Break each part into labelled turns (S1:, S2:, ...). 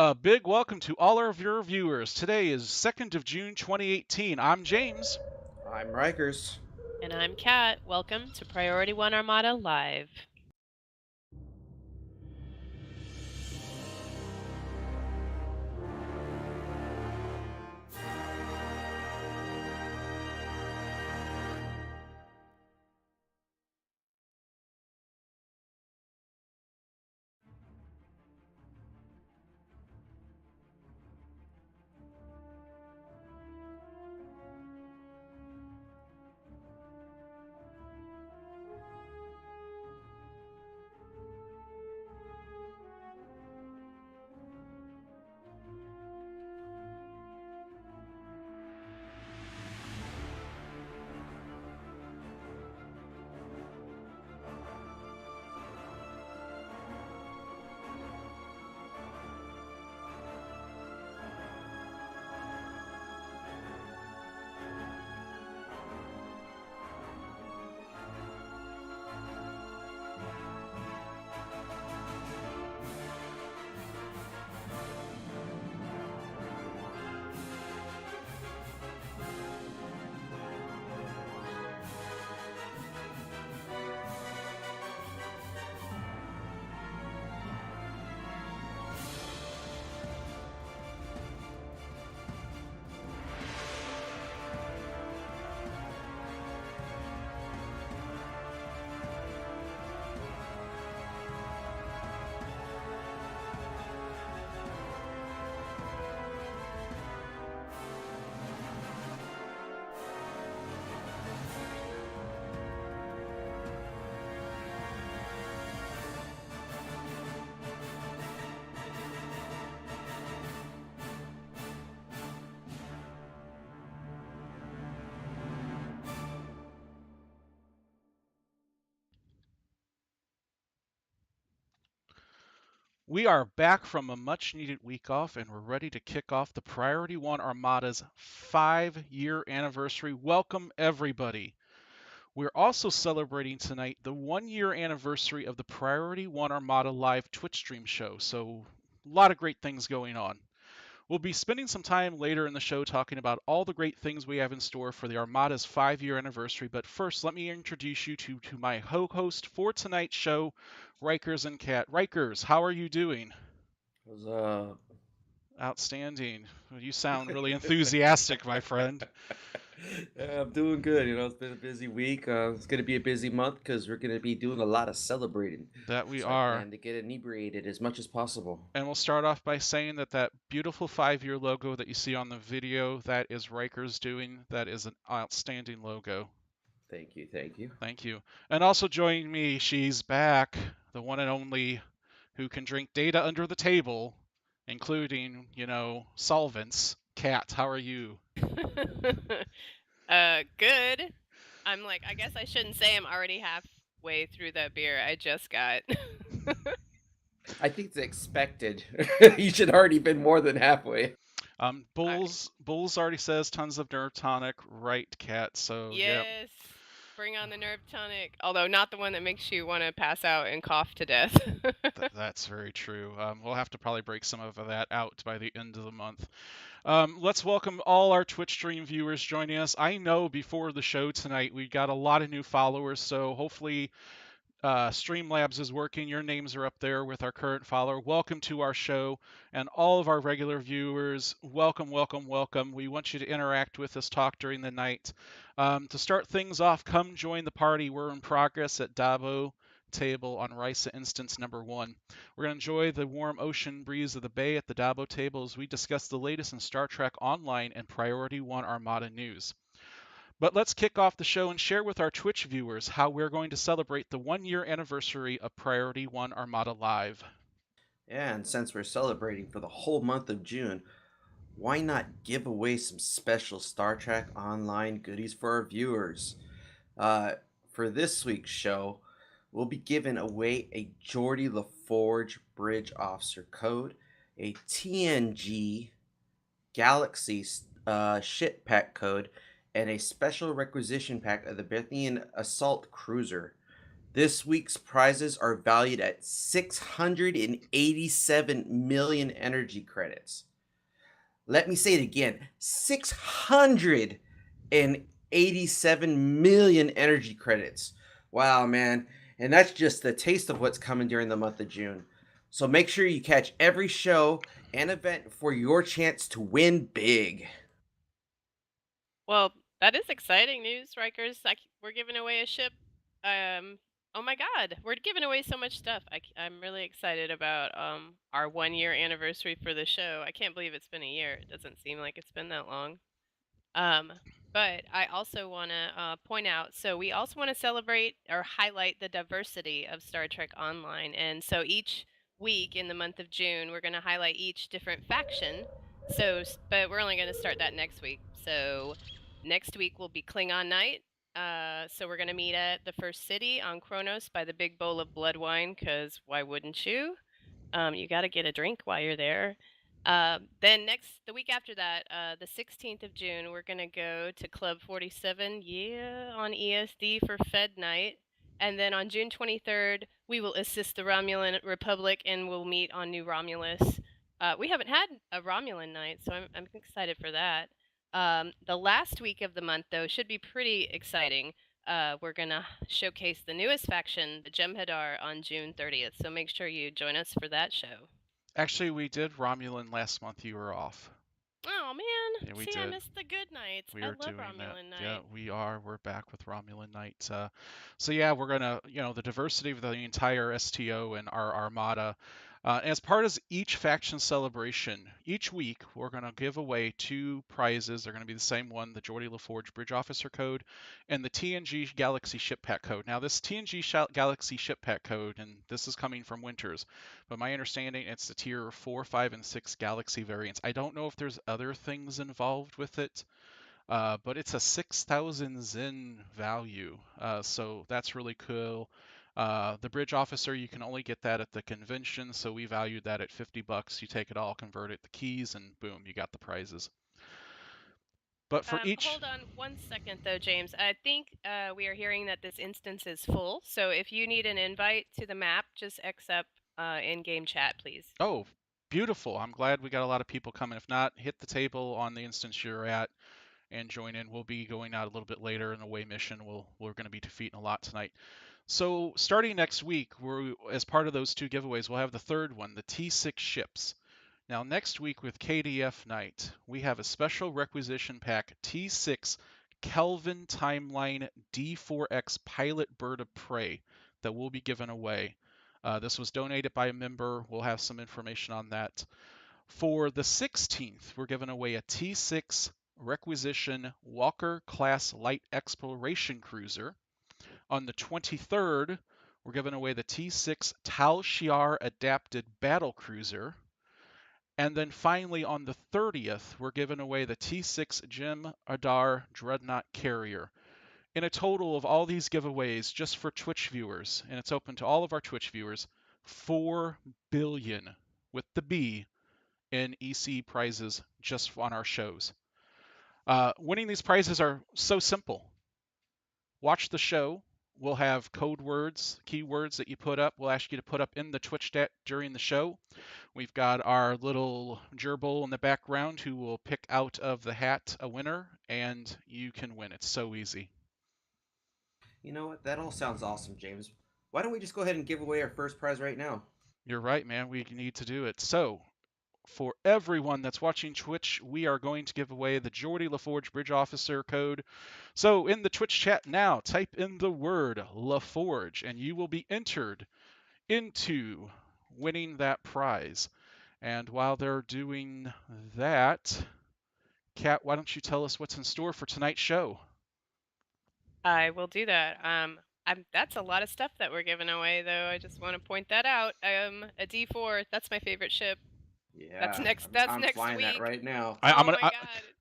S1: A big welcome to all of your viewers. Today is 2nd of June 2018. I'm James.
S2: I'm Rikers.
S3: And I'm Kat. Welcome to Priority One Armada Live.
S1: We are back from a much needed week off and we're ready to kick off the Priority One Armada's 5-year anniversary. Welcome, everybody. We're also celebrating tonight the 1-year anniversary of the Priority One Armada live Twitch stream show. So, a lot of great things going on. We'll be spending some time later in the show talking about all the great things we have in store for the Armada's 5-year anniversary. But first, let me introduce you to my host for tonight's show, Rikers and Kat. Rikers, how are you doing?
S2: What's up?
S1: Outstanding. You sound really enthusiastic, my friend.
S2: Yeah, I'm doing good. It's been a busy week. It's going to be a busy month because we're going to be doing a lot of celebrating.
S1: That we
S2: So I
S1: are.
S2: plan to get inebriated as much as possible.
S1: And we'll start off by saying that beautiful 5-year logo that you see on the video, that is Rikers doing. That is an outstanding logo.
S2: Thank you. Thank you.
S1: Thank you. And also joining me, she's back, the one and only who can drink data under the table, including, solvents. Kat, how are you?
S3: Good. I guess I shouldn't say I'm already halfway through that beer I just got.
S2: I think it's expected. You should already been more than halfway.
S1: Bulls already says tons of nerve tonic, right, Kat? So, yeah,
S3: Yes. Bring on the nerve tonic. Although not the one that makes you want to pass out and cough to death.
S1: that's very true. We'll have to probably break some of that out by the end of the month. Let's welcome all our Twitch stream viewers joining us. I know before the show tonight we got a lot of new followers, so hopefully Streamlabs is working. Your names are up there with our current follower. Welcome to our show, and all of our regular viewers, welcome, welcome, welcome. We want you to interact with us, talk during the night. To start things off, come join the party. We're in progress at Dabo table on Risa instance number 1. We're going to enjoy the warm ocean breeze of the bay at the Dabo table as we discuss the latest in Star Trek Online and Priority One Armada news. But let's kick off the show and share with our Twitch viewers how we're going to celebrate the 1-year anniversary of Priority One Armada Live.
S2: Yeah, and since we're celebrating for the whole month of June, why not give away some special Star Trek Online goodies for our viewers? Uh, for this week's show, we'll be giving away a Geordie LaForge Bridge Officer code, a TNG Galaxy ship pack code, and a special requisition pack of the Bethlean Assault Cruiser. This week's prizes are valued at 687 million energy credits. Let me say it again, 687 million energy credits. Wow, man. And that's just the taste of what's coming during the month of June. So make sure you catch every show and event for your chance to win big.
S3: Well, that is exciting news, Rikers. We're giving away a ship. Oh my God, we're giving away so much stuff. I'm really excited about our 1 year anniversary for the show. I can't believe it's been a year. It doesn't seem like it's been that long. Um, but I also want to point out, so we also want to celebrate or highlight the diversity of Star Trek Online. And so each week in the month of June, we're going to highlight each different faction. But we're only going to start that next week. So next week will be Klingon Night. So we're going to meet at the first city on Kronos by the big bowl of blood wine, because why wouldn't you? You got to get a drink while you're there. Then the week after that, the 16th of June, we're going to go to Club 47, on ESD for Fed Night. And then on June 23rd, we will assist the Romulan Republic and we'll meet on New Romulus. We haven't had a Romulan night, so I'm excited for that. The last week of the month, though, should be pretty exciting. We're going to showcase the newest faction, the Jem'Hadar, on June 30th. So make sure you join us for that show.
S1: Actually, we did Romulan last month. You were off.
S3: Oh man!
S1: Yeah, we
S3: See, I
S1: did.
S3: missed the good nights.
S1: We
S3: I
S1: are
S3: love
S1: doing that.
S3: Romulan
S1: Yeah,
S3: night.
S1: we are. We're back with Romulan Night. So yeah, we're gonna, the diversity of the entire STO and our armada. As part of each faction celebration, each week we're gonna give away two prizes. They're gonna be the same one: the Geordie LaForge Bridge Officer Code and the TNG Galaxy Ship Pack Code. Now, this TNG Galaxy Ship Pack Code, and this is coming from Winters, but my understanding it's the tier 4, 5, and 6 Galaxy variants. I don't know if there's other things involved with it. But it's a 6,000 Zen value, so that's really cool. The bridge officer, you can only get that at the convention, so we valued that at $50. You take it all, convert it to keys, and boom, you got the prizes. But for each,
S3: Hold on 1 second though, James. I think we are hearing that this instance is full. So if you need an invite to the map, just accept in-game chat, please.
S1: oh, beautiful. I'm glad we got a lot of people coming. If not, hit the table on the instance you're at and join in. We'll be going out a little bit later in the away mission. We're going to be defeating a lot tonight. So starting next week, as part of those two giveaways, we'll have the third one, the T6 ships. Now next week with KDF night, we have a special requisition pack T6 Kelvin Timeline D4X Pilot Bird of Prey that will be given away. This was donated by a member. We'll have some information on that. For the 16th, we're giving away a T6 Requisition Walker class light exploration cruiser. On the 23rd, we're giving away the T6 Tal Shiar adapted battle cruiser. And then finally on the 30th, we're giving away the T6 Jem'Hadar dreadnought carrier. In a total of all these giveaways, just for Twitch viewers, and it's open to all of our Twitch viewers, 4 billion with the B in EC prizes just on our shows. Winning these prizes are so simple. Watch the show. We'll have code words, keywords that you put up. We'll ask you to put up in the Twitch chat during the show. We've got our little gerbil in the background who will pick out of the hat a winner, and you can win. It's so easy.
S2: You know what? That all sounds awesome, James. Why don't we just go ahead and give away our first prize right now?
S1: You're right, man. We need to do it. So, for everyone that's watching Twitch, we are going to give away the Geordie LaForge Bridge Officer code. So in the Twitch chat now, type in the word LaForge, and you will be entered into winning that prize. And while they're doing that, Kat, why don't you tell us what's in store for tonight's show?
S3: I will do that. That's a lot of stuff that we're giving away, though. I just want to point that out. A D4. That's my favorite ship.
S2: Yeah,
S3: That's next
S2: flying
S3: week.
S2: that right now.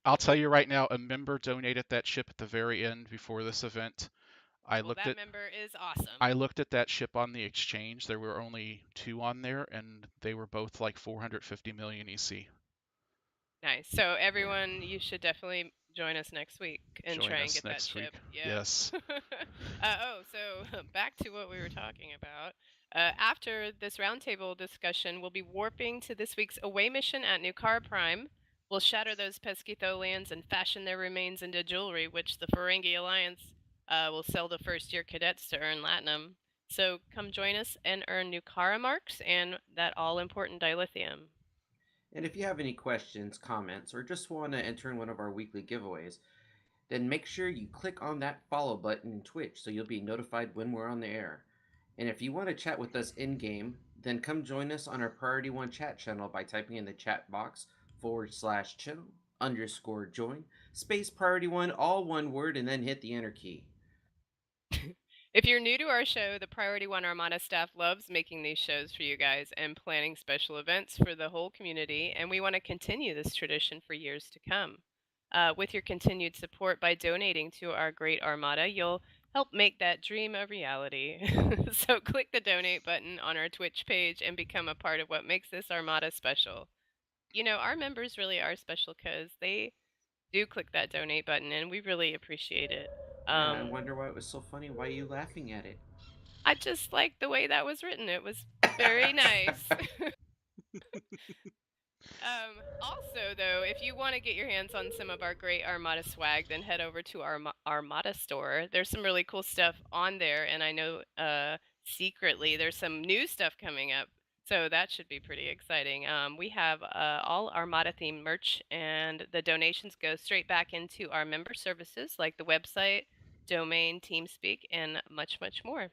S1: I'll tell you right now, a member donated that ship at the very end before this event.
S3: That member is awesome.
S1: I looked at that ship on the exchange. There were only 2 on there, and they were both like 450 million EC.
S3: Nice. So everyone, you should definitely join us next week and
S1: Join
S3: try and
S1: us
S3: get that
S1: next
S3: ship.
S1: week.
S3: Yeah.
S1: Yes.
S3: So back to what we were talking about. After this roundtable discussion, we'll be warping to this week's away mission at Nukara Prime. We'll shatter those pesky Tholians and fashion their remains into jewelry, which the Ferengi Alliance will sell to first-year cadets to earn latinum. So come join us and earn Nukara marks and that all-important dilithium.
S2: And if you have any questions, comments, or just want to enter in one of our weekly giveaways, then make sure you click on that follow button in Twitch so you'll be notified when we're on the air. And if you want to chat with us in game, then come join us on our Priority One chat channel by typing in the chat box /channel _join space Priority One, all one word, and then hit the enter key.
S3: If you're new to our show, the Priority One Armada staff loves making these shows for you guys and planning special events for the whole community, and we want to continue this tradition for years to come. With your continued support by donating to our great Armada, you'll help make that dream a reality. So click the donate button on our Twitch page and become a part of what makes this Armada special. You know, our members really are special because they do click that donate button, and we really appreciate it.
S2: Yeah, I wonder why it was so funny. Why are you laughing at it?
S3: I just like the way that was written. It was very nice. Also, though, if you want to get your hands on some of our great Armada swag, then head over to our Armada store. There's some really cool stuff on there, and I know secretly there's some new stuff coming up. So that should be pretty exciting. We have all Armada themed merch, and the donations go straight back into our member services like the website, domain, TeamSpeak, and much, much more.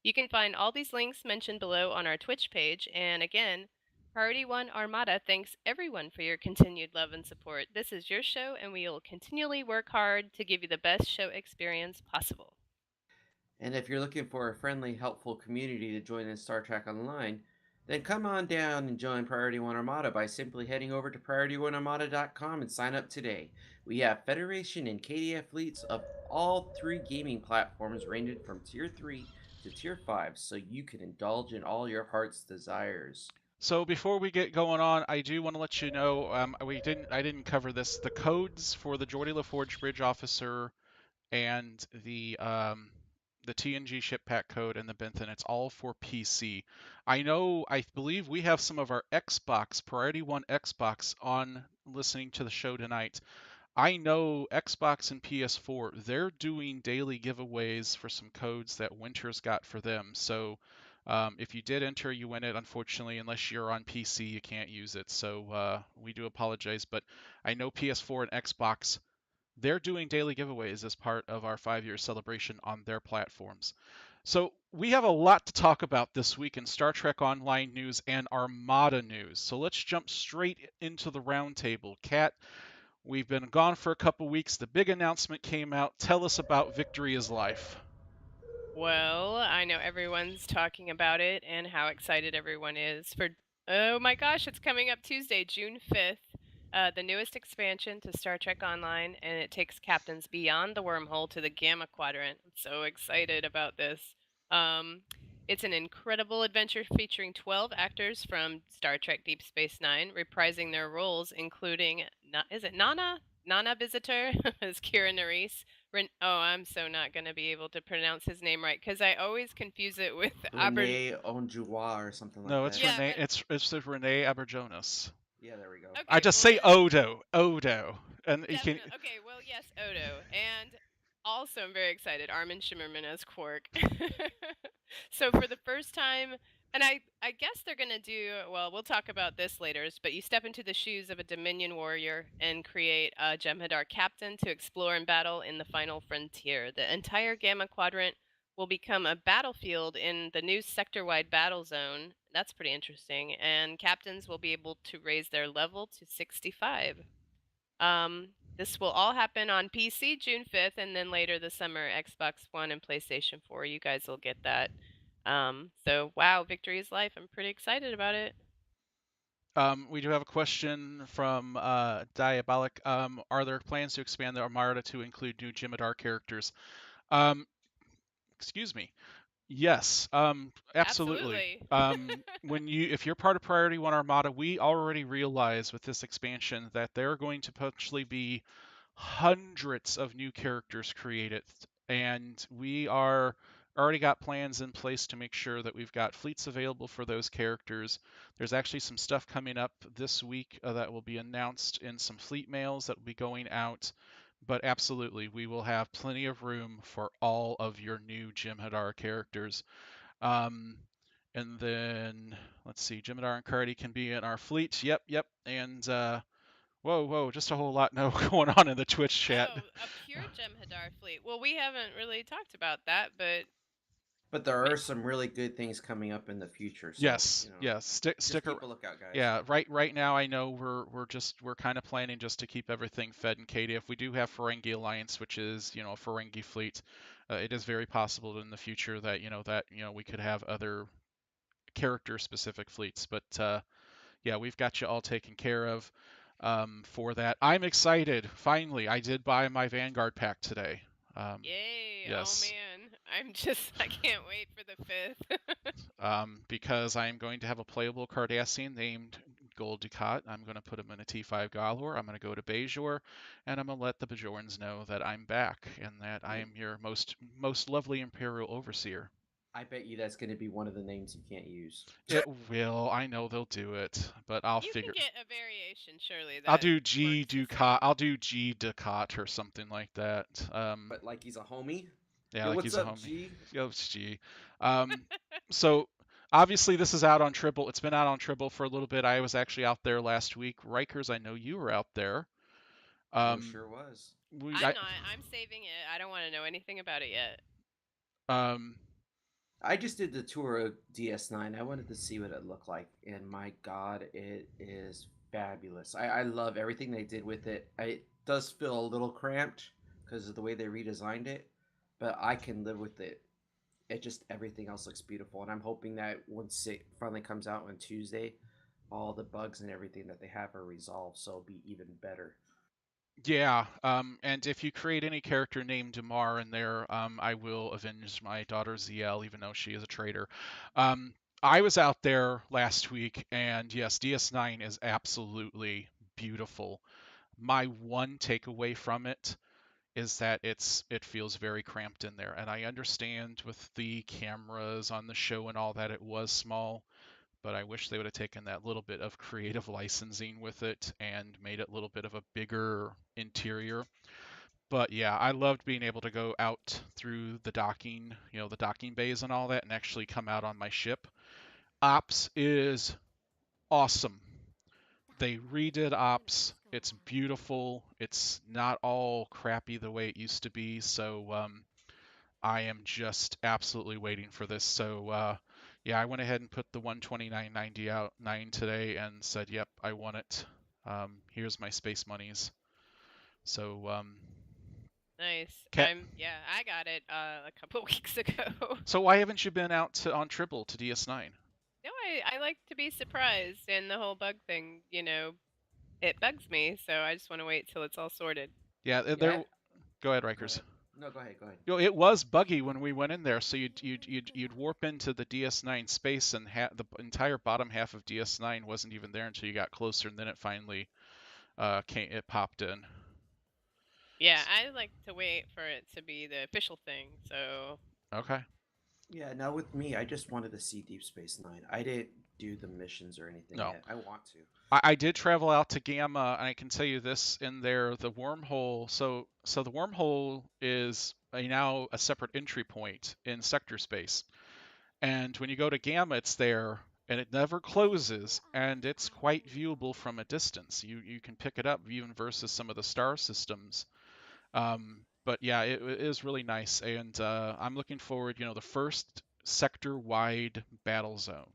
S3: You can find all these links mentioned below on our Twitch page. And again, Priority One Armada thanks everyone for your continued love and support. This is your show, and we will continually work hard to give you the best show experience possible.
S2: And if you're looking for a friendly, helpful community to join in Star Trek Online, then come on down and join Priority One Armada by simply heading over to PriorityOneArmada.com and sign up today. We have Federation and KDF fleets of all three gaming platforms ranging from Tier 3 to Tier 5, so you can indulge in all your heart's desires.
S1: So before we get going on, I do want to let you know I didn't cover this. The codes for the Geordie LaForge Bridge Officer and the TNG ship pack code and the Bentham, it's all for PC. I believe we have some of our Xbox, Priority One Xbox, on listening to the show tonight. I know Xbox and PS4, they're doing daily giveaways for some codes that Winter's got for them. So if you did enter, you win it. Unfortunately, unless you're on PC, you can't use it. So we do apologize. But I know PS4 and Xbox, they're doing daily giveaways as part of our 5-year celebration on their platforms. So we have a lot to talk about this week in Star Trek Online news and Armada news. So let's jump straight into the roundtable. Kat, we've been gone for a couple weeks. The big announcement came out. Tell us about Victory is Life.
S3: Well, I know everyone's talking about it and how excited everyone is for. Oh my gosh, it's coming up Tuesday, June 5th. The newest expansion to Star Trek Online, and it takes captains beyond the wormhole to the Gamma Quadrant. I'm so excited about this. Um, it's an incredible adventure featuring 12 actors from Star Trek Deep Space Nine, reprising their roles, including, is it Nana? Nana Visitor as Kira Nerys. I'm so not going to be able to pronounce his name right because I always confuse it with
S2: Renee Onjua or something like
S1: No,
S2: that.
S1: it's
S3: Yeah,
S1: Renee.
S3: but
S1: It's Renee Aberjonas.
S2: Yeah, there we go.
S1: I
S3: okay,
S1: just
S3: well
S1: say
S3: then
S1: Odo, Odo, and you can.
S3: definitely. Okay, well yes, Odo, and also I'm very excited. Armin Shimmerman as Quark. So for the first time, and I guess they're gonna do well. We'll talk about this later. But you step into the shoes of a Dominion warrior and create a Jem'Hadar captain to explore and battle in the final frontier. The entire Gamma Quadrant will become a battlefield in the new sector-wide battle zone. That's pretty interesting. And captains will be able to raise their level to 65. This will all happen on PC June 5th, and then later this summer, Xbox One and PlayStation 4. You guys will get that. So, wow, Victory is Life. I'm pretty excited about it.
S1: We do have a question from Diabolic. Are there plans to expand the Armada to include new Jim'Hadar characters? Um, excuse me. Yes, absolutely.
S3: Absolutely.
S1: If you're part of Priority One Armada, we already realize with this expansion that there are going to potentially be hundreds of new characters created, and we are already got plans in place to make sure that we've got fleets available for those characters. There's actually some stuff coming up this week that will be announced in some fleet mails that will be going out. But absolutely, we will have plenty of room for all of your new Jim Hadar characters. Um, and then let's see, Jim Hadar and Cardi can be in our fleet. Yep, yep. And whoa, just a whole lot now going on in the Twitch chat.
S3: Oh, a pure Jem'Hadar fleet. Well, we haven't really talked about that, but
S2: But there are some really good things coming up in the future, so
S1: Yes, yes. Stick,
S2: just
S1: sticker.
S2: keep a lookout, guys.
S1: Yeah, right now I know we're kind of planning just to keep everything Fed and KDF. We do have Ferengi Alliance, which is a Ferengi fleet. It is very possible in the future that we could have other character specific fleets, but yeah, we've got you all taken care of for that. I'm excited. Finally, I did buy my Vanguard pack today.
S3: yay! Oh
S1: Yes.
S3: man, I can't wait for the 5th.
S1: Because I'm going to have a playable Cardassian named Gold Dukat. I'm going to put him in a T5 Galor. I'm going to go to Bajor, and I'm going to let the Bajorans know that I'm back and that I am your most lovely Imperial Overseer.
S2: I bet you that's going to be one of the names you can't use.
S1: It will. I know they'll do it, but I'll
S3: You
S1: figure.
S3: can get a variation, surely.
S1: I'll
S3: That
S1: do G
S3: works the
S1: Dukat.
S3: same.
S1: I'll do G Dukat or something like that.
S2: But like he's a homie.
S1: Yeah,
S2: Yo,
S1: like
S2: what's
S1: he's a
S2: up,
S1: homie.
S2: G?
S1: Yo, it's G. So obviously this is out on Tribble. It's been out on Tribble for a little bit. I was actually out there last week. Rikers, I know you were out there.
S2: Sure was.
S3: I'm not. I'm saving it. I don't want to know anything about it yet.
S2: I just did the tour of DS9. I wanted to see what it looked like, and my God, it is fabulous. I love everything they did with it. It does feel a little cramped because of the way they redesigned it, but I can live with it. It just everything else looks beautiful, and I'm hoping that once it finally comes out on Tuesday, all the bugs and everything that they have are resolved, so it'll be even better.
S1: Yeah, and if you create any character named Damar in there, I will avenge my daughter ZL, even though she is a traitor. I was out there last week, and yes, DS9 is absolutely beautiful. My one takeaway from it is that it feels very cramped in there, and I understand with the cameras on the show and all that it was small, but I wish they would have taken that little bit of creative licensing with it and made it a little bit of a bigger interior. But yeah, I loved being able to go out through the docking, the docking bays and all that, and actually come out on my ship. Ops is awesome. They redid Ops. It's beautiful. It's not all crappy the way it used to be. So I am just absolutely waiting for this. So yeah, I went ahead and put the 129.90 out 9 today and said, "Yep, I want it. Here's my space monies." So
S3: Nice.
S1: Cat.
S3: I got it a couple weeks ago.
S1: So why haven't you been out on Tribble to DS9?
S3: No, I like to be surprised, and the whole bug thing, it bugs me. So I just want to wait till it's all sorted.
S1: Yeah, there. Go ahead, Rikers.
S2: Go ahead. No, go ahead.
S1: It was buggy when we went in there. So you'd warp into the DS9 space, and the entire bottom half of DS9 wasn't even there until you got closer, and then it finally it popped in.
S3: Yeah, I like to wait for it to be the official thing. So.
S1: Okay.
S2: Yeah, now with me, I just wanted to see Deep Space Nine. I didn't do the missions or anything yet. I want to.
S1: I did travel out to Gamma, and I can tell you this in there, the wormhole. So the wormhole is now a separate entry point in sector space, and when you go to Gamma, it's there, and it never closes, and it's quite viewable from a distance. You can pick it up even versus some of the star systems. But yeah, it is really nice, and I'm looking forward. The first sector-wide battle zone.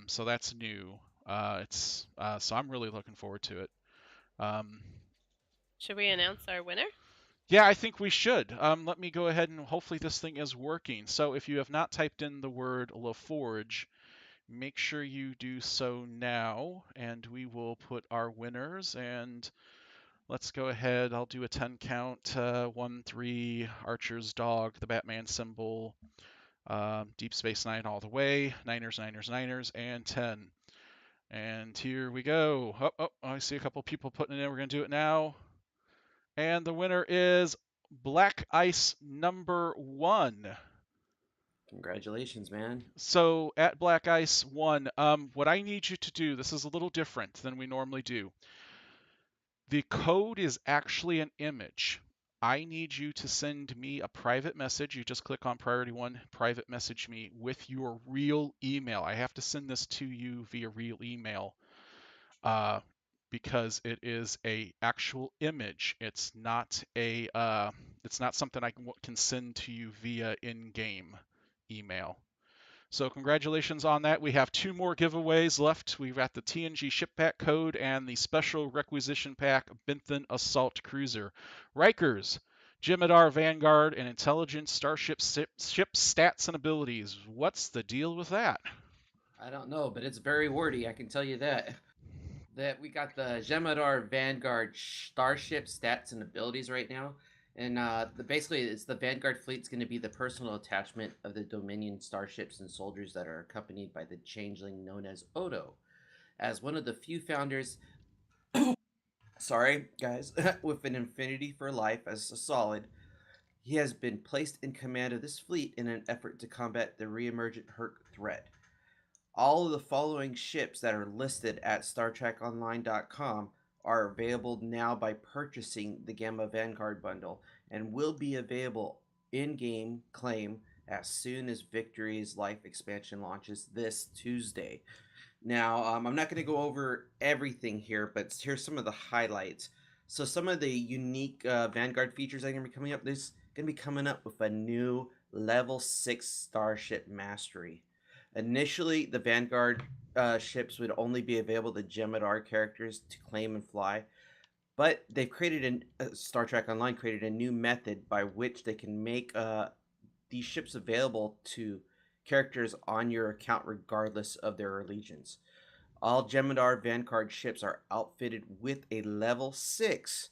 S1: So that's new. So I'm really looking forward to it.
S3: Should we announce our winner?
S1: Yeah, I think we should. Let me go ahead and hopefully this thing is working. So if you have not typed in the word LaForge, make sure you do so now, and we will put our winners. And let's go ahead. I'll do a 10 count. 1, 3, Archer's dog, the Batman symbol, Deep Space Nine all the way, Niners, Niners, Niners, and 10. And here we go. Oh, I see a couple people putting it in. We're going to do it now. And the winner is Black Ice #1.
S2: Congratulations, man.
S1: So at Black Ice 1, what I need you to do, this is a little different than we normally do. The code is actually an image. I need you to send me a private message. You just click on Priority One, private message me with your real email. I have to send this to you via real email uh, because it is a actual image. It's not something I can send to you via in-game email. So congratulations on that. We have 2 more giveaways left. We've got the TNG ship pack code and the special requisition pack Benthan Assault Cruiser. Rikers, Jem'Hadar Vanguard, and Intelligence Starship ship stats and abilities. What's the deal with that?
S2: I don't know, but it's very wordy. I can tell you that. That we got the Jem'Hadar Vanguard starship stats and abilities right now, and basically it's the Vanguard fleet's going to be the personal attachment of the Dominion starships and soldiers that are accompanied by the changeling known as Odo. As one of the few founders, sorry guys, with an infinity for life as a solid, he has been placed in command of this fleet in an effort to combat the re-emergent Herc threat. All of the following ships that are listed at StarTrekOnline.com are available now by purchasing the Gamma Vanguard bundle and will be available in-game claim as soon as Victory's Life expansion launches this Tuesday. Now, I'm not going to go over everything here, but here's some of the highlights. So some of the unique Vanguard features that are going to be coming up. There's going to be coming up with a new level 6 Starship Mastery. Initially, the Vanguard ships would only be available to Jem'Hadar characters to claim and fly, but they've created Star Trek Online created a new method by which they can make these ships available to characters on your account regardless of their allegiance. All Jem'Hadar Vanguard ships are outfitted with a level 6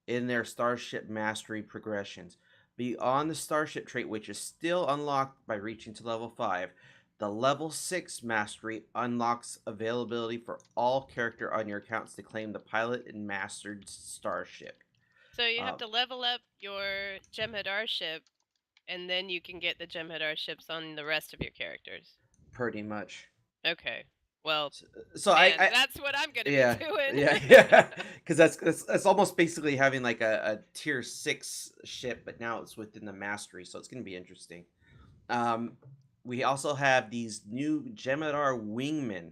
S2: in their Starship Mastery progressions. Beyond the Starship trait, which is still unlocked by reaching to level 5, the level 6 mastery unlocks availability for all character on your accounts to claim the pilot and mastered starship.
S3: So you have to level up your Jem'Hadar ship, and then you can get the Jem'Hadar ships on the rest of your characters.
S2: Pretty much.
S3: Okay. Well,
S2: so
S3: man, that's what I'm gonna be doing.
S2: Yeah. Because that's almost basically having like a tier 6 ship, but now it's within the mastery, so it's going to be interesting. We also have these new Jem'Hadar Wingmen.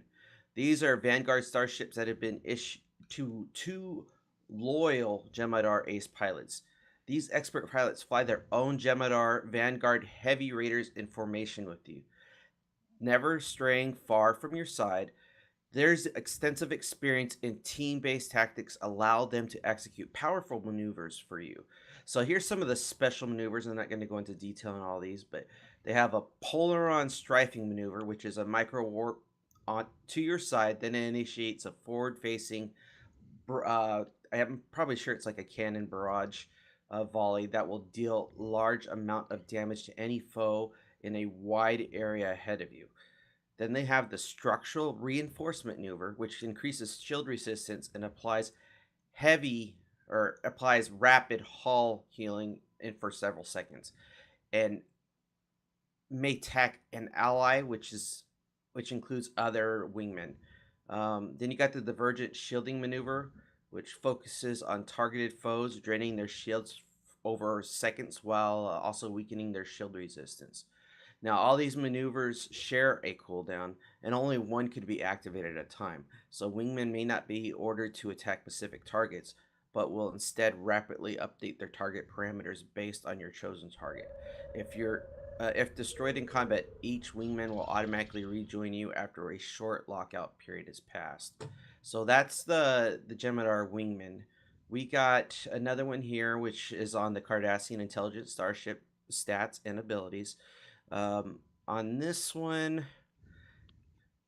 S2: These are Vanguard starships that have been issued to 2 loyal Jem'Hadar ace pilots. These expert pilots fly their own Jem'Hadar Vanguard heavy raiders in formation with you, never straying far from your side. Their extensive experience in team-based tactics allow them to execute powerful maneuvers for you. So here's some of the special maneuvers. I'm not going to go into detail on all these, but they have a Polaron strafing maneuver, which is a micro warp on to your side. Then it initiates a forward-facing. I'm probably sure it's like a cannon barrage volley that will deal large amount of damage to any foe in a wide area ahead of you. Then they have the structural reinforcement maneuver, which increases shield resistance and applies rapid hull healing for several seconds, and may attack an ally, which includes other wingmen. Then you got the divergent shielding maneuver, which focuses on targeted foes, draining their shields over seconds while also weakening their shield resistance. Now, all these maneuvers share a cooldown, and only one could be activated at a time, so wingmen may not be ordered to attack specific targets, but will instead rapidly update their target parameters based on your chosen target. If destroyed in combat, each wingman will automatically rejoin you after a short lockout period has passed. So that's the Jem'Hadar wingman. We got another one here, which is on the Cardassian Intelligence Starship stats and abilities. On this one,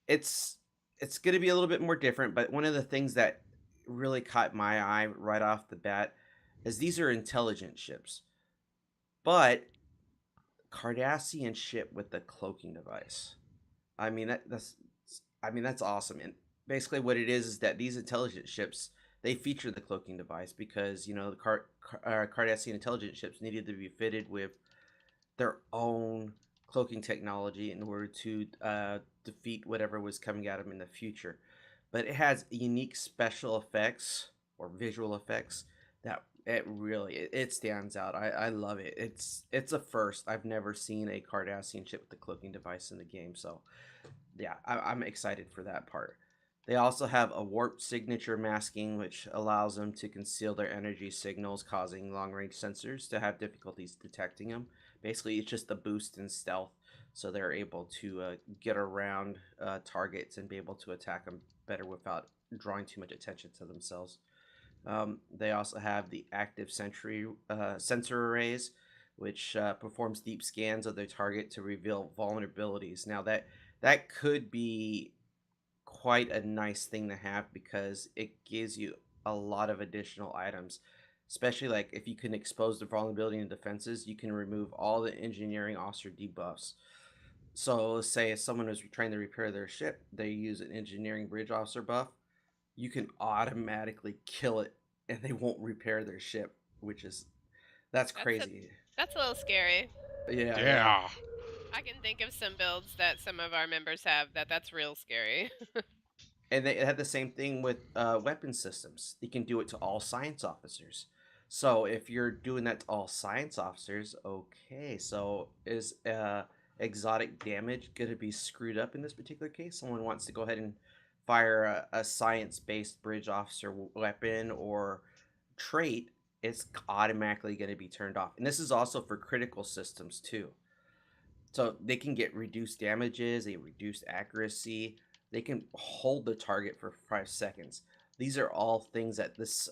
S2: it's going to be a little bit more different, but one of the things that really caught my eye right off the bat is these are intelligent ships, but Cardassian ship with the cloaking device. I mean that's awesome. And basically what it is that these intelligent ships they feature the cloaking device because the Cardassian intelligence ships needed to be fitted with their own cloaking technology in order to defeat whatever was coming at them in the future. But it has unique special effects or visual effects that it stands out. I love it. It's a first. I've never seen a Cardassian ship with the cloaking device in the game, so yeah, I'm excited for that part. They also have a warp signature masking, which allows them to conceal their energy signals, causing long range sensors to have difficulties detecting them. Basically, it's just a boost in stealth, so they're able to get around targets and be able to attack them better without drawing too much attention to themselves. They also have the active sensor arrays, which performs deep scans of their target to reveal vulnerabilities. Now that could be quite a nice thing to have because it gives you a lot of additional items. Especially like if you can expose the vulnerability in defenses, you can remove all the engineering officer debuffs. So let's say if someone is trying to repair their ship, they use an engineering bridge officer buff, you can automatically kill it and they won't repair their ship, which is that's
S3: That's a
S2: crazy.
S3: that's a little scary.
S2: Yeah, yeah.
S1: Yeah.
S3: I can think of some builds that some of our members have that's real scary.
S2: And they had the same thing with weapon systems. You can do it to all science officers. So if you're doing that to all science officers, okay. So is exotic damage going to be screwed up in this particular case? Someone wants to go ahead and fire a science-based bridge officer weapon or trait. It's automatically going to be turned off. And this is also for critical systems too. So they can get reduced damages, a reduced accuracy. They can hold the target for 5 seconds. These are all things that this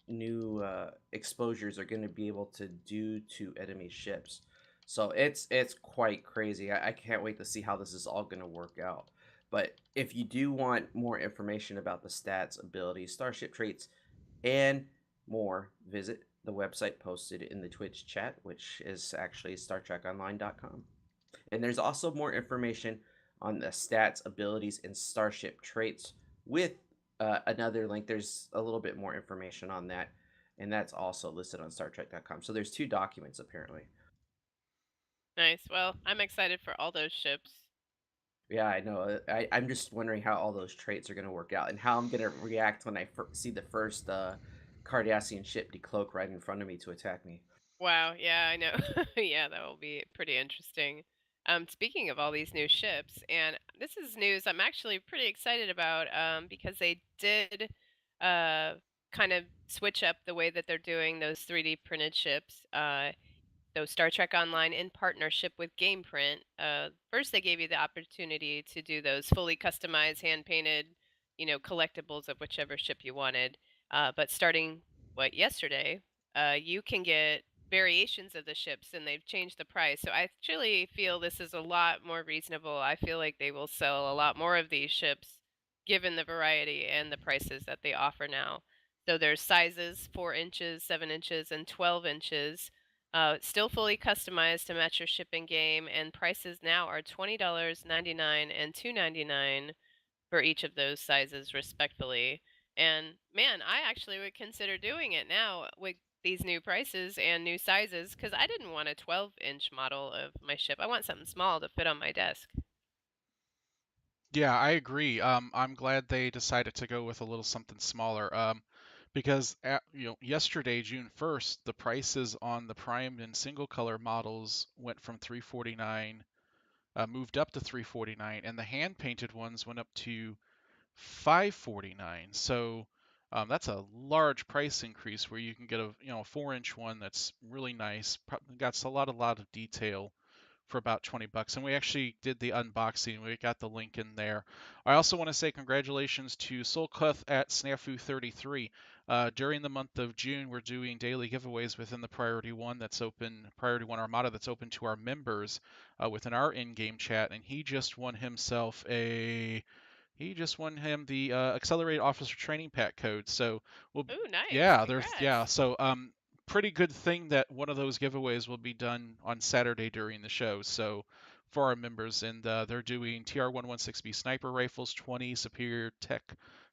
S2: new exposures are going to be able to do to enemy ships. So it's quite crazy. I can't wait to see how this is all going to work out. But if you do want more information about the stats, abilities, starship traits, and more, visit the website posted in the Twitch chat, which is actually StarTrekOnline.com. And there's also more information on the stats, abilities, and starship traits with another link. There's a little bit more information on that, and that's also listed on StarTrek.com. So there's 2 documents apparently.
S3: Nice. Well, I'm excited for all those ships.
S2: Yeah, I know. I'm just wondering how all those traits are going to work out and how I'm going to react when I see the first Cardassian ship decloak right in front of me to attack me.
S3: Wow, yeah, I know. Yeah, that will be pretty interesting. Speaking of all these new ships, and this is news I'm actually pretty excited about because they did uh, kind of switch up the way that they're doing those 3D printed ships. Those Star Trek Online in partnership with GamePrint. First, they gave you the opportunity to do those fully customized, hand painted, collectibles of whichever ship you wanted. But starting yesterday, you can get variations of the ships, and they've changed the price. So I actually feel this is a lot more reasonable. I feel like they will sell a lot more of these ships, given the variety and the prices that they offer now. So there's sizes 4 inches, 7 inches, and 12 inches. Still fully customized to match your shipping game, and prices now are $20.99 and $2.99 for each of those sizes, respectfully. And man, I actually would consider doing it now with these new prices and new sizes because I didn't want a 12-inch model of my ship. I want something small to fit on my desk.
S1: Yeah, I agree. I'm glad they decided to go with a little something smaller. Because yesterday, June 1st, the prices on the primed and single color models went from 349, moved up to 349, and the hand painted ones went up to 549. So that's a large price increase where you can get a 4-inch one that's really nice, got a lot of detail for about 20 bucks. And we actually did the unboxing. We got the link in there. I also want to say congratulations to Solkuth at Snafu33. During the month of June, we're doing daily giveaways within the Priority One that's open, Priority One Armada that's open to our members within our in-game chat. And he just won him the Accelerated Officer Training Pack code. So we'll,
S3: Ooh, nice.
S1: yeah,
S3: Congrats.
S1: So pretty good thing that one of those giveaways will be done on Saturday during the show. So for our members, and they're doing TR-116B sniper rifles, 20 superior tech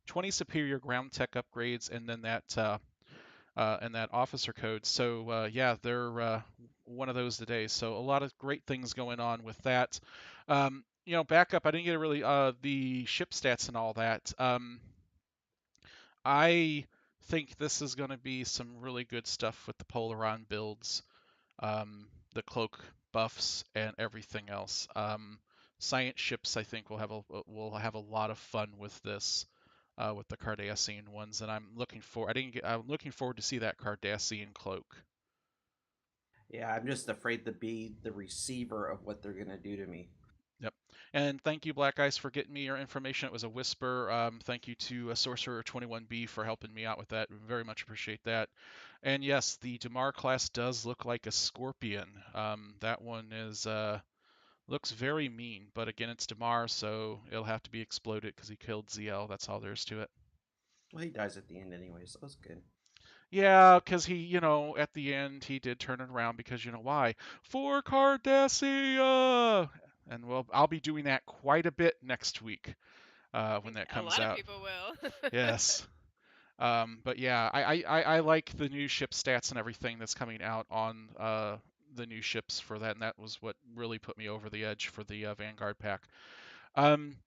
S1: 20 superior ground tech upgrades, and then that officer code. So yeah, they're one of those today. So a lot of great things going on with that. Backup. I didn't get really the ship stats and all that. I think this is going to be some really good stuff with the Polaron builds, the cloak buffs, and everything else. Science ships, I think, will have a lot of fun with this, with the Cardassian ones, and I'm looking for. I didn't get. I'm looking forward to see that Cardassian cloak.
S2: Yeah, I'm just afraid to be the receiver of what they're gonna do to me.
S1: Yep. And thank you, Black Ice, for getting me your information. It was a whisper. Thank you to Sorcerer 21B for helping me out with that. Very much appreciate that. And yes, the Damar class does look like a scorpion. That one is looks very mean, but again, it's Damar, so it'll have to be exploded because he killed ZL. That's all there is to it.
S2: Well, he dies at the end anyway, so that's good.
S1: Yeah, because he, at the end, he did turn it around because why? For Cardassia! And well, I'll be doing that quite a bit next week
S3: I
S1: when
S3: think
S1: that
S3: a
S1: comes
S3: lot of
S1: out.
S3: people will.
S1: Yes. But yeah, I like the new ship stats and everything that's coming out on the new ships for that, and that was what really put me over the edge for the Vanguard pack. Um,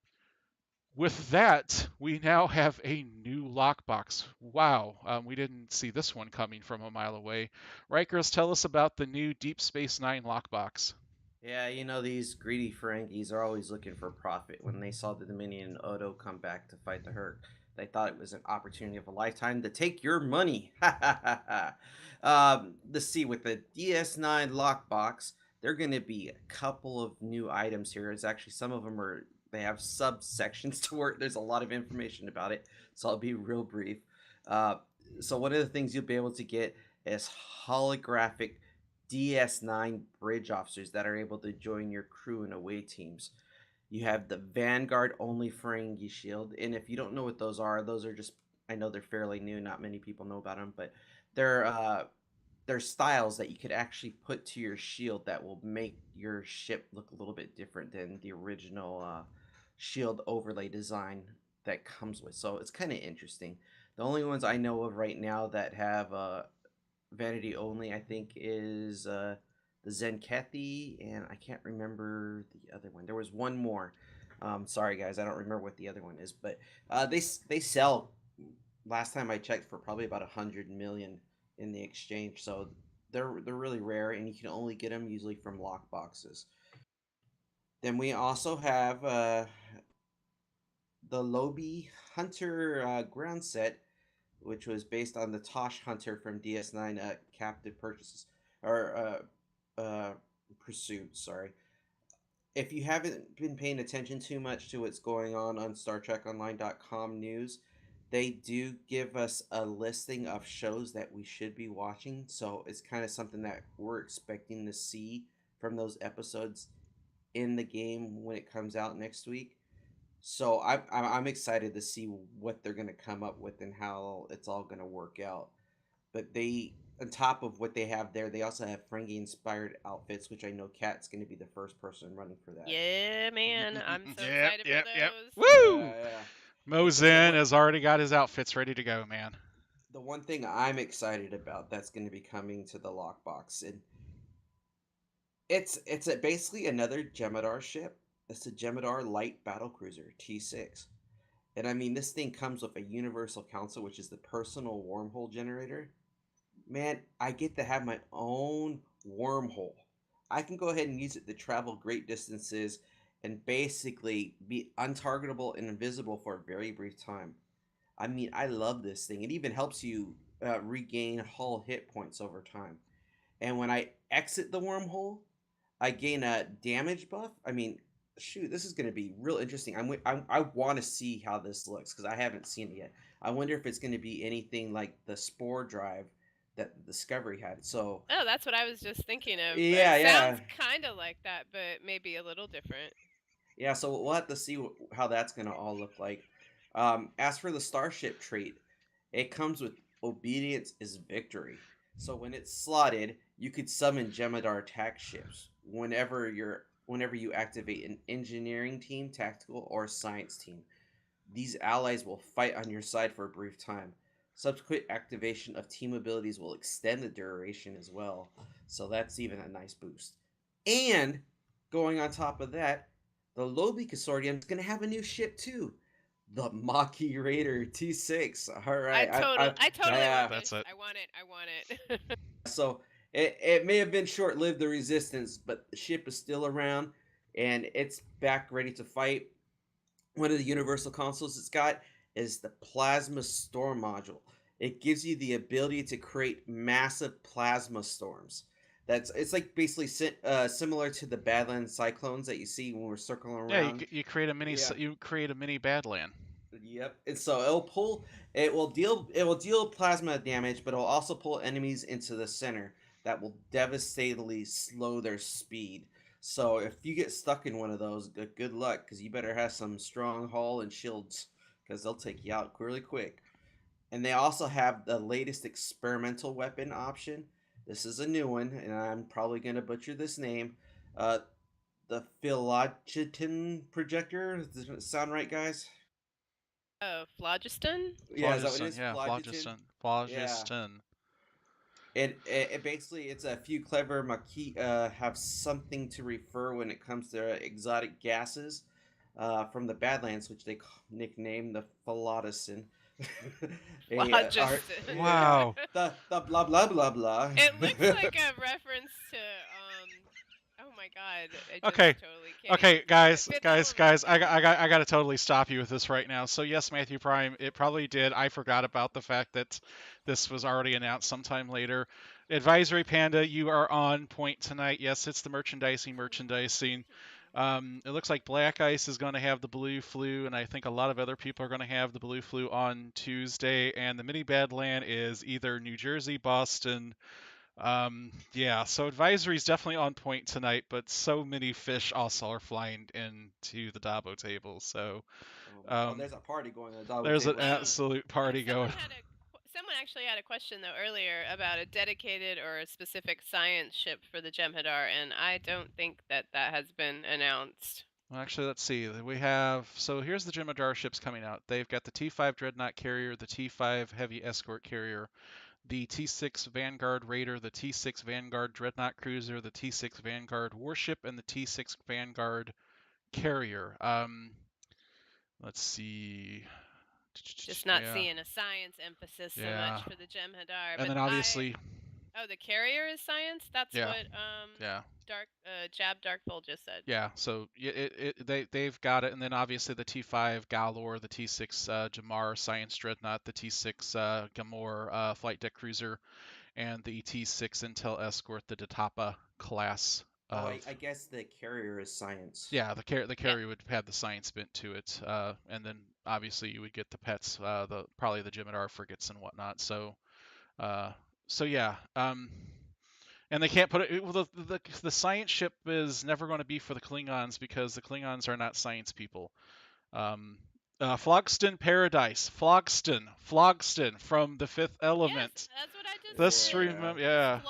S1: With that, we now have a new lockbox. Wow, we didn't see this one coming from a mile away. Rikers, tell us about the new Deep Space Nine lockbox.
S2: Yeah, these greedy Ferengis are always looking for profit. When they saw the Dominion and Odo come back to fight the Hurk, they thought it was an opportunity of a lifetime to take your money. Ha ha ha let's see, with the DS9 lockbox, there are going to be a couple of new items here. It's actually, some of them are, they have subsections to work. There's a lot of information about it, so I'll be real brief. Uh, so one of the things you'll be able to get is holographic DS9 bridge officers that are able to join your crew and away teams. You have the Vanguard only Ferengi shield, and if you don't know what those are just, I know they're fairly new, not many people know about them, but they're they're styles that you could actually put to your shield that will make your ship look a little bit different than the original shield overlay design that comes with. So it's kind of interesting. The only ones I know of right now that have vanity only, I think, is the Zenkethi, and I can't remember the other one. There was one more. Sorry, guys, I don't remember what the other one is, but they sell. Last time I checked, for probably about 100 million in the exchange, so they're really rare, and you can only get them usually from lock boxes. Then we also have the Lobi Hunter ground set, which was based on the Tosh Hunter from DS9 captive purchases or pursuit. Sorry. If you haven't been paying attention too much to what's going on StarTrekOnline.com news, they do give us a listing of shows that we should be watching. So it's kind of something that we're expecting to see from those episodes in the game when it comes out next week. So I'm excited to see what they're gonna come up with and how it's all gonna work out. But they, on top of what they have there, they also have Ferengi inspired outfits, which I know Kat's gonna be the first person running for that.
S3: Yeah, man. I'm so
S1: Yep,
S3: excited for
S1: yep, yep.
S3: those.
S1: Woo!
S2: Yeah. Because
S1: Mozen has already got his outfits ready to go, man.
S2: the one thing I'm excited about that's going to be coming to the lockbox, and basically another Jemadar ship. It's a Jemadar light battle cruiser T6. And I mean, this thing comes with a universal console, which is the personal wormhole generator. Man, I get to have my own wormhole. I can go ahead and use it to travel great distances and basically be untargetable and invisible for a very brief time. I mean, I love this thing. It even helps you regain hull hit points over time. And when I exit the wormhole, I gain a damage buff. I mean, shoot, this is going to be real interesting. I want to see how this looks because I haven't seen it yet. I wonder if it's going to be anything like the Spore Drive that the Discovery had. So,
S3: Oh, that's what I was just thinking of.
S2: yeah,
S3: It
S2: yeah.
S3: sounds kind of like that, but maybe a little different.
S2: Yeah, so we'll have to see how that's going to all look like. As for the Starship trait, it comes with obedience is victory. So when it's slotted, you could summon Jemadar attack ships whenever you activate an engineering team, tactical, or science team. These allies will fight on your side for a brief time. Subsequent activation of team abilities will extend the duration as well, so that's even a nice boost. And going on top of that, the Lobby Consortium is going to have a new ship too, the Maquis Raider T6. All right,
S3: I totally
S2: yeah.
S3: want
S1: That's
S3: this.
S1: it.
S3: I want it. I want it.
S2: So it may have been short-lived, the resistance, but the ship is still around, and it's back ready to fight. One of the universal consoles it's got is the Plasma Storm module. It gives you the ability to create massive plasma storms. It's like basically similar to the Badlands cyclones that you see when we're circling
S1: Yeah,
S2: around.
S1: you create a mini
S2: Yeah.
S1: you create a mini Badland.
S2: Yep. And so it will deal plasma damage, but it will also pull enemies into the center that will devastatingly slow their speed. So if you get stuck in one of those, good luck, because you better have some strong hull and shields, because they'll take you out really quick. And they also have the latest experimental weapon option. This is a new one, and I'm probably gonna butcher this name. Uh, the Phlogiston projector. Does it sound right, guys?
S3: Oh, phlogiston?
S2: Yeah, is that what it
S1: Phlogiston,
S2: is?
S1: yeah,
S2: Phlogiston.
S1: phlogiston,
S2: Yeah.
S1: phlogiston.
S2: It basically it's a few clever maquis have something to refer when it comes to exotic gases from the Badlands, which they nickname the Philodicin.
S3: Phlogiston.
S2: Yeah,
S1: Wow.
S2: the blah blah blah blah.
S3: It looks like a reference to oh my god, I just
S1: Okay,
S3: totally can't
S1: okay,
S3: even think of it.
S1: guys,
S3: Fifth
S1: guys,
S3: Element.
S1: guys, I got to totally stop you with this right now. So yes, Matthew Prime, it probably did. I forgot about the fact that this was already announced sometime later. Advisory Panda, you are on point tonight. Yes, it's the merchandising. It looks like Black Ice is going to have the Blue Flu, and I think a lot of other people are going to have the Blue Flu on Tuesday. And the Mini Badland is either New Jersey, Boston. Yeah, so advisory is definitely on point tonight, but so many fish also are flying into the Dabo table. So
S2: Oh,
S1: um,
S2: there's a party going on the double
S1: there's an
S2: table.
S1: absolute party going.
S3: Someone actually had a question though earlier about a dedicated or a specific science ship for the Jem'Hadar, and I don't think that has been announced.
S1: Well, actually, let's see. We have so here's the Jem'Hadar ships coming out. They've got the T5 Dreadnought carrier, the T5 Heavy Escort carrier, the T6 Vanguard Raider, the T6 Vanguard Dreadnought cruiser, the T6 Vanguard warship, and the T6 Vanguard carrier. Let's see.
S3: Just not
S1: Yeah,
S3: seeing a science emphasis so
S1: yeah.
S3: much for the Jem'Hadar,
S1: And
S3: but
S1: then obviously,
S3: the carrier is science. That's
S1: yeah,
S3: what
S1: yeah,
S3: Darkfold just said.
S1: yeah. So they've got it, and then obviously the T5 Galor, the T6 Jamar Science Dreadnought, the T6 Gamor Flight Deck Cruiser, and the T6 Intel Escort, the Datapa class
S2: Oh,
S1: of.
S2: I guess the carrier is science.
S1: Yeah, the
S3: Yeah.
S1: carrier would have the science bent to it, and then obviously you would get the pets, probably the Jem'Hadar frigates and whatnot. Uh, so yeah, and they can't put it. Well, the science ship is never going to be for the Klingons because the Klingons are not science people. Um, Phlogiston Paradise, Phlogiston from the Fifth
S3: Yes,
S1: Element.
S3: that's what I just
S1: Let's
S3: said.
S1: remember, yeah.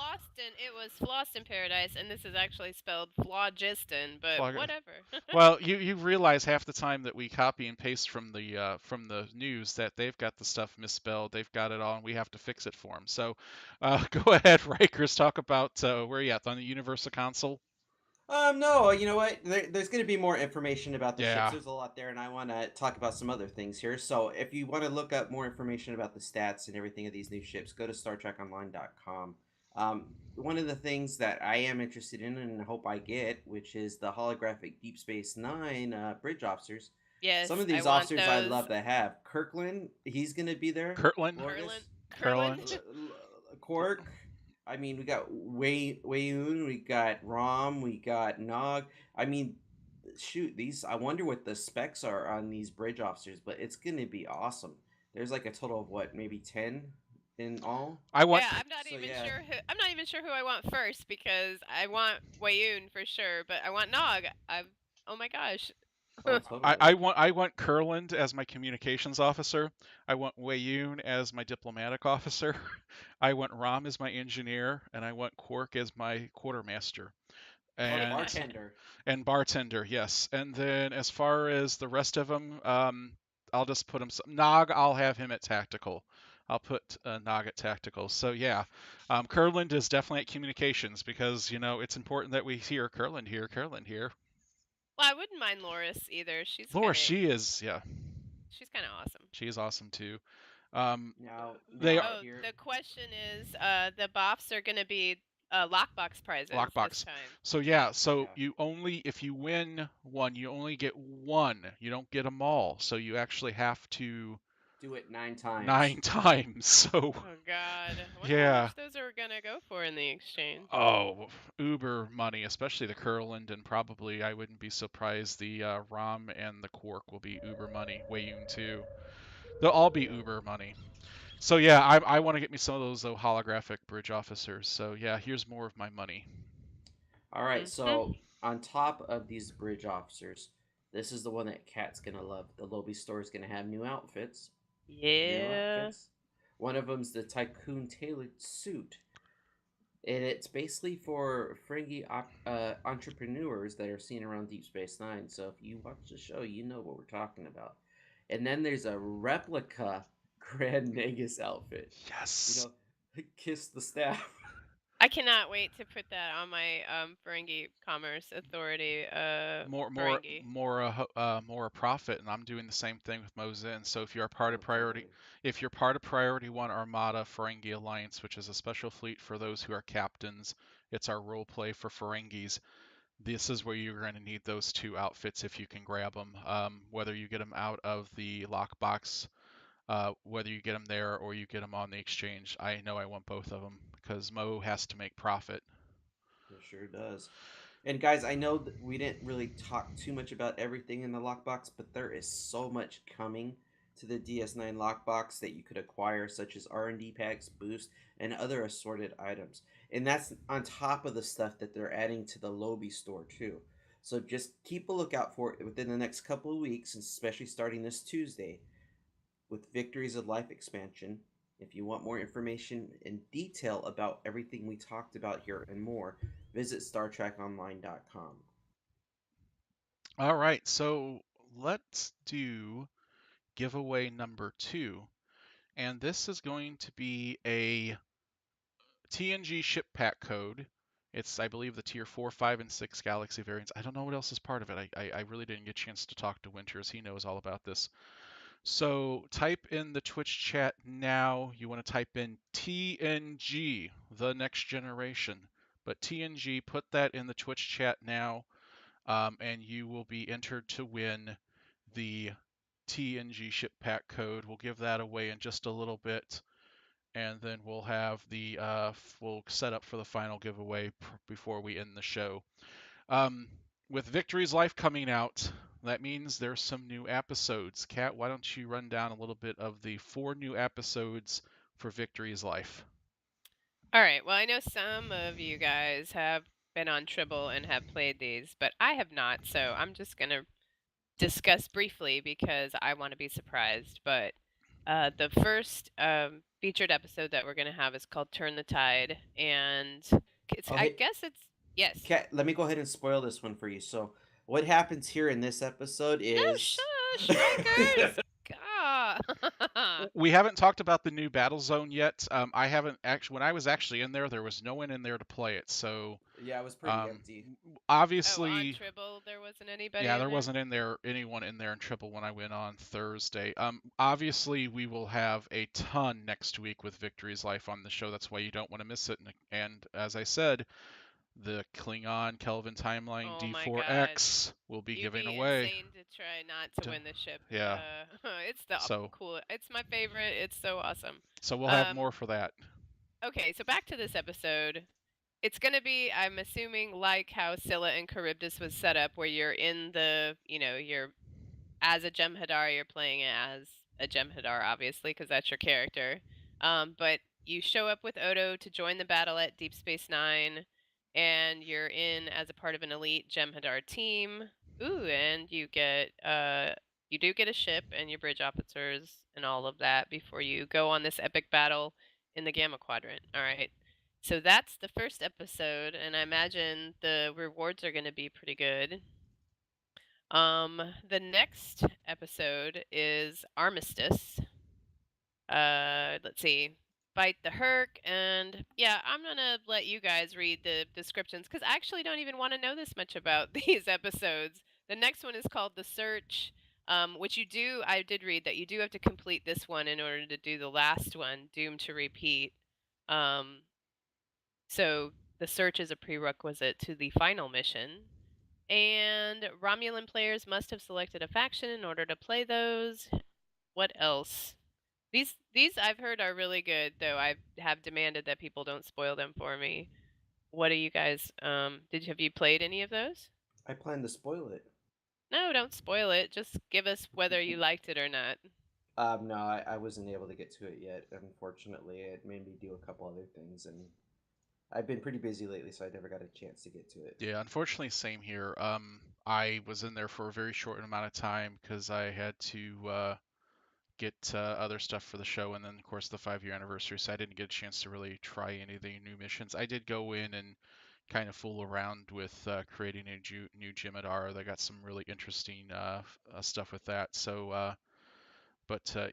S3: It was Floston Paradise, and this is actually spelled Phlogiston, but whatever.
S1: Well, you realize half the time that we copy and paste from the news that they've got the stuff misspelled, they've got it all, and we have to fix it for them. So, go ahead, Rikers, talk about where are you at on the Universal Console?
S2: No, you know what? There's going to be more information about the ships.
S1: Yeah.
S2: There's a lot there, and I want to talk about some other things here. So, if you want to look up more information about the stats and everything of these new ships, go to StarTrekOnline.com. One of the things that I am interested in and hope I get, which is the holographic Deep Space Nine bridge officers.
S3: Yes,
S2: Some of these officers I'd love to have. Kirkland, he's going to be there.
S1: Kirtland.
S2: Quark. I mean, we got Wayoon, we got Rom, we got Nog. I mean, shoot, these. I wonder what the specs are on these bridge officers, but it's gonna be awesome. There's like a total of what, maybe 10 in all.
S3: I'm not even sure who I want first because I want Wayoon for sure, but I want Nog. Oh my gosh.
S2: Oh, totally.
S1: I want Kurland as my communications officer. I want Wayoon as my diplomatic officer. I want Rom as my engineer, and I want Quark as my quartermaster.
S2: Bartender.
S1: And bartender, yes. And then as far as the rest of them, I'll just put him Nog. I'll have him at tactical. I'll put Nog at tactical. So yeah, Kurland is definitely at communications because it's important that we hear Kurland here, Kurland here.
S3: Well, I wouldn't mind Loris either. She's
S1: Laura,
S3: kind
S1: she is
S3: of awesome.
S1: she is awesome too.
S2: Now
S1: They
S3: Oh,
S2: here.
S3: the question is, the boffs are going to be lockbox prizes this
S1: lockbox.
S3: time.
S1: So yeah, so you only if you win one, you only get one. You don't get them all. So you actually have to
S2: do it 9 times.
S1: 9 times. So
S3: Oh God, I wonder how
S1: yeah.
S3: much those are going to go for in the exchange.
S1: Oh, Uber money, especially the Kurland, and probably I wouldn't be surprised the Rom and the Quark will be Uber money. Wayun too. They'll all be Uber money. So yeah, I want to get me some of those holographic bridge officers. So yeah, here's more of my money.
S2: All right, so on top of these bridge officers, this is the one that Kat's gonna love. The Lobby store is gonna have new outfits.
S3: Yeah.
S2: New outfits. One of them's the Tycoon tailored suit, and it's basically for Ferengi entrepreneurs that are seen around Deep Space Nine. So if you watch the show, you know what we're talking about. And then there's a replica Grand Nagus outfit.
S1: Yes.
S2: Kiss the staff.
S3: I cannot wait to put that on my Ferengi Commerce Authority. Ferengi.
S1: More profit, and I'm doing the same thing with Mosin. So if you're part of Priority One Armada Ferengi Alliance, which is a special fleet for those who are captains, it's our role play for Ferengis. This is where you're going to need those 2 outfits if you can grab them. Whether you get them out of the lockbox, whether you get them there or you get them on the exchange, I know I want both of them because Mo has to make profit.
S2: It sure does. And guys, I know that we didn't really talk too much about everything in the lockbox, but there is so much coming to the DS9 lockbox that you could acquire, such as R&D packs, boost, and other assorted items. And that's on top of the stuff that they're adding to the Lobby store too. So just keep a lookout for it within the next couple of weeks, especially starting this Tuesday with Victories of Life expansion. If you want more information in detail about everything we talked about here and more, visit StarTrekOnline.com.
S1: All right, so let's do giveaway number 2. And this is going to be a TNG ship pack code. It's, I believe, the tier 4, 5, and 6 galaxy variants. I don't know what else is part of it. I really didn't get a chance to talk to Winters. He knows all about this. So type in the Twitch chat now. You want to type in TNG, the next generation. But TNG, put that in the Twitch chat now, and you will be entered to win the TNG ship pack code. We'll give that away in just a little bit, and then we'll have we'll set up for the final giveaway before we end the show. With Victory's Life coming out, that means there's some new episodes. Kat, why don't you run down a little bit of the 4 new episodes for Victory's Life?
S3: All right. Well, I know some of you guys have been on Tribble and have played these, but I have not. So I'm just going to discuss briefly because I want to be surprised. But the first featured episode that we're going to have is called Turn the Tide. And I guess it's, yes.
S2: Kat, let me go ahead and spoil this one for you. So what happens here in this episode is...
S3: No, shush, Rikers!
S1: We haven't talked about the new battle zone yet. I haven't actually. When I was actually in there was no one in there to play it. So
S2: yeah, it was pretty empty.
S1: Obviously,
S3: on Tribble there wasn't anybody.
S1: Yeah, there wasn't anyone in there in Tribble when I went on Thursday. Obviously, we will have a ton next week with Victory's Life on the show. That's why you don't want to miss it. And as I said, the Klingon Kelvin timeline D4X will be giving away.
S3: Insane to try not to win the ship.
S1: Yeah.
S3: It's cool. It's my favorite. It's so awesome.
S1: So we'll have more for that.
S3: Okay, so back to this episode. It's going to be, I'm assuming, like how Scylla and Charybdis was set up, where you're in the, you're as a Jem'Hadar, you're playing as a Jem'Hadar, obviously, because that's your character. But you show up with Odo to join the battle at Deep Space Nine, and you're in as a part of an elite Jem'Hadar team. Ooh, and you do get a ship and your bridge officers and all of that before you go on this epic battle in the Gamma Quadrant. All right. So that's the first episode, and I imagine the rewards are going to be pretty good. The next episode is Armistice. Let's see. Fight the Herc, and yeah, I'm gonna let you guys read the descriptions because I actually don't even want to know this much about these episodes. The next one is called The Search, which I did read that you do have to complete this one in order to do the last one, Doomed to Repeat. So The Search is a prerequisite to the final mission. And Romulan players must have selected a faction in order to play those. What else? These I've heard are really good, though I have demanded that people don't spoil them for me. What do you guys have you played any of those?
S2: I plan to spoil it.
S3: No, don't spoil it. Just give us whether you liked it or not.
S2: No, I wasn't able to get to it yet. Unfortunately, it made me do a couple other things, and I've been pretty busy lately, so I never got a chance to get to it.
S1: Yeah, unfortunately, same here. I was in there for a very short amount of time because I had to get other stuff for the show, and then of course the 5-year anniversary, so I didn't get a chance to really try any of the new missions. I did go in and kind of fool around with creating a new Jim'Hadar. They got some really interesting stuff with that. So,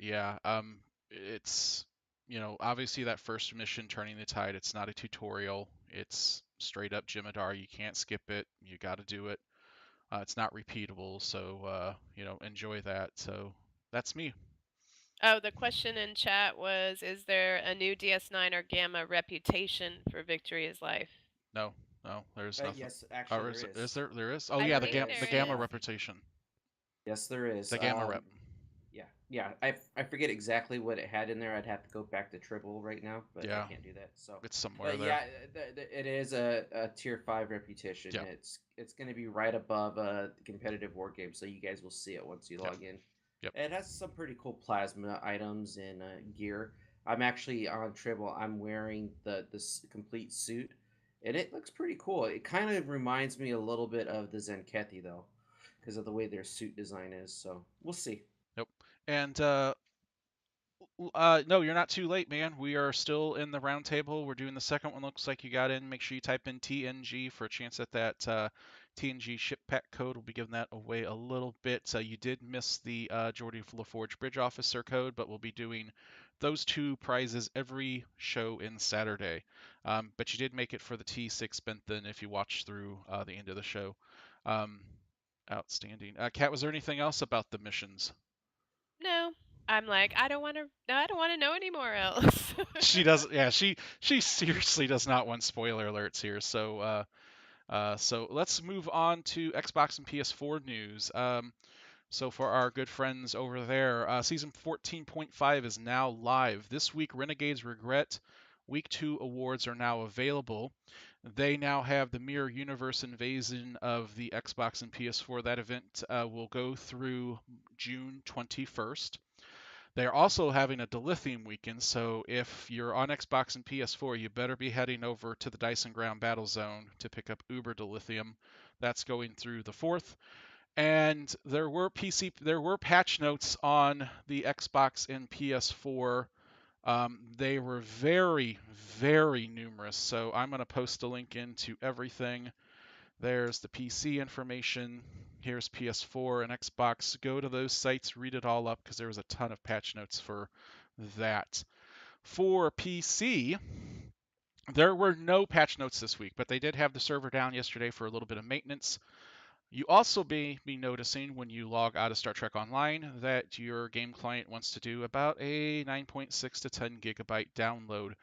S1: yeah, it's obviously that first mission, Turning the Tide. It's not a tutorial. It's straight up Jim'Hadar. You can't skip it. You got to do it. It's not repeatable, so enjoy that. So that's me.
S3: Oh, the question in chat was, is there a new DS9 or Gamma reputation for Victory is Life?
S1: No, there's nothing.
S2: Yes, actually,
S1: Or
S2: there is.
S1: is there? There is. Oh
S3: I
S1: yeah,
S3: think
S1: the
S3: there
S1: gamma
S3: is.
S1: reputation.
S2: Yes, there is.
S1: The gamma rep.
S2: Yeah. I forget exactly what it had in there. I'd have to go back to Tribble right now, but
S1: Yeah.
S2: I can't do that. So,
S1: It's somewhere
S2: but
S1: there.
S2: yeah, it is a tier 5 reputation.
S1: Yeah.
S2: It's going to be right above the competitive war game, so you guys will see it once you log in.
S1: Yep.
S2: It has some pretty cool plasma items and gear. I'm actually on Tribble. I'm wearing this complete suit, and it looks pretty cool. It kind of reminds me a little bit of the Zenkethi though, because of the way their suit design is. So we'll see.
S1: Nope. And no, you're not too late, man. We are still in the round table. We're doing the second one. Looks like you got in. Make sure you type in TNG for a chance at that TNG ship pack code. We'll be giving that away a little bit. You did miss the Geordie LaForge Bridge Officer code, but we'll be doing those two prizes every show in Saturday. But you did make it for the T6 Benthen if you watched through the end of the show. Outstanding. Kat, was there anything else about the missions?
S3: No. I'm like, I don't want to know anymore else.
S1: She doesn't. Yeah, she seriously does not want spoiler alerts here. So let's move on to Xbox and PS4 news. So for our good friends over there, season 14.5 is now live this week. Renegades Regret Week 2 awards are now available. They now have the Mirror Universe invasion of the Xbox and PS4. That event will go through June 21st. They're also having a Dilithium weekend, so if you're on Xbox and PS4, you better be heading over to the Dyson Ground Battle Zone to pick up Uber Dilithium. That's going through the 4th. And there were patch notes on the Xbox and PS4. They were very, very numerous. So I'm going to post a link into everything. There's the PC information. Here's PS4 and Xbox. Go to those sites, read it all up because there was a ton of patch notes for that. For PC, there were no patch notes this week, but they did have the server down yesterday for a little bit of maintenance. You also may be noticing when you log out of Star Trek Online that your game client wants to do about a 9.6 to 10 gigabyte download.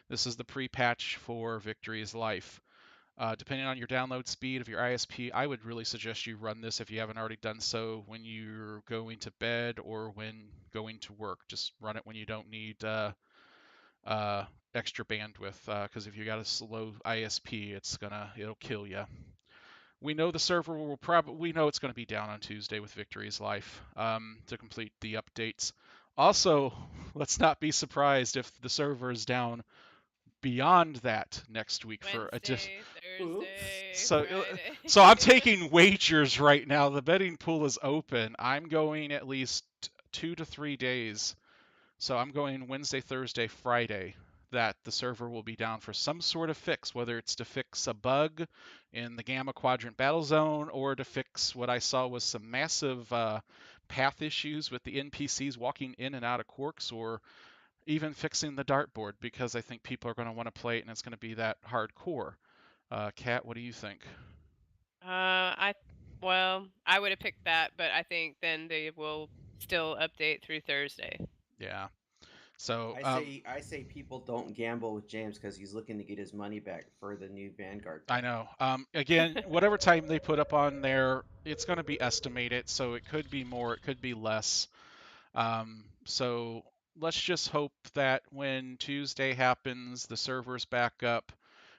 S1: This is the pre-patch for Victory's Life. Depending on your download speed of your ISP, I would really suggest you run this if you haven't already done so when you're going to bed or when going to work. Just run it when you don't need extra bandwidth, because if you got a slow ISP, it'll kill you. We know the server we know it's going to be down on Tuesday with Victory's Life to complete the updates. Also, let's not be surprised if the server is down beyond that next week for
S3: Wednesday, Thursday, Friday.
S1: So I'm taking wagers right now. The betting pool is open. I'm going at least 2 to 3 days. So I'm going Wednesday, Thursday, Friday. that the server will be down for some sort of fix, whether it's to fix a bug in the Gamma Quadrant battle zone or to fix what I saw was some massive path issues with the NPCs walking in and out of Quarks, or even fixing the dartboard, because I think people are going to want to play it and it's going to be that hardcore. Kat, what do you think?
S3: I well, I would have picked that, but I think then they will still update through Thursday.
S1: Yeah. So
S2: I say people don't gamble with James because he's looking to get his money back for the new Vanguard
S1: I
S2: pack.
S1: know. Again, whatever time they put up on there, it's going to be estimated, so it could be more, it could be less. So let's just hope that when Tuesday happens, the server's back up,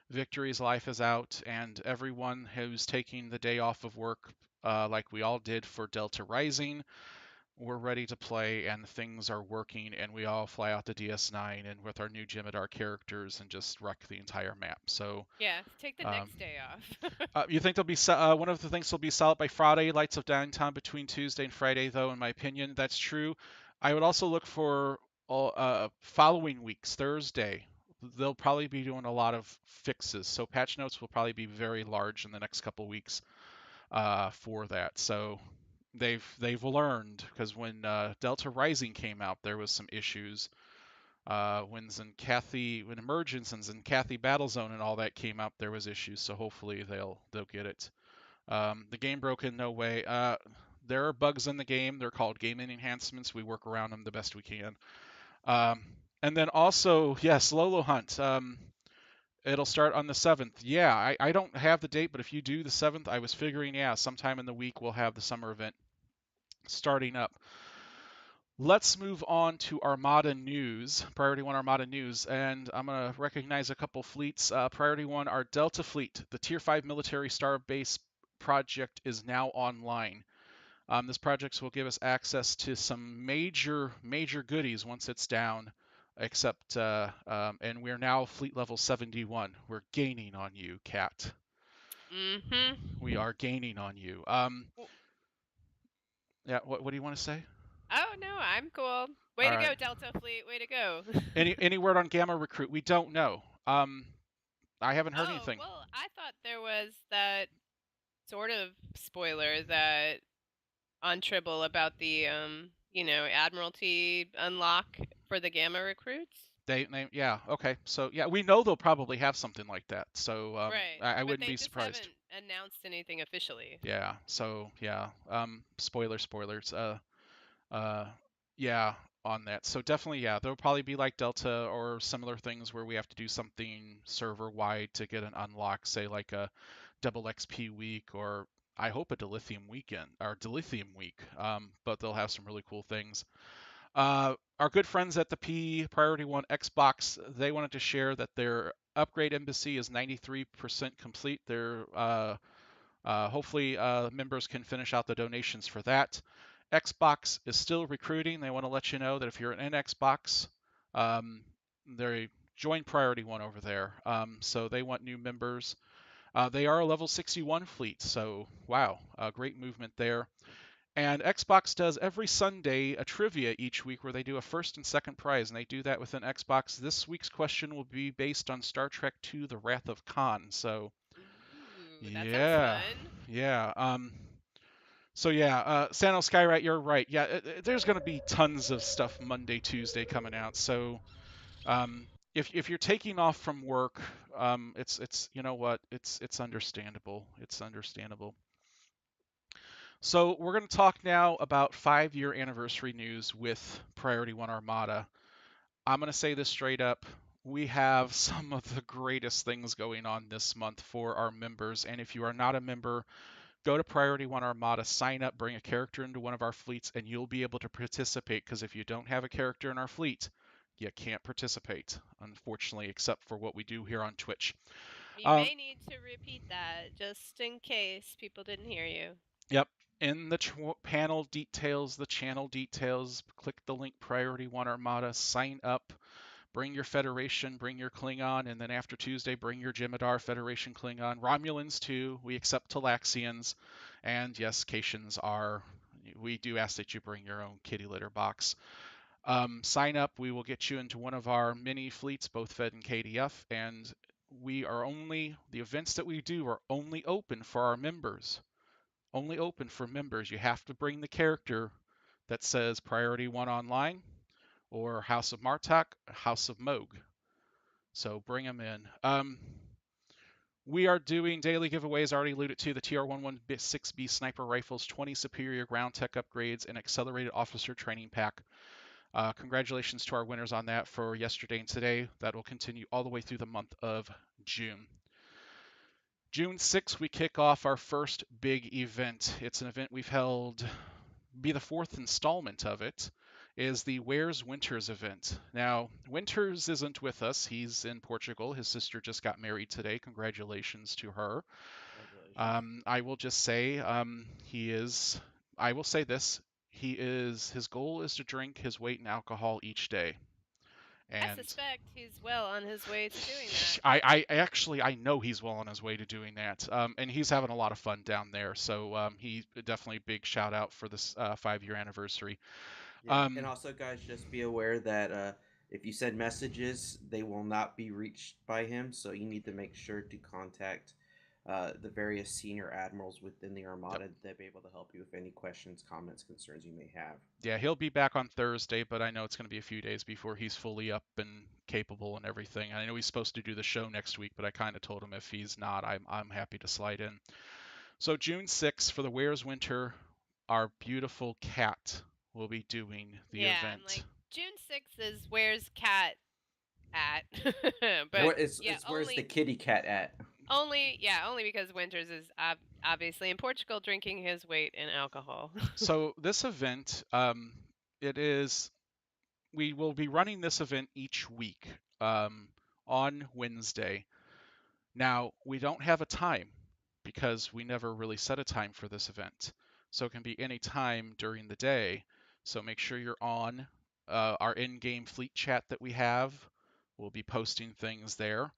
S1: Victory's life is out, and everyone who's taking the day off of work, like we all did for Delta Rising, we're ready to play and things are working, and we all fly out to DS9 and with our new Jim'Hadar characters and just wreck the entire map. So
S3: Yeah, take the
S1: um,
S3: next day off.
S1: you think there'll be one of the things will be solid by Friday, lights of downtown between Tuesday and Friday, though, in my opinion, that's true. I would also look for following weeks, Thursday. They'll probably be doing a lot of fixes, so patch notes will probably be very large in the next couple weeks for that. So they've learned, because when Delta Rising came out, there was some issues. When Emergence and Zenkathi Battlezone and all that came out, there was issues. So hopefully they'll get it. The game broke in no way. There are bugs in the game. They're called gaming enhancements. We work around them the best we can. Um, and then also, yes, Lolo Hunt. It'll start on the 7th. Yeah, I don't have the date, but if you do the 7th, I was figuring, yeah, sometime in the week we'll have the summer event starting up. Let's move on to Armada news, Priority One Armada news, and I'm going to recognize a couple fleets. Priority One, our Delta fleet, the Tier 5 military star base project is now online. This project will give us access to some major goodies once it's down, except, and we're now fleet level 71. We're gaining on you, Kat.
S3: Mm-hmm.
S1: We are gaining on you. Yeah, what do you want to say?
S3: Oh no, I'm cool. Way
S1: All
S3: to
S1: right.
S3: go, Delta Fleet. Way to go.
S1: Any word on Gamma Recruit? We don't know. I haven't heard
S3: Oh,
S1: anything.
S3: well, I thought there was that sort of spoiler that on Tribble about the Admiralty unlock for the Gamma recruits.
S1: Yeah, okay. So yeah, we know they'll probably have something like that. So
S3: Right.
S1: I
S3: But
S1: wouldn't
S3: they
S1: be
S3: just
S1: surprised.
S3: haven't announced anything officially.
S1: Yeah. So yeah. Spoilers. Uh, yeah, on that. So definitely, yeah, there'll probably be like Delta or similar things where we have to do something server wide to get an unlock, say like a double XP week, or I hope a dilithium weekend or dilithium week. But they'll have some really cool things. Our good friends at the Priority One Xbox, they wanted to share that their upgrade embassy is 93% complete. Hopefully members can finish out the donations for that. Xbox is still recruiting. They want to let you know that if you're an Xbox, um, they join Priority One over there. So they want new members. They are a level 61 fleet, so wow, great movement there. And Xbox does every Sunday a trivia each week where they do a first and second prize, and they do that within Xbox. This week's question will be based on Star Trek II: The Wrath of Khan. So
S3: Ooh, that sounds
S1: yeah,
S3: fun.
S1: yeah. So yeah, Sano Skywright, you're right. Yeah, there's going to be tons of stuff Monday, Tuesday coming out. So um, if you're taking off from work, it's you know what, it's understandable. It's understandable. So we're going to talk now about 5-year anniversary news with Priority One Armada. I'm going to say this straight up. We have some of the greatest things going on this month for our members. And if you are not a member, go to Priority One Armada, sign up, bring a character into one of our fleets, and you'll be able to participate. Because if you don't have a character in our fleet, you can't participate, unfortunately, except for what we do here on Twitch.
S3: You may need to repeat that just in case people didn't hear you.
S1: Yep. In the panel details, the channel details, click the link Priority One Armada, sign up, bring your Federation, bring your Klingon, and then after Tuesday, bring your Jim'Hadar Federation Klingon. Romulans too. We accept Talaxians, and yes, Caitians are. We do ask that you bring your own kitty litter box. Sign up. We will get you into one of our mini fleets, both Fed and KDF, and the events that we do are only open for our members. Only open for members. You have to bring the character that says Priority One Online or House of Martok, House of Moog. So bring them in. We are doing daily giveaways, already alluded to, the TR-116B sniper rifles, 20 superior ground tech upgrades, and accelerated officer training pack. Congratulations to our winners on that for yesterday and today. That will continue all the way through the month of June. June 6th, we kick off our first big event. It's an event we've held, be the fourth installment of it, is the Where's Winters event. Now, Winters isn't with us. He's in Portugal. His sister just got married today. Congratulations to her.
S2: Congratulations.
S1: I will just say I will say this. His goal is to drink his weight in alcohol each day.
S3: I
S1: And
S3: suspect he's well on his way to doing that.
S1: I know he's well on his way to doing that. And he's having a lot of fun down there. So he definitely big shout out for this 5-year anniversary.
S2: Yeah, and also, guys, just be aware that if you send messages, they will not be reached by him. So you need to make sure to contact the various senior admirals within the Armada.
S1: Yep.
S2: They'll be able to help you with any questions, comments, concerns you may have.
S1: Yeah, he'll be back on Thursday, but I know it's going to be a few days before he's fully up and capable and everything. I know he's supposed to do the show next week, but I kind of told him if he's not, I'm happy to slide in. So June 6th for the Where's Winter, our beautiful cat will be doing the
S3: Yeah,
S1: event.
S3: I'm like, June 6th is where's cat at?
S2: But
S3: But
S2: it's where's the kitty cat at?
S3: only because Winters is obviously in Portugal drinking his weight in alcohol.
S1: So this event, we will be running this event each week on Wednesday. Now, we don't have a time because we never really set a time for this event. So it can be any time during the day. So make sure you're on our in-game fleet chat that we have. We'll be posting things there.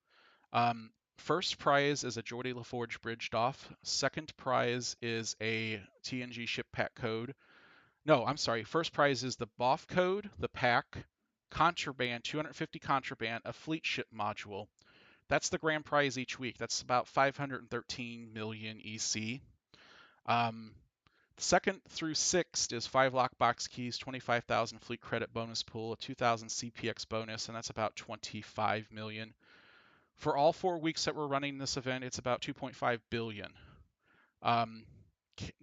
S1: First prize is a Geordie LaForge bridged off. Second prize is a TNG ship pack code. No, I'm sorry. First prize is the BOF code, the pack, contraband, 250 contraband, a fleet ship module. That's the grand prize each week. That's about 513 million EC. Second through sixth is 5 lockbox keys, 25,000 fleet credit bonus pool, a 2,000 CPX bonus, and that's about 25 million. For all 4 weeks that we're running this event, it's about 2.5 billion.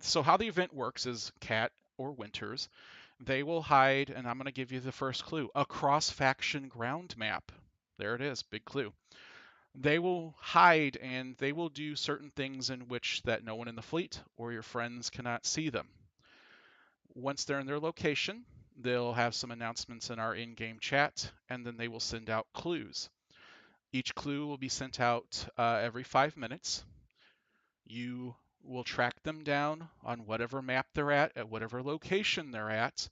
S1: So how the event works is Cat or Winters, they will hide, and I'm going to give you the first clue, a cross-faction ground map. There it is, big clue. They will hide and they will do certain things in which that no one in the fleet or your friends cannot see them. Once they're in their location, they'll have some announcements in our in-game chat, and then they will send out clues. Each clue will be sent out every 5 minutes. You will track them down on whatever map they're at whatever location they're at.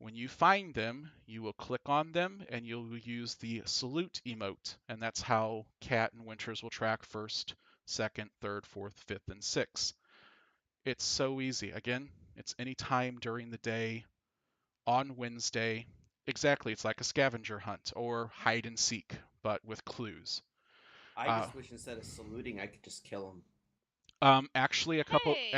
S1: When you find them, you will click on them and you'll use the salute emote. And that's how Cat and Winters will track first, second, third, fourth, fifth, and sixth. It's so easy. Again, it's any time during the day on Wednesday. Exactly, it's like a scavenger hunt or hide and seek, but with clues.
S2: I just wish instead of saluting, I could just kill him.
S1: Actually,
S3: Hey!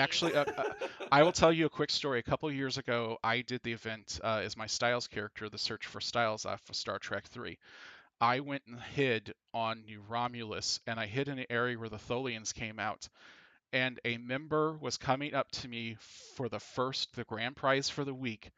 S1: I will tell you a quick story. A couple years ago, I did the event as my Styles character, the Search for Styles off of Star Trek 3. I went and hid on New Romulus, and I hid in an area where the Tholians came out. And a member was coming up to me for the grand prize for the week.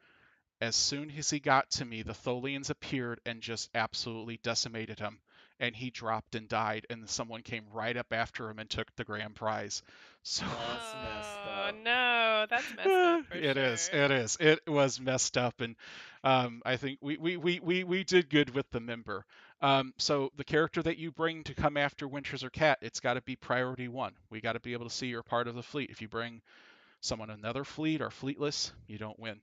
S1: As soon as he got to me, the Tholians appeared and just absolutely decimated him. And he dropped and died, and someone came right up after him and took the grand prize. So
S2: That's messed
S3: Oh
S2: up.
S3: no, that's messed up for
S1: it is,
S3: sure.
S1: it is, it was messed up, and I think we did good with the member. So the character that you bring to come after Winters or Cat, it's got to be priority one. We got to be able to see you're part of the fleet. If you bring someone another fleet or fleetless, you don't win.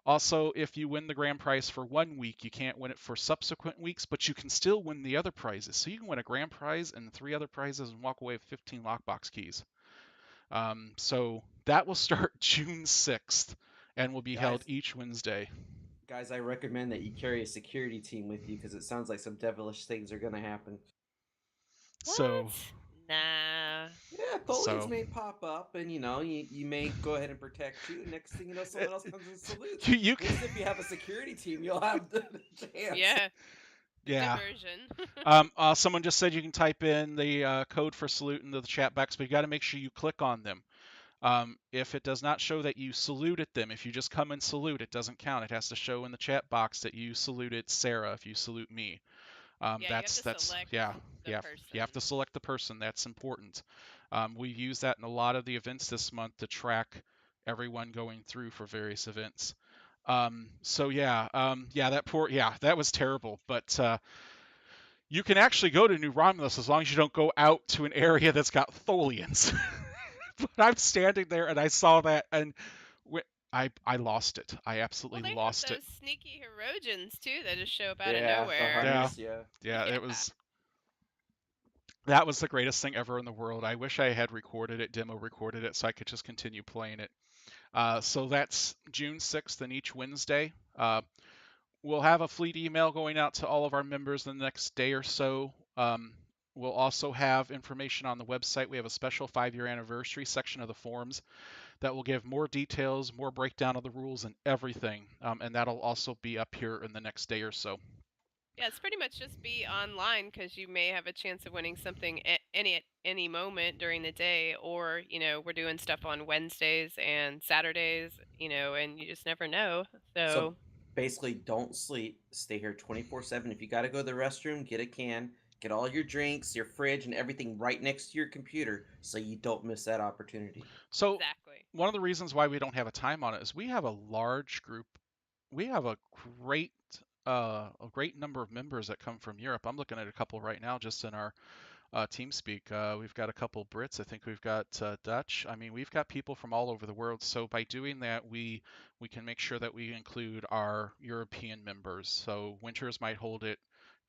S1: Also, if you win the grand prize for 1 week, you can't win it for subsequent weeks, but you can still win the other prizes. So you can win a grand prize and 3 other prizes and walk away with 15 lockbox keys. So that will start June 6th and will be held
S2: Guys,
S1: each Wednesday.
S2: Guys, I recommend that you carry a security team with you because it sounds like some devilish things are going to happen.
S1: So,
S3: What? Nah.
S2: Yeah, Tholians
S1: so
S2: may pop up, and you may go ahead and protect you. And next thing you know, someone else comes and salutes.
S1: you
S2: At least if you have a security team, you'll have the chance.
S3: Yeah. The
S1: yeah.
S3: diversion.
S1: Someone just said you can type in the code for salute into the chat box, but you got to make sure you click on them. If it does not show that you saluted them, if you just come and salute, it doesn't count. It has to show in the chat box that you saluted Sarah if you salute me.
S3: Yeah, you have to select
S1: Yeah,
S3: the
S1: you have to
S3: person.
S1: select the person. That's important. We've used that in a lot of the events this month to track everyone going through for various events. So yeah, that was terrible. But you can actually go to New Romulus as long as you don't go out to an area that's got Tholians. But I'm standing there and I saw that and I lost it. I
S3: Well,
S1: absolutely
S3: they have
S1: lost it.
S3: those sneaky Herodians too that just show up out of
S2: Yeah, the
S3: nowhere.
S1: Yeah,
S2: Hunters, yeah.
S1: yeah,
S3: Yeah.
S1: that was the greatest thing ever in the world. I wish I had demo recorded it, so I could just continue playing it. So that's June 6th and each Wednesday. We'll have a fleet email going out to all of our members in the next day or so. We'll also have information on the website. We have a special 5-year anniversary section of the forums that will give more details, more breakdown of the rules and everything. And that'll also be up here in the next day or so.
S3: Yeah, it's pretty much just be online because you may have a chance of winning something at any moment during the day, or we're doing stuff on Wednesdays and Saturdays, and you just never know.
S2: So
S3: So
S2: basically, don't sleep. Stay here 24/7. If you got to go to the restroom, get a can. Get all your drinks, your fridge, and everything right next to your computer so you don't miss that opportunity.
S1: So
S3: exactly.
S1: one of the reasons why we don't have a time on it is we have a large group. We have a great number of members that come from Europe. I'm looking at a couple right now just in our TeamSpeak. We've got a couple Brits. I think we've got Dutch. I mean, we've got people from all over the world. So by doing that, we can make sure that we include our European members. So Winters might hold it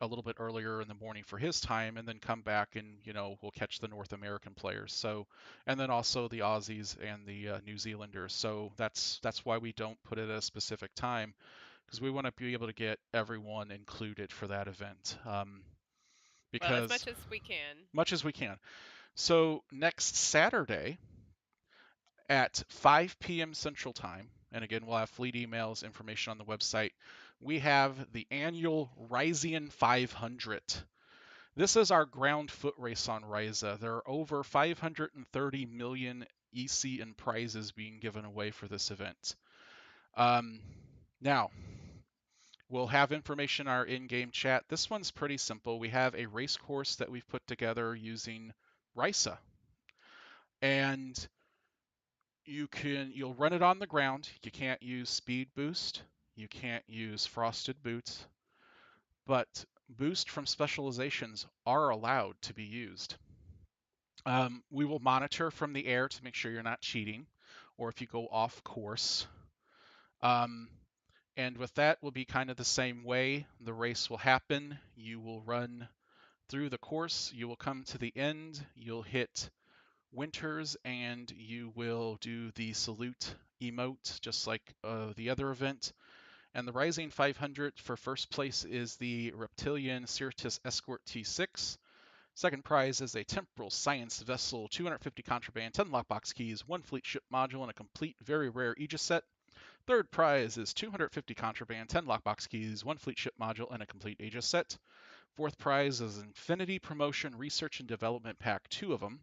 S1: a little bit earlier in the morning for his time, and then come back and we'll catch the North American players. So, and then also the Aussies and the New Zealanders. So that's why we don't put it at a specific time, because we want to be able to get everyone included for that event.
S3: Well, as
S1: Because
S3: much as we can.
S1: much as we can. So next Saturday at 5 p.m. Central Time, and again, we'll have fleet emails, information on the website, we have the annual Rysian 500. This is our ground foot race on Ryza. There are over 530 million EC and prizes being given away for this event. Now, we'll have information in our in-game chat. This one's pretty simple. We have a race course that we've put together using Rysa, and you'll run it on the ground. You can't use speed boost. You can't use frosted boots, but boost from specializations are allowed to be used. We will monitor from the air to make sure you're not cheating, or if you go off course. And with that will be kind of the same way. The race will happen. You will run through the course. You will come to the end. You'll hit Winters, and you will do the salute emote just like the other event. And the Rising 500 for first place is the Reptilian Sirtis Escort T6. Second prize is a Temporal Science Vessel, 250 contraband, 10 lockbox keys, 1 fleet ship module, and a complete very rare Aegis set. Third prize is 250 contraband, 10 lockbox keys, 1 fleet ship module, and a complete Aegis set. Fourth prize is Infinity Promotion Research and Development Pack, 2 of them.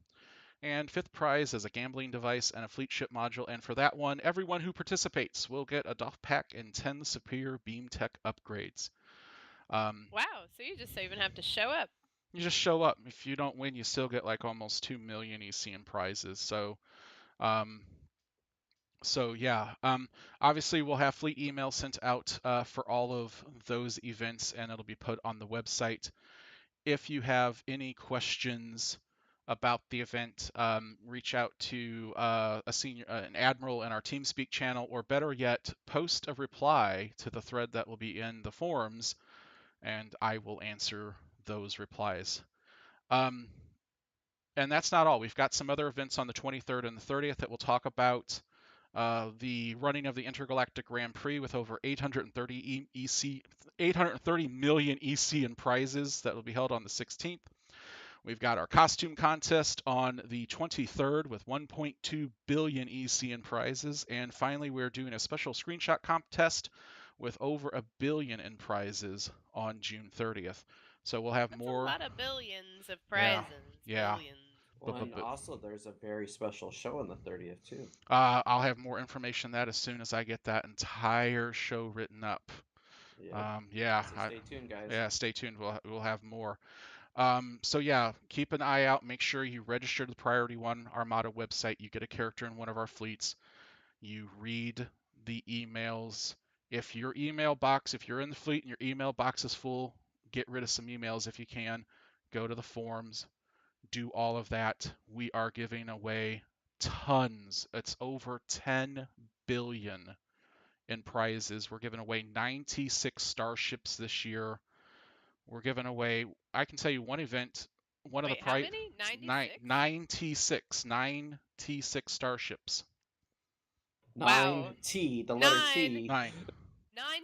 S1: And fifth prize is a gambling device and a fleet ship module. And for that one, everyone who participates will get a DOF pack and 10 superior beam tech upgrades.
S3: Wow, so you just even have to show up.
S1: You just show up. If you don't win, you still get like almost 2 million EC in prizes. So, yeah, obviously we'll have fleet email sent out for all of those events, and it'll be put on the website. If you have any questions about the event, reach out to an admiral in our TeamSpeak channel, or better yet, post a reply to the thread that will be in the forums, and I will answer those replies. And that's not all. We've got some other events on the 23rd and the 30th that we'll talk about. the running of the Intergalactic Grand Prix with over 830 million EC in prizes that will be held on the 16th. We've got our costume contest on the 23rd with 1.2 billion EC in prizes. And finally, we're doing a special screenshot contest with over $1 billion in prizes on June 30th. So we'll have
S3: That's
S1: more.
S3: a lot of billions of prizes.
S1: Yeah.
S3: Billions.
S2: Well, and also there's a very special show on the 30th too.
S1: I'll have more information on that as soon as I get that entire show written up.
S2: Yeah. So stay tuned, guys.
S1: Yeah, stay tuned. We'll have more. So yeah, keep an eye out. Make sure you register to the Priority One Armada website. You get a character in one of our fleets. You read the emails. If you're in the fleet and your email box is full, get rid of some emails if you can. Go to the forums. Do all of that. We are giving away tons. It's over 10 billion in prizes. We're giving away 96 starships this year. We're giving away, I can tell you one event, one of the
S3: How many? 96?
S1: 96 starships.
S2: 9T, the letter T.
S1: 9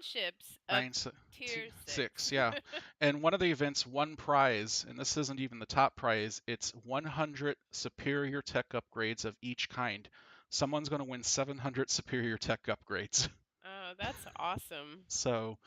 S3: ships of tier 6.
S1: Yeah. And one of the events, one prize, and this isn't even the top prize, it's 100 superior tech upgrades of each kind. Someone's going to win 700 superior tech upgrades.
S3: Oh, that's awesome.
S1: So,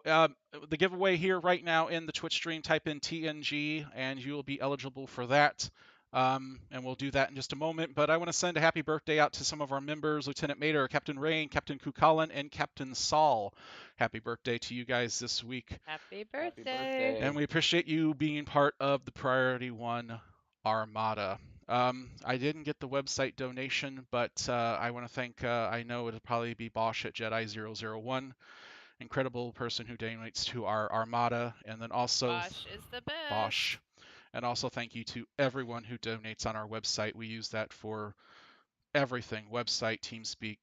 S1: the giveaway here right now in the Twitch stream, type in TNG and you will be eligible for that. And we'll do that in just a moment. But I want to send a happy birthday out to some of our members, Lieutenant Mater, Captain Rain, Captain Kukalan, and Captain Saul. Happy birthday to you guys this week.
S3: Happy birthday.
S1: And we appreciate you being part of the Priority One Armada. I didn't get the website donation, but I want to thank, I know it'll probably be Bosch at Jedi001. Incredible person who donates to our Armada, and then also
S3: Bosch is the best.
S1: Bosch. And also thank you to everyone who donates on our website. We use that for everything, website, TeamSpeak,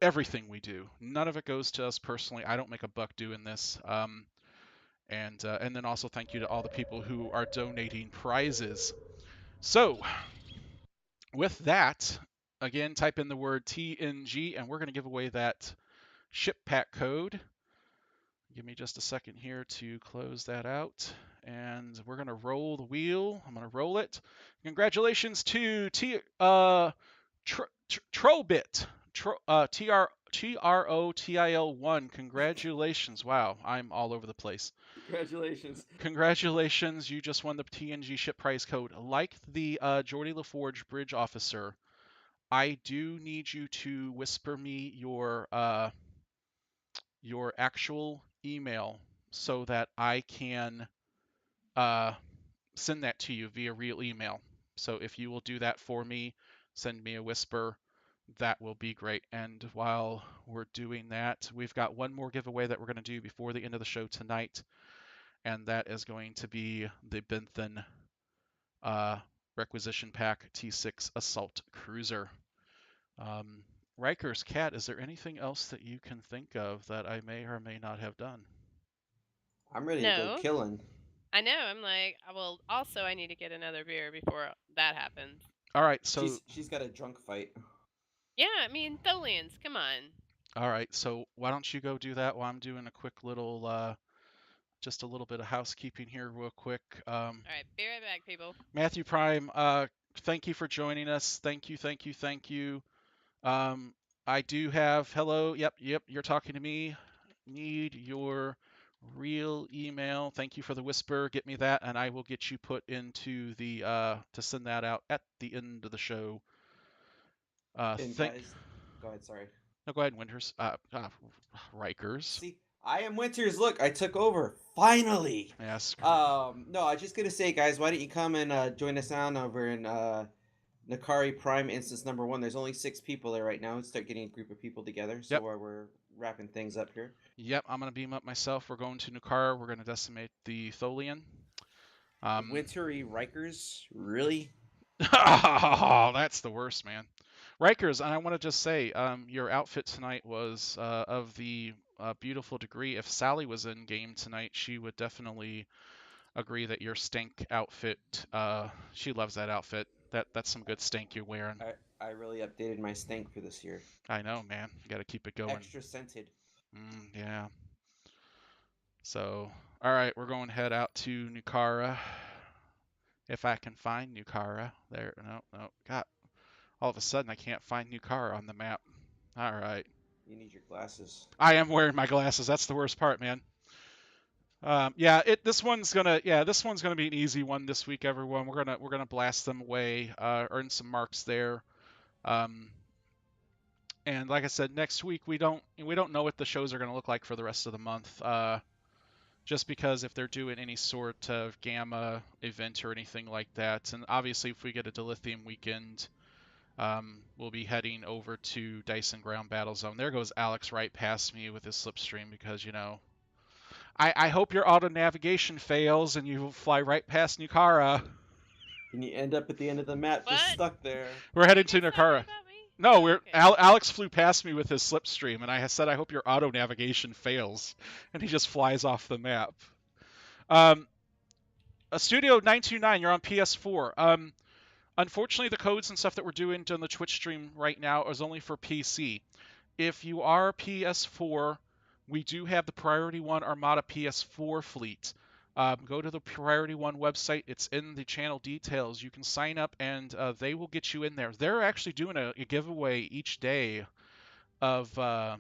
S1: everything we do. None of it goes to us personally. I don't make a buck doing this. And then also thank you to all the people who are donating prizes. So with that, again, type in the word TNG, and we're going to give away that ship pack code. Give me just a second here to close that out. And we're going to roll the wheel. I'm going to roll it. Congratulations to Trobit. TROTIL1. Congratulations. Wow, I'm all over the place. Congratulations. You just won the TNG ship prize code. Like the Geordie LaForge bridge officer, I do need you to whisper me your actual email so that I can send that to you via real email. So if you will do that for me, send me a whisper, that will be great. And while we're doing that, we've got one more giveaway that we're going to do before the end of the show tonight, and that is going to be the Benthen Requisition Pack T6 Assault Cruiser. Rikers, Cat, is there anything else that you can think of that I may or may not have done?
S2: I'm ready to go killing.
S3: I know. I'm like, well, also I need to get another beer before that happens.
S1: All right, so
S2: she's got a drunk fight.
S3: Yeah, I mean, Tholians, come on.
S1: All right, so why don't you go do that while I'm doing a quick little, just a little bit of housekeeping here real quick.
S3: All right, be right back, people.
S1: Matthew Prime, thank you for joining us. Thank you. I do have, hello, yep, you're talking to me. Need your real email. Thank you for the whisper. Get me that, and I will get you put into the, to send that out at the end of the show.
S2: Guys, go ahead, sorry.
S1: No, go ahead, Winters. Rikers.
S2: See, I am Winters. Look, I took over. Finally.
S1: Yes.
S2: No, I was just going to say, guys, why don't you come and join us on over in Nukara Prime Instance number 1. There's only 6 people there right now. Start getting a group of people together. So we're wrapping things up here.
S1: Yep, I'm going to beam up myself. We're going to Nukara. We're going to decimate the Tholian.
S2: Wintry Rikers? Really?
S1: Oh, that's the worst, man. Rikers, and I want to just say, your outfit tonight was of the beautiful degree. If Sally was in game tonight, she would definitely agree that your stink outfit, she loves that outfit. That's some good stank you're wearing.
S2: I really updated my stank for this year.
S1: I know, man. You got to keep it going.
S2: Extra scented.
S1: Yeah. So, all right, we're going to head out to Nukara. If I can find Nukara. There. No, no. God. All of a sudden, I can't find Nukara on the map. All right.
S2: You need your glasses.
S1: I am wearing my glasses. That's the worst part, man. Yeah, this one's gonna be an easy one this week, everyone. We're gonna blast them away, earn some marks there. Um, and like I said, next week we don't know what the shows are gonna look like for the rest of the month. Just because if they're doing any sort of gamma event or anything like that, and obviously if we get a dilithium weekend, we'll be heading over to Dyson Ground Battle Zone. There goes Alex right past me with his slipstream because I hope your auto navigation fails and you fly right past Nukara.
S2: And you end up at the end of the map just
S3: What?
S2: stuck there.
S1: We're heading to
S3: You're talking
S1: Nukara.
S3: about me?
S1: No,
S3: Oh,
S1: we're
S3: okay.
S1: Alex flew past me with his slipstream, and I said I hope your auto navigation fails, and he just flies off the map. A Studio 929, you're on PS4. Unfortunately, the codes and stuff that we're doing on the Twitch stream right now is only for PC. If you are PS4, we do have the Priority One Armada PS4 fleet. Go to the Priority One website. It's in the channel details. You can sign up, and they will get you in there. They're actually doing a giveaway each day of a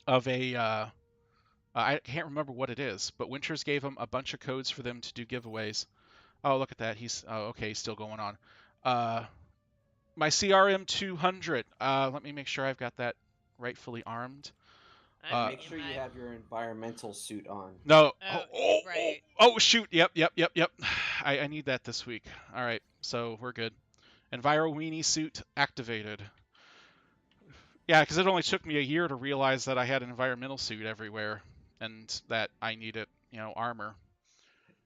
S1: I can't remember what it is, but Winters gave them a bunch of codes for them to do giveaways. Oh, look at that. He's okay. He's still going on. My CRM 200. Let me make sure I've got that rightfully armed.
S2: Make sure you have your environmental suit on.
S1: No.
S3: Right.
S1: Oh, shoot. Yep. I need that this week. All right. So we're good. Enviro Weenie suit activated. Yeah, because it only took me a year to realize that I had an environmental suit everywhere and that I needed, armor.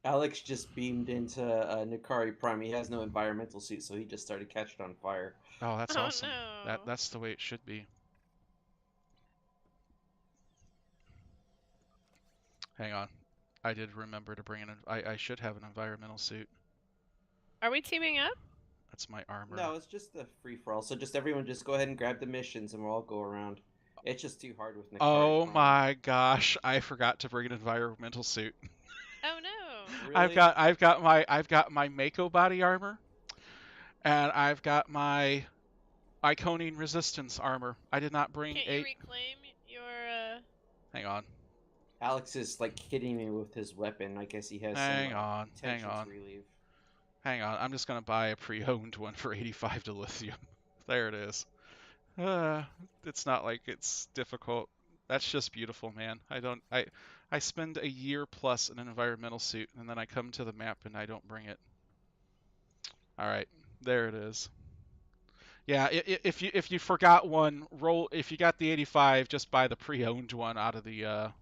S2: Alex just beamed into Nukari Prime. He has no environmental suit, so he just started catching on fire.
S1: Oh, that's awesome.
S3: No.
S1: That's the way it should be. Hang on. I did remember to bring in. I should have an environmental suit.
S3: Are we teaming up?
S1: That's my armor.
S2: No, it's just a free for all. So just everyone just go ahead and grab the missions, and we'll all go around. It's just too hard with Nukari
S1: Oh
S2: Prime.
S1: my gosh! I forgot to bring an environmental suit.
S3: Oh no.
S2: Really?
S1: I've got my Mako body armor, and I've got my Iconian resistance armor. I did not bring
S3: Can't you reclaim your
S1: Hang on.
S2: Alex is like hitting me with his weapon. I guess he has
S1: Hang
S2: some
S1: on.
S2: tension to relieve.
S1: Hang on. I'm just gonna buy a pre-owned one for 85 dilithium. There it is. It's not like it's difficult. That's just beautiful, man. I spend a year plus in an environmental suit, and then I come to the map and I don't bring it. All right, there it is. Yeah, if you forgot one, if you got the 85, just buy the pre-owned one out of the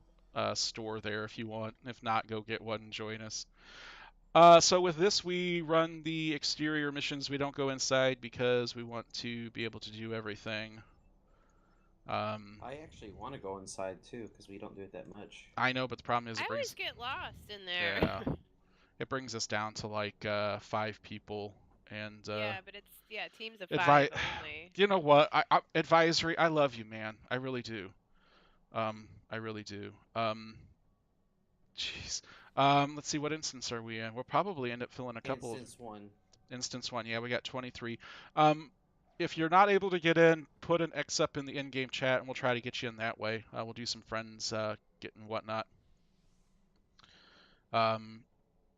S1: store there if you want. If not, go get one and join us. So with this, we run the exterior missions. We don't go inside because we want to be able to do everything.
S2: I actually want to go inside too because we don't do it that much.
S1: I know, but the problem is
S3: I always get lost in there.
S1: Yeah, it brings us down to like 5 people, and
S3: yeah, but it's teams of 5 only.
S1: You know what? Advisory. I love you, man. I really do. I really do. Jeez. Let's see, what instance are we in? We'll probably end up filling a couple. Instance 1. Yeah, we got 23. If you're not able to get in, put an X up in the in-game chat, and we'll try to get you in that way. We'll do some friends getting whatnot.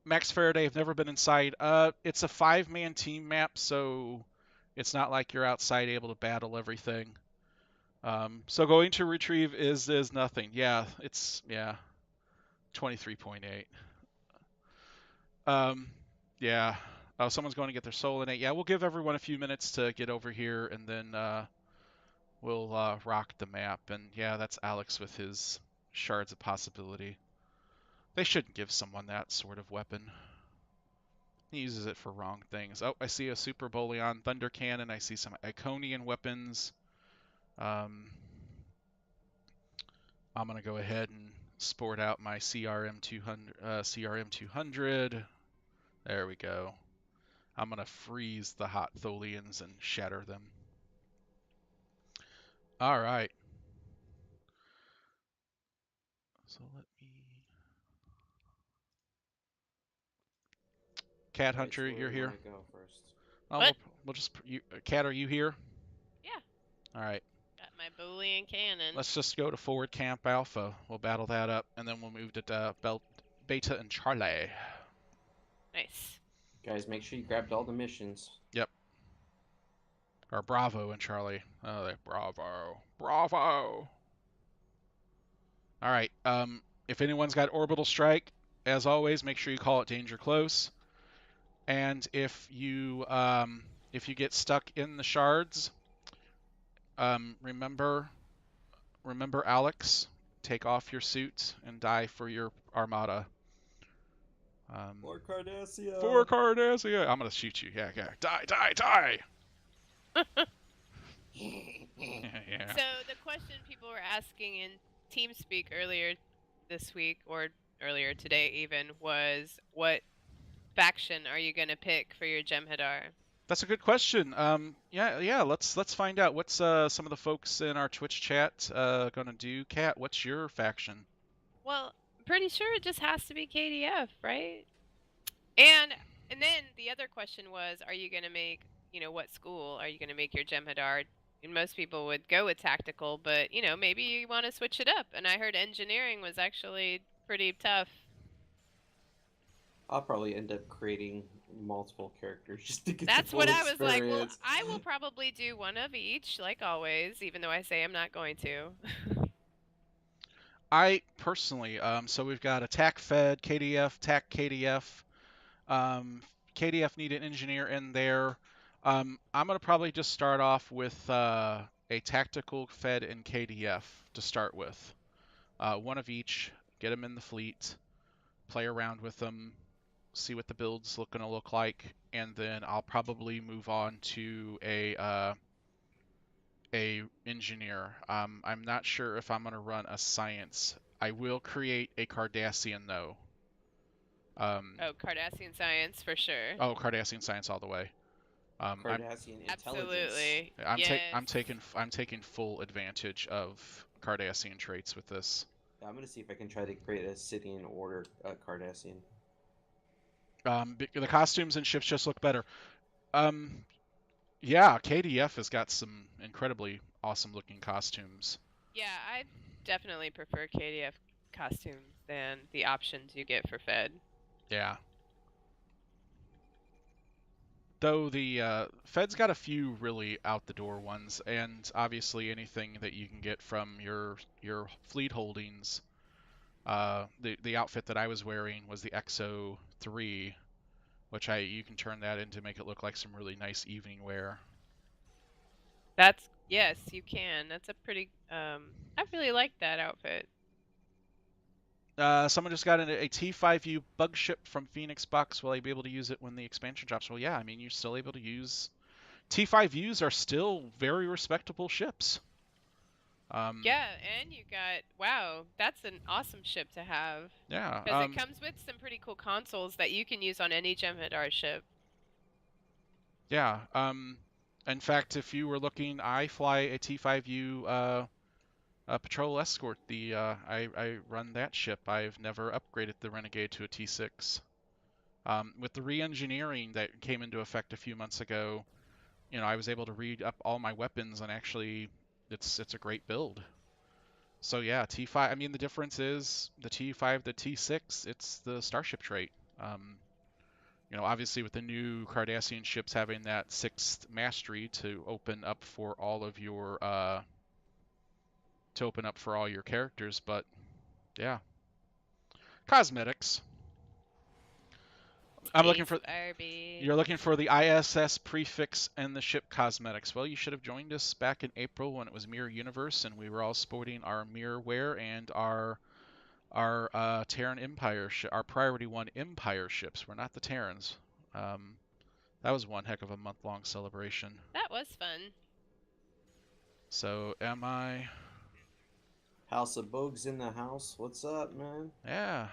S1: Max Faraday, I've never been inside. It's a 5-man team map, so it's not like you're outside able to battle everything. So going to retrieve is nothing. Yeah, it's 23.8. Yeah. Oh, someone's going to get their soul in it. Yeah, we'll give everyone a few minutes to get over here, and then we'll rock the map. And yeah, that's Alex with his Shards of Possibility. They shouldn't give someone that sort of weapon. He uses it for wrong things. Oh, I see a Super Bolion Thunder Cannon. I see some Iconian weapons. I'm going to go ahead and sport out my CRM 200. There we go. I'm gonna freeze the hot Tholians and shatter them. All right. So let me. Cat
S2: Which
S1: Hunter,
S2: way
S1: you're here.
S2: want to go first?
S1: Oh,
S3: What?
S1: we'll just. Cat, are you here?
S3: Yeah.
S1: All right.
S3: Got my Boolean cannon.
S1: Let's just go to forward camp Alpha. We'll battle that up, and then we'll move to Beta and Charlie.
S3: Nice.
S2: Guys, make sure you grabbed all the missions.
S1: Yep. Or Bravo and Charlie. Oh, Bravo. Bravo. All right. If anyone's got orbital strike, as always, make sure you call it danger close. And if you get stuck in the shards, remember Alex, take off your suit and die for your armada.
S2: For Cardassia.
S1: For Cardassia. I'm gonna shoot you. Yeah. Die. Yeah.
S3: So the question people were asking in TeamSpeak earlier this week, or earlier today even, was what faction are you going to pick for your Jem'Hadar?
S1: That's a good question. Yeah. Let's find out. What's some of the folks in our Twitch chat gonna do? Kat, what's your faction?
S3: Well, I'm pretty sure it just has to be KDF, right? And then the other question was, are you going to make, what school are you going to make your Jem'Hadar? And most people would go with tactical, but, maybe you want to switch it up. And I heard engineering was actually pretty tough.
S2: I'll probably end up creating multiple characters just to get
S3: That's
S2: the
S3: what
S2: full
S3: I was like. Well,
S2: experience.
S3: I will probably do one of each, like always, even though I say I'm not going to.
S1: I personally, so we've got attack Fed, KDF, TAC KDF. KDF need an engineer in there. I'm gonna probably just start off with a tactical Fed and KDF to start with. One of each. Get them in the fleet. Play around with them. See what the build's gonna look like, and then I'll probably move on to a engineer. I'm not sure if I'm gonna run a science. I will create a Cardassian though.
S3: Oh, Cardassian science for sure.
S1: Oh, Cardassian science all the way.
S2: Cardassian intelligence.
S3: Absolutely.
S1: I'm taking full advantage of Cardassian traits with this.
S2: I'm gonna see if I can try to create a Scythian order Cardassian.
S1: The costumes and ships just look better. Yeah, KDF has got some incredibly awesome looking costumes.
S3: Yeah, I definitely prefer KDF costumes than the options you get for Fed.
S1: Yeah. Though the Fed's got a few really out the door ones, and obviously anything that you can get from your fleet holdings. The outfit that I was wearing was the XO 3, which you can turn that in to make it look like some really nice evening wear.
S3: Yes, you can. That's a pretty I really like that outfit.
S1: Someone just got a T5U bug ship from Phoenix Box. Will I be able to use it when the expansion drops? Well, yeah, I mean, you're still able to use... T5Us are still very respectable ships.
S3: Yeah, and you got... Wow, that's an awesome ship to have.
S1: Yeah.
S3: Because it comes with some pretty cool consoles that you can use on any Jem'Hadar ship.
S1: Yeah. In fact, if you were looking, I fly a T5U patrol escort. I run that ship. I've never upgraded the Renegade to a T6. With the re-engineering that came into effect a few months ago, I was able to read up all my weapons, and actually, it's a great build. So yeah, T5. I mean, the difference is the T5, the T6. It's the starship trait. Obviously with the new Cardassian ships having that 6th mastery to open up for all of your characters, but yeah, cosmetics. I'm looking for. You're looking for the ISS prefix and the ship cosmetics. Well, you should have joined us back in April when it was Mirror Universe, and we were all sporting our mirror wear and our Terran Empire, our Priority One Empire ships. We're not the Terrans. That was one heck of a month-long celebration.
S3: That was fun.
S1: So, am I...
S2: House of Bogues in the house. What's up, man?
S1: Yeah.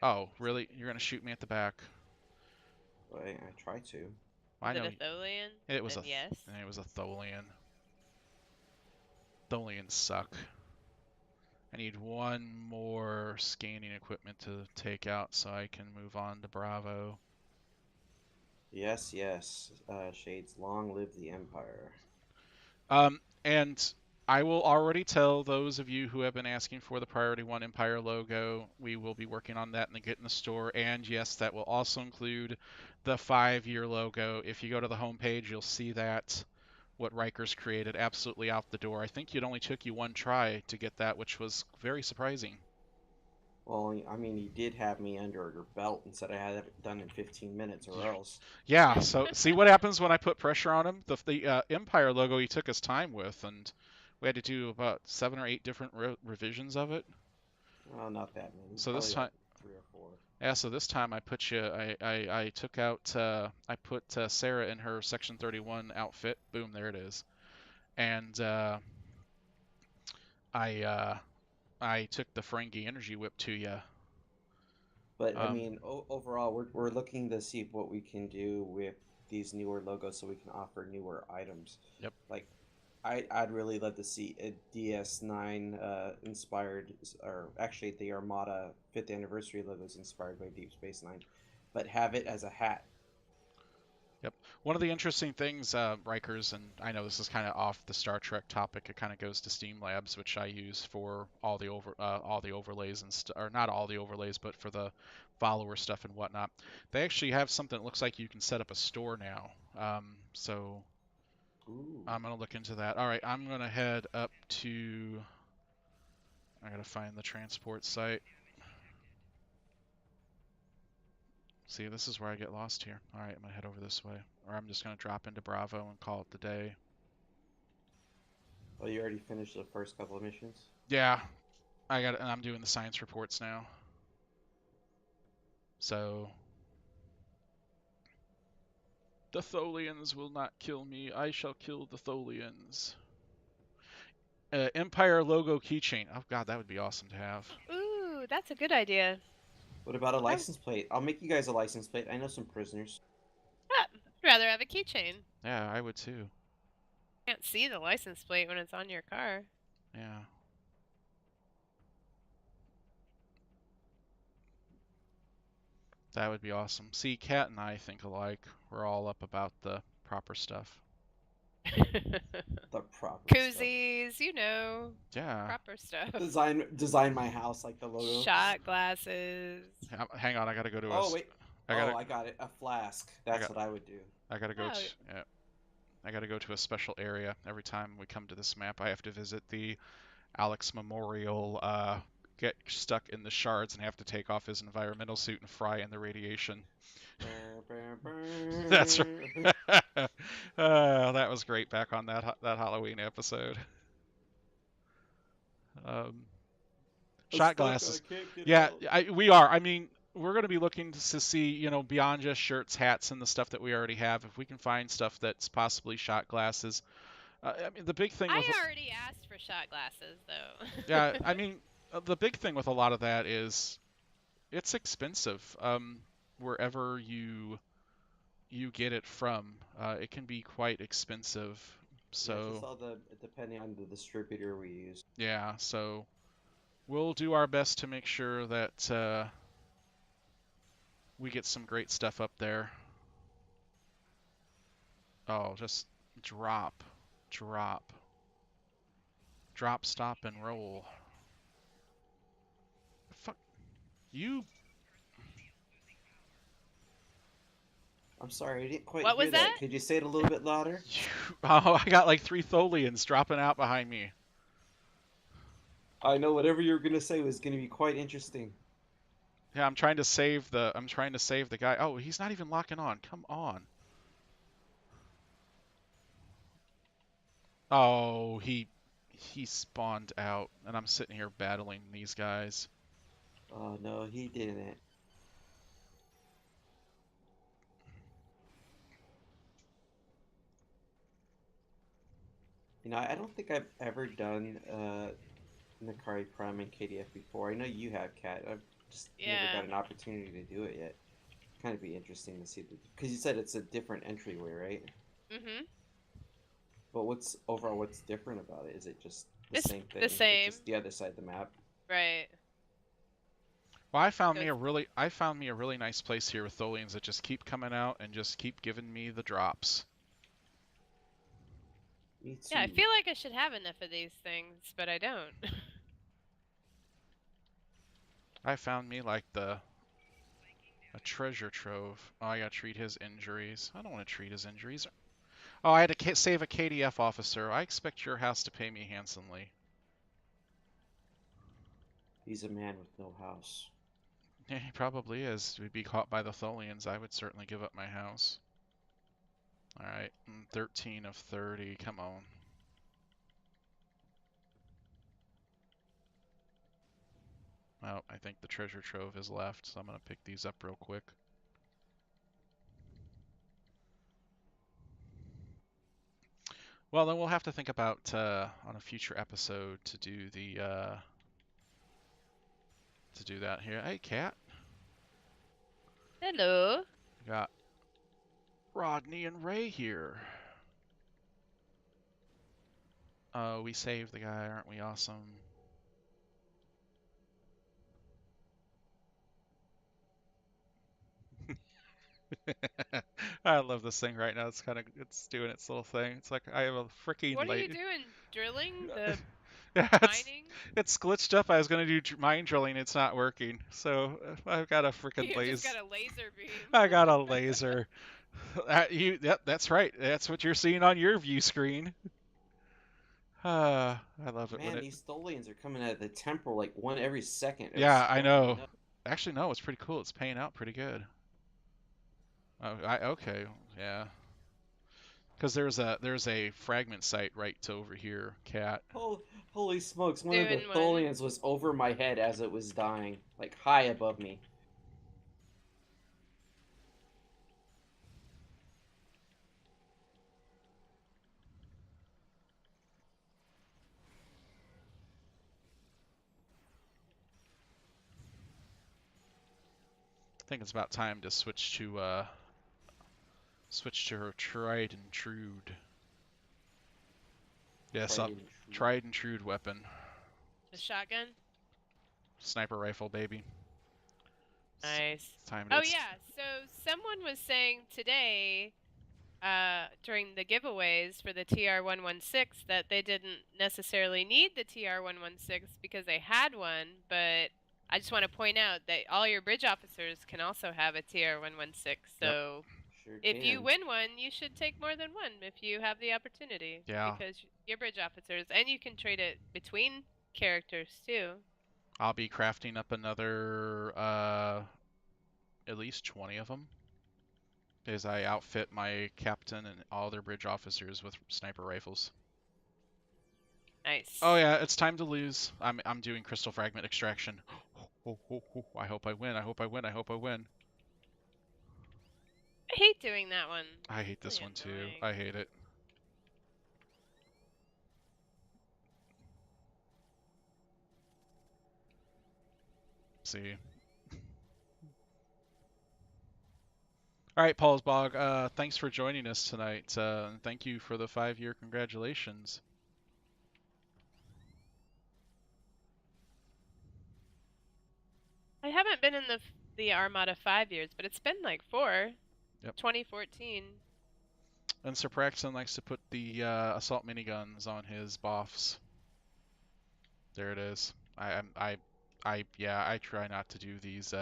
S1: Oh, really? You're gonna shoot me at the back?
S2: I try to.
S1: I
S3: Is it
S1: know
S3: a Tholian?
S1: it was
S3: Then yes.
S1: it was a Tholian. Tholians suck. I need one more scanning equipment to take out so I can move on to Bravo.
S2: Yes, yes. Shades, long live the Empire.
S1: And I will already tell those of you who have been asking for the Priority One Empire logo, we will be working on that and get in the store. And yes, that will also include the 5-year logo. If you go to the homepage, you'll see that what Rikers created absolutely out the door. I think it only took you one try to get that, which was very surprising.
S2: Well, I mean, you did have me under your belt and said I had it done in 15 minutes or else.
S1: Yeah, so see what happens when I put pressure on him? The Empire logo he took his time with, and we had to do about 7 or 8 different revisions of it.
S2: Well, not that many.
S1: So
S2: Probably
S1: this time,
S2: like 3 or 4.
S1: yeah, so this time I put you, I took out, I put Sarah in her Section 31 outfit. Boom, there it is. And I took the Ferengi energy whip to you.
S2: But I mean, overall, we're looking to see what we can do with these newer logos so we can offer newer items.
S1: Yep.
S2: Like, I'd really love to see a DS9 inspired, or actually the Armada 5th anniversary logo is inspired by Deep Space Nine, but have it as a hat.
S1: Yep. One of the interesting things, Rikers, and I know this is kind of off the Star Trek topic. It kind of goes to Steam Labs, which I use for all the overlays and or not all the overlays, but for the follower stuff and whatnot. They actually have something that looks like you can set up a store now. So
S2: Ooh.
S1: I'm gonna look into that. All right, I'm gonna head up to. I gotta find the transport site. See, this is where I get lost here. All right, I'm gonna head over this way, or I'm just gonna drop into Bravo and call it the day.
S2: Oh, you already finished the first couple of missions?
S1: Yeah, I got it, and I'm doing the science reports now. So the Tholians will not kill me. I shall kill the Tholians. Empire logo keychain. Oh god, that would be awesome to have.
S3: Ooh, that's a good idea.
S2: What about a license plate? I'll make you guys a license plate. I know some prisoners.
S3: Ah, I'd rather have a keychain.
S1: Yeah, I would too.
S3: Can't see the license plate when it's on your car.
S1: Yeah. That would be awesome. See, Kat and I think alike. We're all up about the proper stuff.
S2: The proper
S3: Koozies, you know.
S1: Yeah.
S3: Proper stuff.
S2: Design my house like the logo.
S3: Shot glasses.
S1: Hang on, I gotta go to
S2: Oh wait. I got it. A flask. That's what I would do.
S1: I gotta go.
S3: Oh.
S1: Yeah. I gotta go to a special area. Every time we come to this map, I have to visit the Alex Memorial. Get stuck in the shards and have to take off his environmental suit and fry in the radiation. That's right. That was great back on that Halloween episode. Shot glasses. Yeah, we are. I mean, we're going to be looking to see, beyond just shirts, hats, and the stuff that we already have. If we can find stuff that's possibly shot glasses. I mean, the big thing.
S3: I already asked for shot glasses, though.
S1: Yeah, I mean, the big thing with a lot of that is it's expensive. Wherever you get it from, it can be quite expensive. So
S2: yeah, just all depending on the distributor we use.
S1: Yeah, so we'll do our best to make sure that we get some great stuff up there. Oh, just drop, stop, and roll. Fuck you.
S2: I'm sorry, I didn't quite
S3: What
S2: hear
S3: was that?
S2: Could you say it a little bit louder?
S1: Oh, I got like 3 Tholians dropping out behind me.
S2: I know whatever you were gonna say was gonna be quite interesting.
S1: Yeah, I'm trying to save the guy. Oh, he's not even locking on. Come on. Oh, he spawned out, and I'm sitting here battling these guys.
S2: Oh no, he didn't. I don't think I've ever done Nukara Prime and KDF before. I know you have, Kat. I've just never got an opportunity to do it yet. kind of be interesting to see because you said it's a different entryway, right?
S3: Mm-hmm.
S2: But what's different about it? Is it just the
S3: It's
S2: same
S3: the
S2: thing? It's
S3: same,
S2: just the other side of the map.
S3: right?
S1: Well,
S3: Goes.
S1: I found me a really nice place here with Tholians that just keep coming out and just keep giving me the drops.
S2: Me too.
S3: Yeah, I feel like I should have enough of these things, but I don't.
S1: I found me like a treasure trove. Oh, I gotta treat his injuries. I don't want to treat his injuries. Oh, I had to save a KDF officer. I expect your house to pay me handsomely.
S2: He's a man with no house.
S1: Yeah, he probably is. We'd be caught by the Tholians. I would certainly give up my house. Alright, 13 of 30. Come on. Oh, I think the treasure trove is left, so I'm going to pick these up real quick. Well, then we'll have to think about on a future episode to do that here. Hey, Cat.
S3: Hello.
S1: We got Rodney and Ray here. Oh, we saved the guy, aren't we awesome? I love this thing right now. It's doing its little thing. It's like I have a freaking
S3: What are you
S1: light.
S3: doing? Drilling? The
S1: Yeah,
S3: mining?
S1: it's glitched up. I was gonna do mine drilling. It's not working. So I've got a freaking
S3: You've just
S1: laser.
S3: got a laser beam.
S1: I got a laser. Yep, that's right. That's what you're seeing on your view screen. I love it when
S2: Man,
S1: it.
S2: these Tholians are coming out of the temporal like one every second. They're
S1: Yeah, I
S2: swarming.
S1: know. Actually, no, it's pretty cool. It's paying out pretty good. Oh, okay, yeah. Because there's a fragment site right over here, Cat.
S2: Holy smokes! One of the
S3: Doing one.
S2: Tholians was over my head as it was dying, like high above me.
S1: I think it's about time to switch to her tried and true. Yes, tried and true weapon.
S3: The shotgun?
S1: Sniper rifle, baby.
S3: Nice.
S1: It's time to
S3: Oh yeah, so someone was saying today, during the giveaways for the TR-116 that they didn't necessarily need the TR-116 because they had one, but I just want to point out that all your bridge officers can also have a TR-116, so
S2: Sure
S3: if you
S2: can.
S3: win one, you should take more than one if you have the opportunity.
S1: Yeah.
S3: Because you're bridge officers, and you can trade it between characters too.
S1: I'll be crafting up another at least 20 of them as I outfit my captain and all their bridge officers with sniper rifles.
S3: Nice.
S1: Oh yeah, it's time to lose. I'm doing crystal fragment extraction. I hope I win. I hope I win. I hope I win.
S3: I hate doing that one.
S1: I hate this one too. I hate it. See. All right, Paulsbog, thanks for joining us tonight. And thank you for the 5-year congratulations.
S3: I haven't been in the Armada 5 years, but it's been like 4.
S1: Yep.
S3: 2014.
S1: And Sir Praxton likes to put the assault miniguns on his boffs. There it is. I try not to do these.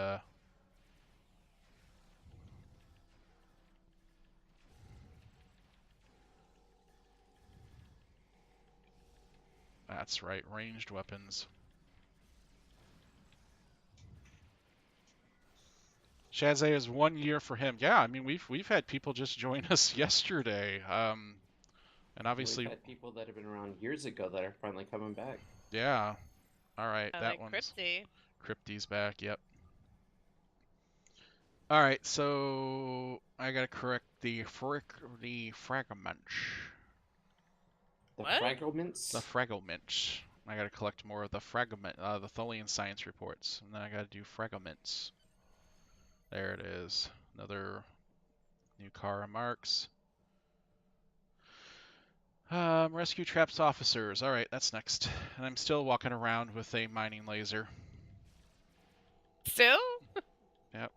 S1: That's right, ranged weapons. Shazay is 1 year for him. Yeah, I mean we've had people just join us yesterday. And obviously
S2: we've had people that have been around years ago that are finally coming back.
S1: Yeah. All right, that
S3: like
S1: one's
S3: Crypty.
S1: Crypty's back. Yep. All right, so I gotta correct the fragments.
S2: The
S3: What?
S2: fragments?
S1: The fragments. I gotta collect more of the the Tholian science reports, and then I gotta do fragments. There it is. Another Nukara marks. Rescue traps officers. All right, that's next. And I'm still walking around with a mining laser.
S3: Still?
S1: Yep,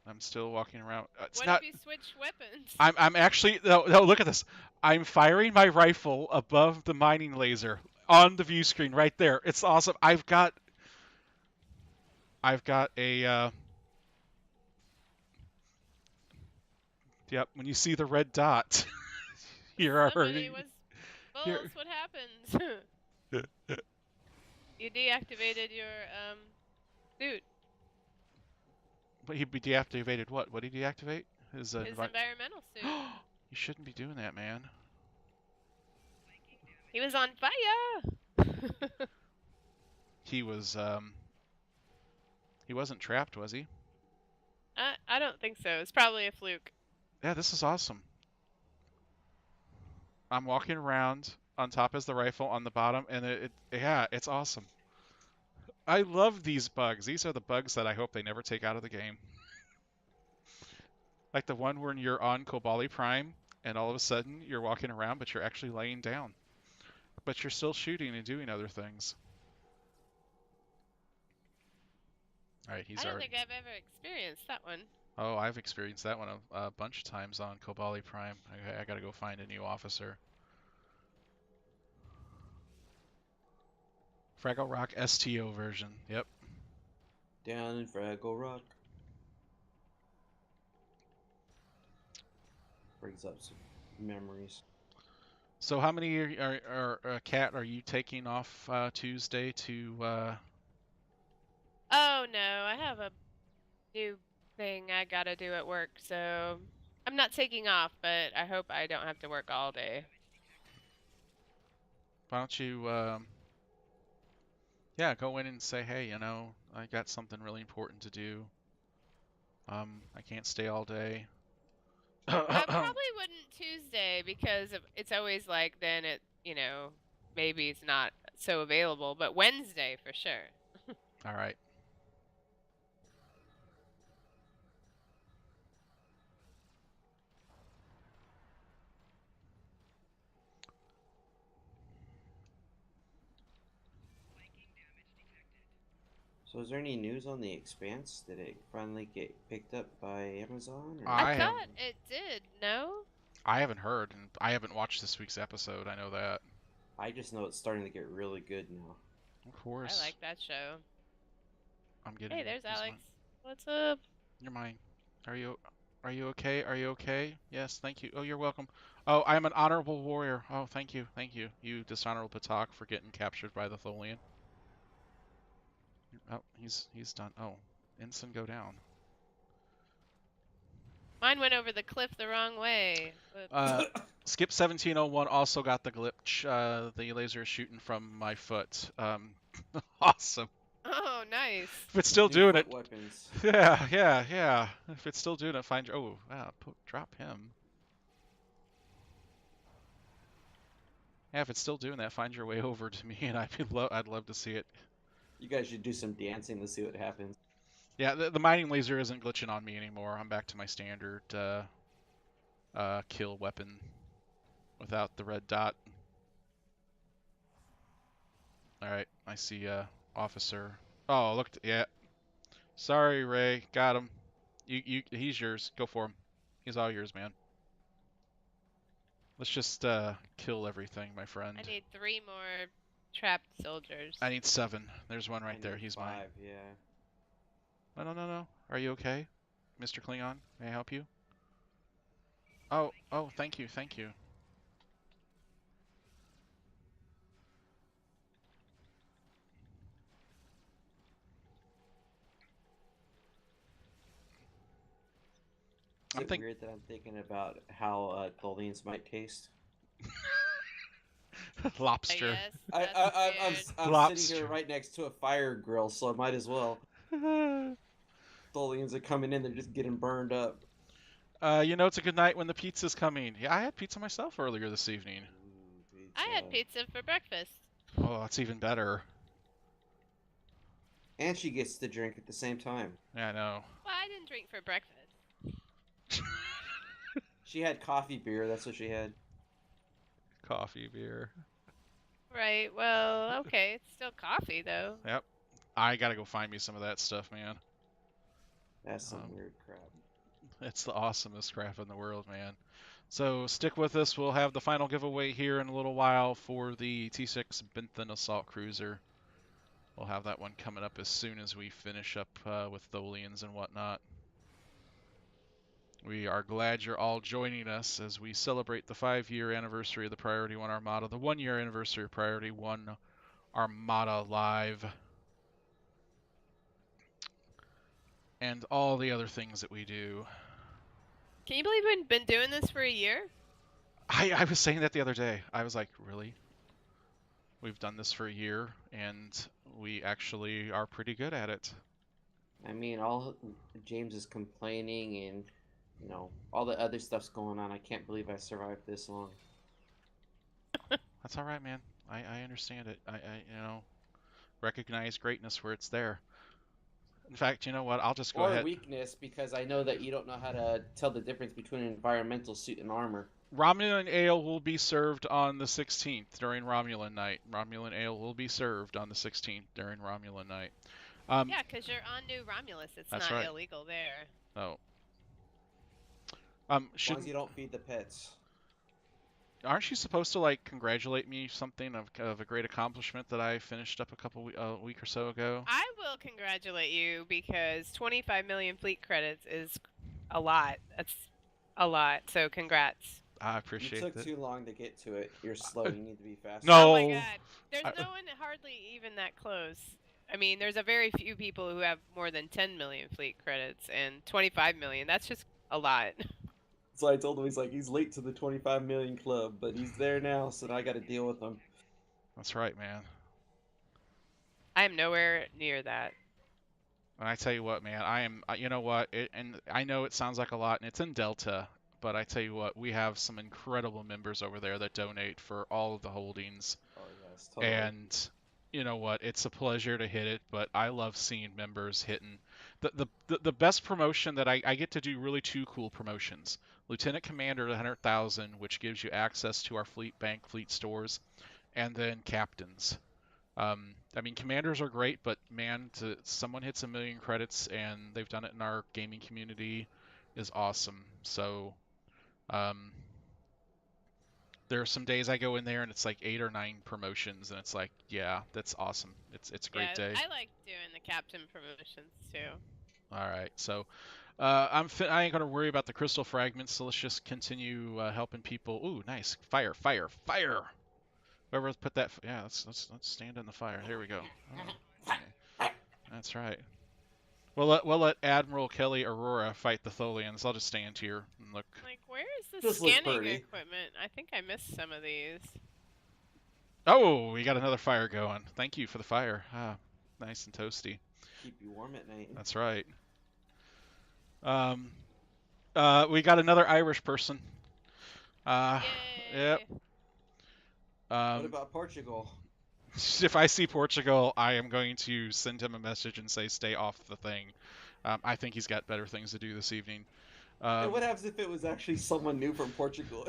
S1: I'm still walking around. It's
S3: What
S1: not.
S3: if you switch weapons?
S1: I'm actually no. Look at this. I'm firing my rifle above the mining laser on the view screen right there. It's awesome. I've got a. Yep. When you see the red dot, you're
S3: Somebody
S1: already.
S3: was.
S1: Here.
S3: Bulls, what happened? You deactivated your suit.
S1: But he deactivated what? What did he deactivate? His
S3: environmental suit.
S1: You shouldn't be doing that, man.
S3: He was on fire.
S1: He was he wasn't trapped, was he?
S3: I don't think so. It's probably a fluke.
S1: Yeah, this is awesome. I'm walking around on top is the rifle on the bottom, and yeah, it's awesome. I love these bugs. These are the bugs that I hope they never take out of the game. Like the one when you're on Kobali Prime, and all of a sudden you're walking around, but you're actually laying down. But you're still shooting and doing other things. All right,
S3: I don't think I've ever experienced that one.
S1: Oh, I've experienced that one a bunch of times on Kobali Prime. I gotta go find a new officer. Fraggle Rock STO version. Yep.
S2: Down in Fraggle Rock. Brings up some memories.
S1: So how many Cat are you taking off Tuesday to?
S3: Oh no, I have a new thing I gotta do at work, so I'm not taking off, but I hope I don't have to work all day.
S1: Why don't you, yeah, go in and say, hey, I got something really important to do. I can't stay all day.
S3: I probably wouldn't Tuesday because it's always like then maybe it's not so available, but Wednesday for sure.
S1: All right.
S2: So is there any news on The Expanse? Did it finally get picked up by Amazon? Or
S3: I thought it did, no?
S1: I haven't heard, and I haven't watched this week's episode. I know that.
S2: I just know it's starting to get really good now.
S1: Of course.
S3: I like that show.
S1: I'm getting.
S3: Hey, there's Alex. What's up?
S1: You're mine. Are you okay? Are you okay? Yes, thank you. Oh, you're welcome. Oh, I'm an honorable warrior. Oh, thank you. Thank you. You dishonorable Patak for getting captured by the Tholian. Oh, he's done. Oh, ensign go down.
S3: Mine went over the cliff the wrong way.
S1: Skip 1701 also got the glitch. The laser is shooting from my foot. Awesome.
S3: Oh, nice.
S1: If it's still doing it.
S2: Weapons.
S1: Yeah. If it's still doing it, find. Oh, wow. Drop him. Yeah, if it's still doing that, find your way over to me, and I'd love to see it.
S2: You guys should do some dancing to see what happens.
S1: Yeah, the mining laser isn't glitching on me anymore. I'm back to my standard kill weapon without the red dot. All right, I see officer. Oh, look, yeah. Sorry, Ray, got him. He's yours. Go for him. He's all yours, man. Let's just kill everything, my friend.
S3: I need 3 more trapped soldiers.
S1: I need 7. There's one right there. He's
S2: 5,
S1: mine.
S2: Yeah.
S1: No. Are you okay, Mr. Klingon? May I help you? Oh, thank you.
S2: Is it weird that I'm thinking about how Tholians might taste?
S1: Lobster.
S3: Yes,
S2: I'm sitting here right next to a fire grill, so I might as well. Tholians are coming in, they're just getting burned up.
S1: It's a good night when the pizza's coming. Yeah, I had pizza myself earlier this evening.
S2: Ooh, pizza.
S3: I had pizza for breakfast.
S1: Oh, that's even better.
S2: And she gets to drink at the same time.
S1: Yeah, I know.
S3: Well, I didn't drink for breakfast.
S2: She had coffee beer. That's what she had.
S1: Coffee, beer.
S3: Right. Well, okay. It's still coffee, though.
S1: Yep. I gotta go find me some of that stuff, man.
S2: That's some
S1: Um,
S2: weird crap.
S1: It's the awesomest crap in the world, man. So stick with us. We'll have the final giveaway here in a little while for the T6 Bentham Assault Cruiser. We'll have that one coming up as soon as we finish up with Tholians and whatnot. We are glad you're all joining us as we celebrate the 5-year anniversary of the Priority One Armada, the 1-year anniversary of Priority One Armada Live, and all the other things that we do.
S3: Can you believe we've been doing this for a year?
S1: I was saying that the other day. I was like, really? We've done this for a year, and we actually are pretty good at it.
S2: I mean, all James is complaining, and you know all the other stuff's going on. I can't believe I survived this long.
S1: That's all right, man. I understand it. I recognize greatness where it's there. In fact, you know what? I'll just go
S2: Or
S1: ahead.
S2: weakness, because I know that you don't know how to tell the difference between an environmental suit and armor.
S1: Romulan ale will be served on the 16th during Romulan night. Romulan ale will be served on the 16th during Romulan night.
S3: Yeah, because you're on New Romulus. It's
S1: That's
S3: not
S1: right.
S3: illegal there.
S1: Oh.
S2: As long as you don't feed the pets.
S1: Aren't you supposed to like congratulate me something of a great accomplishment that I finished up a week or so ago?
S3: I will congratulate you because 25 million fleet credits is a lot. That's a lot. So congrats.
S1: I
S2: You
S1: appreciate
S2: took
S1: it.
S2: too long to get to it. You're slow. You need to be faster.
S1: No.
S3: Oh my god. There's
S1: I-
S3: no one hardly even that close. I mean, there's a very few people who have more than 10 million fleet credits, and 25 million, that's just a lot.
S2: So I told him, he's late to the 25 million club, but he's there now, so now I got to deal with him.
S1: That's right, man.
S3: I am nowhere near that.
S1: And I tell you what, man, I am. You know what? And I know it sounds like a lot, and it's in Delta, but I tell you what, we have some incredible members over there that donate for all of the holdings.
S2: Oh, yes, totally.
S1: And you know what? It's a pleasure to hit it, but I love seeing members hitting. The best promotion that I get to do really two cool promotions. Lieutenant Commander at 100,000, which gives you access to our fleet bank, fleet stores, and then captains. I mean, commanders are great, but man, someone hits 1 million credits and they've done it in our gaming community is awesome. So, there are some days I go in there and it's like 8 or 9 promotions, and it's like, yeah, that's awesome. It's a great day.
S3: I like doing the captain promotions too.
S1: All right, so I ain't gonna worry about the crystal fragments. So let's just continue helping people. Ooh, nice fire, fire, fire! Whoever put that, yeah, let's stand in the fire. Here we go. Oh, okay. That's right. We'll let Admiral Kelly Aurora fight the Tholians. I'll just stand here and look.
S3: Like, where is the
S2: This looks
S3: scanning
S2: pretty.
S3: equipment? I think I missed some of these.
S1: Oh, we got another fire going. Thank you for the fire. Ah, nice and toasty.
S2: Keep you warm at night.
S1: That's right. We got another Irish person.
S3: Yay!
S1: Yep.
S2: What about Portugal?
S1: If I see Portugal, I am going to send him a message and say, stay off the thing. I think he's got better things to do this evening.
S2: And what happens if it was actually someone new from Portugal?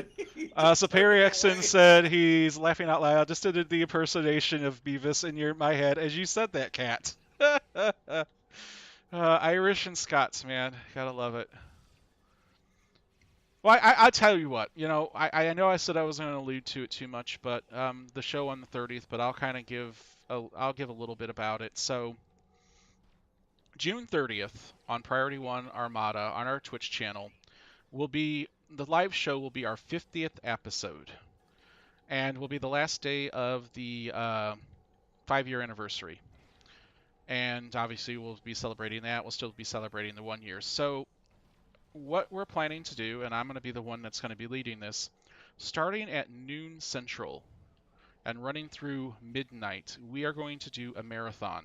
S1: So Perry Exon said he's laughing out loud. Just did the impersonation of Beavis in my head as you said that, Cat. Irish and Scots, man. Gotta love it. Well, I'll tell you what. You know, I know I said I wasn't going to allude to it too much, but the show on the 30th. But I'll kind of I'll give a little bit about it. So June 30th on Priority One Armada on our Twitch channel the live show will be our 50th episode, and will be the last day of the 5-year anniversary. And obviously we'll be celebrating that. We'll still be celebrating the 1 year. So what we're planning to do, and I'm going to be the one that's going to be leading this, starting at noon Central and running through midnight, we are going to do a marathon.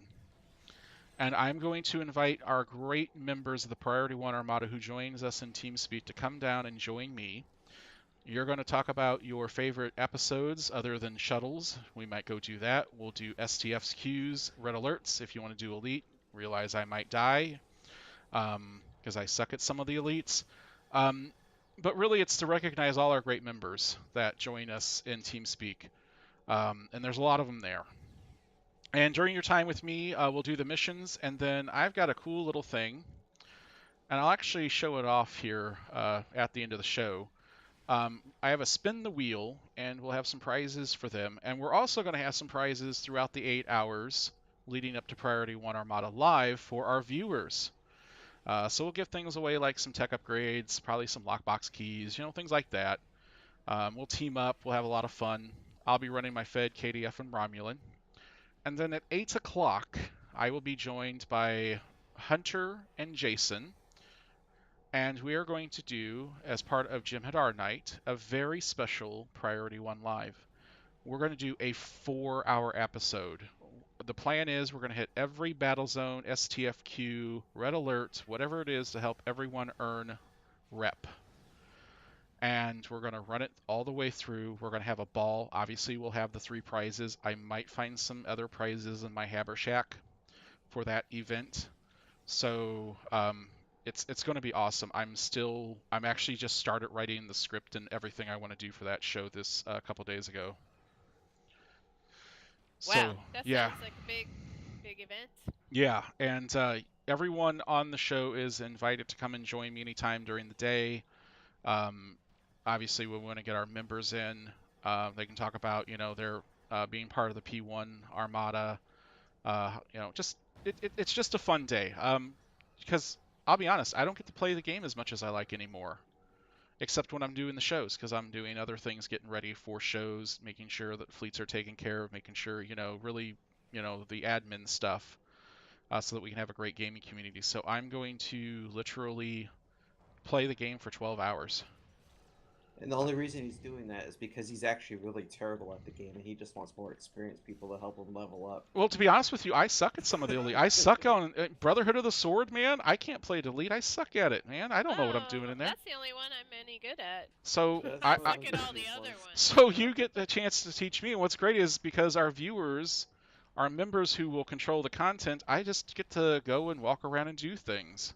S1: And I'm going to invite our great members of the Priority One Armada who joins us in TeamSpeak to come down and join me. You're going to talk about your favorite episodes other than shuttles. We might go do that. We'll do STF's queues, red alerts. If you want to do elite, realize I might die because I suck at some of the elites. Um, but really, it's to recognize all our great members that join us in TeamSpeak, and there's a lot of them there. And during your time with me, we'll do the missions, and then I've got a cool little thing, and I'll actually show it off here at the end of the show. I have a spin the wheel, and we'll have some prizes for them. And we're also going to have some prizes throughout the 8 hours leading up to Priority One Armada Live for our viewers. So we'll give things away like some tech upgrades, probably some lockbox keys, things like that. We'll team up, we'll have a lot of fun. I'll be running my Fed, KDF, and Romulan. And then at 8 o'clock, I will be joined by Hunter and Jason. And we are going to do, as part of Jim Hadar Night, a very special Priority One Live. We're going to do a 4-hour episode. The plan is we're going to hit every battle zone, STFQ, red alert, whatever it is to help everyone earn rep. And we're going to run it all the way through. We're going to have a ball. Obviously, we'll have the 3 prizes. I might find some other prizes in my Habersack for that event. So it's going to be awesome. I'm actually just started writing the script and everything I want to do for that show this couple days ago.
S3: Wow,
S1: So,
S3: that
S1: yeah.
S3: sounds like a big event.
S1: Yeah, and everyone on the show is invited to come and join me anytime during the day. Obviously, we want to get our members in. They can talk about, their being part of the P1 Armada. It's just a fun day. Because I'll be honest, I don't get to play the game as much as I like anymore, except when I'm doing the shows, because I'm doing other things, getting ready for shows, making sure that fleets are taken care of, making sure, really, the admin stuff, so that we can have a great gaming community. So I'm going to literally play the game for 12 hours.
S2: And the only reason he's doing that is because he's actually really terrible at the game, and he just wants more experienced people to help him level up.
S1: Well, to be honest with you, I suck at some of the elite. I suck on Brotherhood of the Sword, man. I can't play it elite. I suck at it, man. I don't know what I'm doing in there.
S3: That's the only one I'm any good at.
S1: So
S3: I suck at all the other ones.
S1: So you get the chance to teach me. And what's great is because our viewers are members who will control the content, I just get to go and walk around and do things.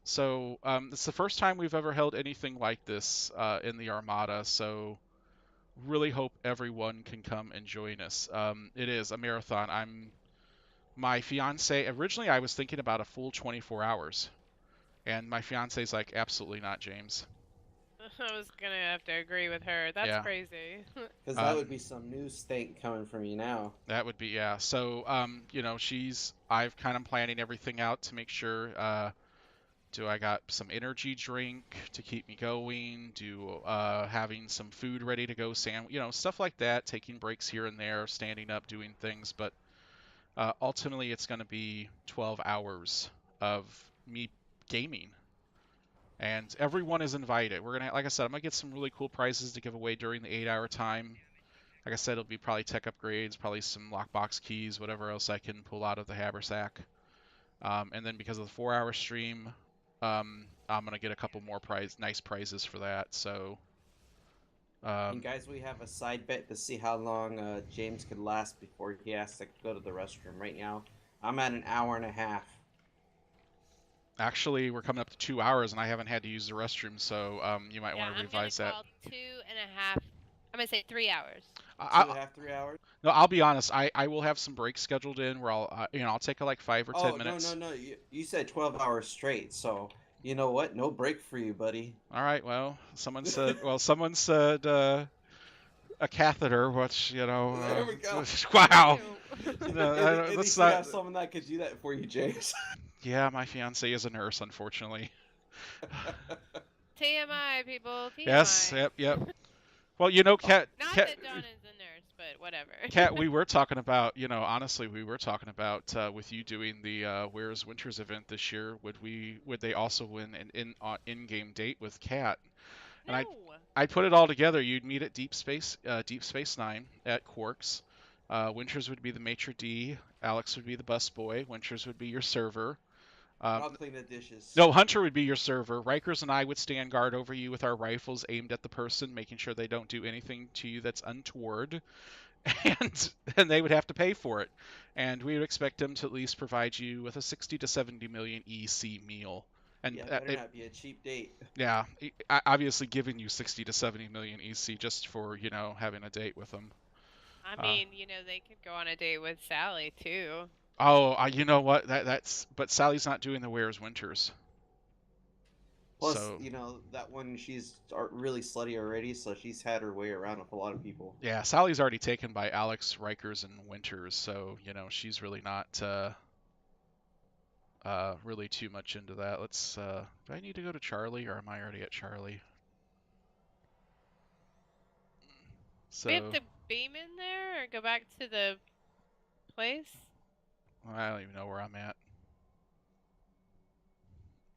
S1: So it's the first time we've ever held anything like this in the Armada. So really hope everyone can come and join us. It is a marathon. My fiance, originally I was thinking about a full 24 hours. And my fiance's like, absolutely not, James.
S3: I was going to have to agree with her. That's crazy.
S2: Because that would be some new stank coming from you now.
S1: That would be, yeah. So, I've kind of planning everything out to make sure, do I got some energy drink to keep me going? Having some food ready to go, stuff like that, taking breaks here and there, standing up, doing things. But ultimately, it's going to be 12 hours of me gaming. And everyone is invited. We're gonna, like I said, I'm gonna get some really cool prizes to give away during the 8-hour time. Like I said, it'll be probably tech upgrades, probably some lockbox keys, whatever else I can pull out of the haversack. And then because of the 4-hour stream, I'm gonna get a couple more nice prizes for that. So.
S2: And guys, we have a side bet to see how long James could last before he has to go to the restroom. Right now, I'm at an hour and a half.
S1: Actually, we're coming up to 2 hours, and I haven't had to use the restroom, so you might want to revise that.
S3: I'm going to call 2.5. I'm going to say 3 hours.
S2: 2.5, 3 hours?
S1: No, I'll be honest. I will have some breaks scheduled in where I'll take like 5 or 10 minutes.
S2: No. You said 12 hours straight, so you know what? No break for you, buddy.
S1: All right. Well, someone said. A catheter, which
S2: There we go.
S1: Wow.
S2: Let's not have someone that could do that for you, James.
S1: Yeah, my fiance is a nurse, unfortunately.
S3: TMI, people. TMI.
S1: Yes. Yep. Well, Kat.
S3: Not that Donna's a nurse, but whatever.
S1: Kat, we were talking about, honestly, with you doing the Where's Winters event this year. Would they also win an in-game date with Kat?
S3: No.
S1: And I put it all together. You'd meet at Deep Space Nine at Quarks. Winters would be the maitre d'. Alex would be the busboy. Winters would be your server.
S2: I'll clean the dishes.
S1: No, Hunter would be your server. Rikers and I would stand guard over you with our rifles aimed at the person, making sure they don't do anything to you that's untoward. And they would have to pay for it. And we would expect them to at least provide you with a 60 to 70 million EC meal And
S2: Yeah, better not be a cheap date.
S1: yeah, obviously giving you 60 to 70 million EC just for, having a date with them.
S3: I mean, they could go on a date with Sally too.
S1: Oh, you know what? But Sally's not doing the Where's Winters.
S2: Plus,
S1: So
S2: that one, she's really slutty already, so she's had her way around with a lot of people.
S1: yeah, Sally's already taken by Alex, Rikers, and Winters, so she's really not really too much into that. Do I need to go to Charlie, or am I already at Charlie?
S3: We have
S1: So
S3: to beam in there or go back to the place?
S1: I don't even know where I'm at.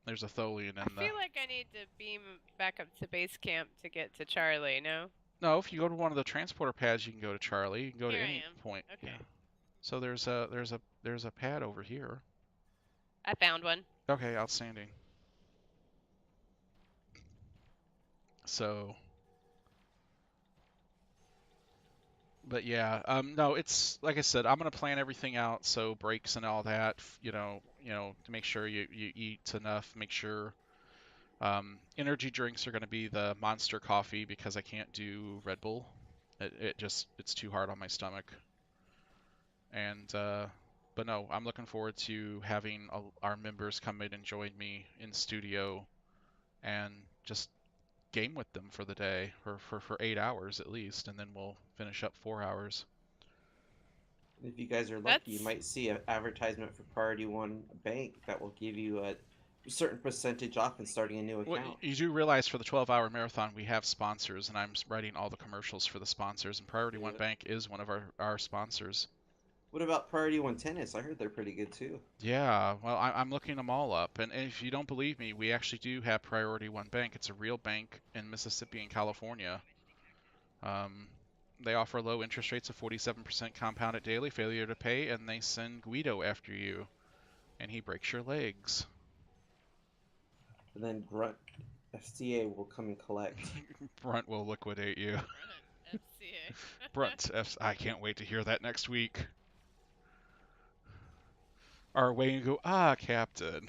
S1: There's a Tholian in
S3: I feel like I need to beam back up to base camp to get to Charlie, no?
S1: No, if you go to one of the transporter pads, you can go to Charlie. You can go
S3: Here
S1: to
S3: I
S1: any
S3: am.
S1: point.
S3: Okay.
S1: Yeah. So there's a pad over here.
S3: I found one.
S1: Okay, outstanding. So, but yeah, no, it's like I said, I'm gonna plan everything out. So breaks and all that, to make sure you eat enough. Make sure energy drinks are gonna be the Monster coffee because I can't do Red Bull. It's too hard on my stomach. And but no, I'm looking forward to having our members come in and join me in studio and just game with them for the day, for 8 hours at least, and then we'll finish up 4 hours.
S2: If you guys are lucky, you might see an advertisement for Priority One Bank that will give you a certain percentage off in starting a new account.
S1: Well, you do realize for the 12-hour marathon we have sponsors, and I'm writing all the commercials for the sponsors, and Priority One Bank is one of our sponsors.
S2: What about Priority One Tennis? I heard they're pretty good too.
S1: Yeah, well, I'm looking them all up, and if you don't believe me, we actually do have Priority One Bank. It's a real bank in Mississippi and California. They offer low interest rates of 47% compounded daily, failure to pay, and they send Guido after you, and he breaks your legs.
S2: And then Grunt FCA will come and collect.
S1: Brunt will liquidate you.
S3: Brunt FCA.
S1: Brunt I can't wait to hear that next week. Our way and go, Captain.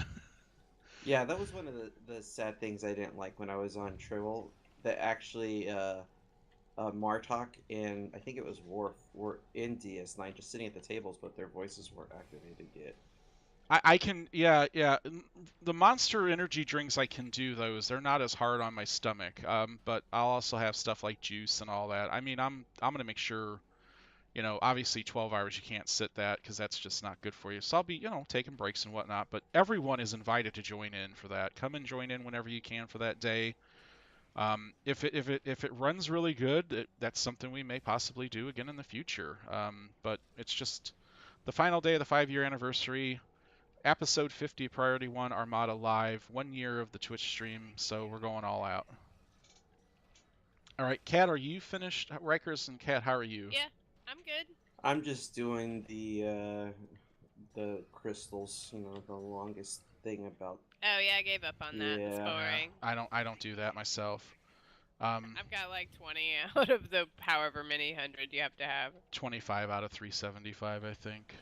S2: Yeah, that was one of the sad things I didn't like when I was on Tribble. That actually, Martok and I think it was Worf were in DS9 just sitting at the tables, but their voices weren't activated yet.
S1: I can, yeah. The Monster energy drinks, I can do those. They're not as hard on my stomach. But I'll also have stuff like juice and all that. I mean, I'm gonna make sure, obviously 12 hours you can't sit that because that's just not good for you. So I'll be, taking breaks and whatnot. But everyone is invited to join in for that. Come and join in whenever you can for that day. If it runs really good, that's something we may possibly do again in the future. But it's just the final day of the 5-year anniversary. Episode 50, Priority One Armada live, 1 year of the Twitch stream, so we're going all out. All right, Kat, are you finished? Rikers and Kat, how are you?
S3: Yeah, I'm good.
S2: I'm just doing the crystals, the longest thing about.
S3: Oh yeah, I gave up on that. It's boring.
S1: I don't do that myself.
S3: I've got like 20 out of the however many hundred you have to have.
S1: 25 out of 375, I think.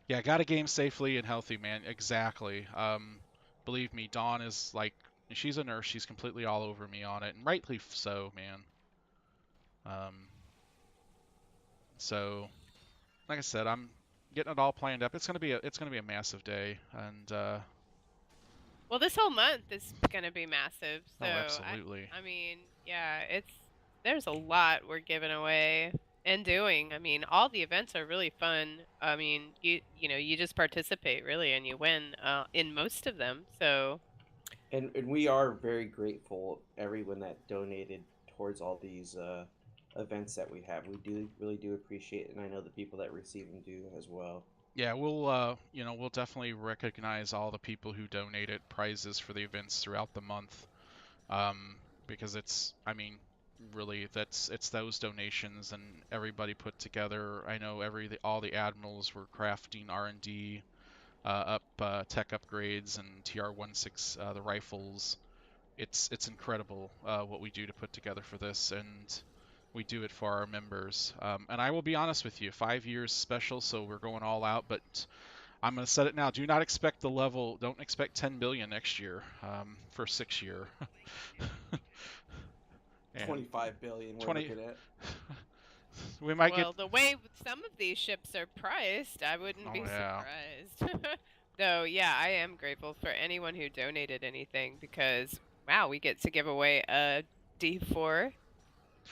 S1: Yeah, gotta game safely and healthy, man. Exactly. Believe me, Dawn is like, she's a nurse. She's completely all over me on it, and rightly so, man. So, like I said, I'm getting it all planned up. It's gonna be a massive day, and
S3: well, this whole month is gonna be massive. So
S1: absolutely.
S3: I mean, yeah, there's a lot we're giving away and doing. I mean, all the events are really fun. I mean, you just participate really, and you win in most of them. So.
S2: And we are very grateful everyone that donated towards all these events that we have. We really do appreciate it, and I know the people that receive them do as well.
S1: Yeah, we'll definitely recognize all the people who donated prizes for the events throughout the month, because really it's those donations and everybody put together. I know all the admirals were crafting R&D, tech upgrades and TR-16, the rifles. It's incredible what we do to put together for this, and we do it for our members. And I will be honest with you, 5 years special, so we're going all out. But I'm going to set it now. Do not expect the level. Don't expect 10 billion next year for 6 year. And
S2: 25 billion we're
S1: 20.
S2: looking at.
S1: We might get.
S3: Well, the way some of these ships are priced, I wouldn't
S1: Oh
S3: be
S1: yeah.
S3: surprised. Though, yeah, I am grateful for anyone who donated anything because, wow, we get to give away a D4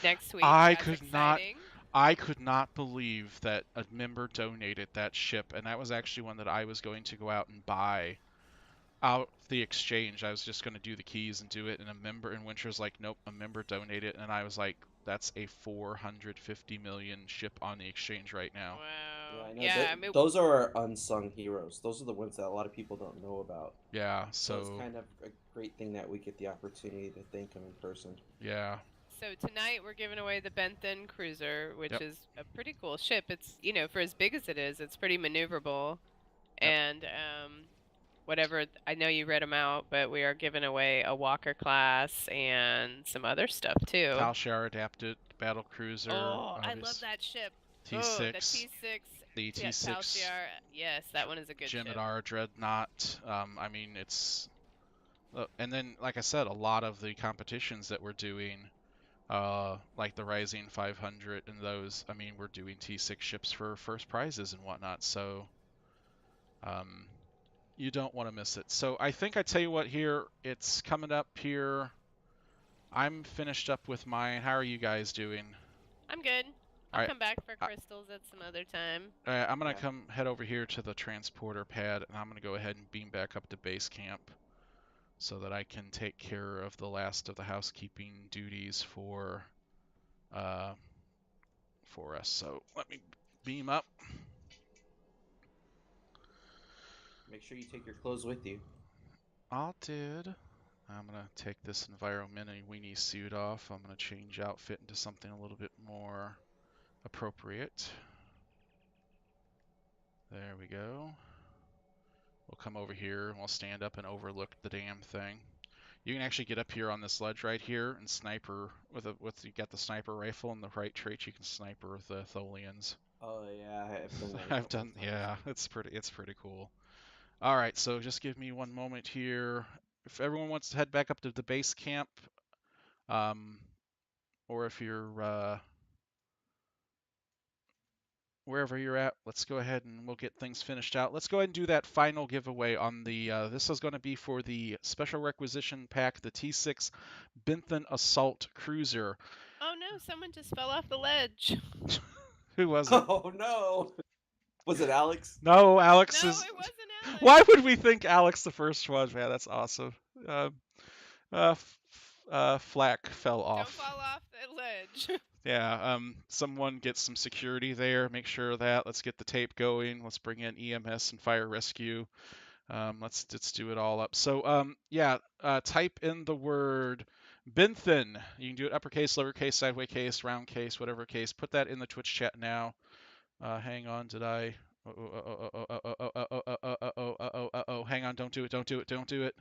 S3: next week.
S1: I
S3: That's
S1: could not.
S3: exciting.
S1: I could not believe that a member donated that ship, and that was actually one that I was going to go out and buy out the exchange. I was just going to do the keys and do it, and a member in Winter's like, nope, a member donated, and I was like, that's a 450 million ship on the exchange right now.
S2: Yeah,
S3: Wow.
S2: I know.
S3: Yeah, I mean,
S2: Those are our unsung heroes. Those are the ones that a lot of people don't know about.
S1: Yeah,
S2: So it's
S1: so
S2: kind of a great thing that we get the opportunity to thank them in person.
S1: yeah,
S3: so tonight we're giving away the Benton Cruiser, which
S1: Yep.
S3: is a pretty cool ship. It's, for as big as it is, it's pretty maneuverable.
S1: Yep.
S3: And whatever, I know you read them out, but we are giving away a Walker class and some other stuff too.
S1: Tal Shiar adapted battle cruiser.
S3: Oh, I love that ship. Oh, the
S1: T6,
S3: T6.
S1: the
S3: Tal
S1: T6
S3: Shiar. Yes, that one is a good ship.
S1: Jemadar Dreadnought. I mean, it's and then like I said, a lot of the competitions that we're doing, like the Rising 500 and those. I mean, we're doing T6 ships for first prizes and whatnot. So, you don't want to miss it. So I think I tell you what here, it's coming up here. I'm finished up with mine. How are you guys doing?
S3: I'm good. I'll
S1: Alright,
S3: come back for crystals at some other time.
S1: I'm gonna
S2: Yeah.
S1: head over here to the transporter pad, and I'm gonna go ahead and beam back up to base camp so that I can take care of the last of the housekeeping duties for us. So let me beam up.
S2: Make sure you take your clothes with you.
S1: I did. I'm gonna take this environmental weenie suit off. I'm gonna change outfit into something a little bit more appropriate. There we go. We'll come over here and we'll stand up and overlook the damn thing. You can actually get up here on this ledge right here and sniper with you got the sniper rifle and the right trait. You can sniper the Tholians.
S2: Oh yeah, I've done that.
S1: I've done, yeah, it's pretty cool. All right, so just give me one moment here. If everyone wants to head back up to the base camp, or if you're wherever you're at, let's go ahead and we'll get things finished out. Let's go ahead and do that final giveaway on the, this is going to be for the Special Requisition Pack, the T6 Benton Assault Cruiser.
S3: Oh no, someone just fell off the ledge.
S1: Who was it?
S2: Oh no! Was it Alex?
S1: No, Alex
S3: No,
S1: is...
S3: it wasn't Alex.
S1: Why would we think Alex the first one? Man, that's awesome. Flack fell off.
S3: Don't fall off the ledge.
S1: Yeah, someone get some security there. Make sure of that. Let's get the tape going. Let's bring in EMS and fire rescue. Let's do it all up. So, yeah, type in the word Benton. You can do it uppercase, lowercase, sideways case, round case, whatever case. Put that in the Twitch chat now. Hang on, did I? Oh, hang on, don't do it, don't do it, don't do it.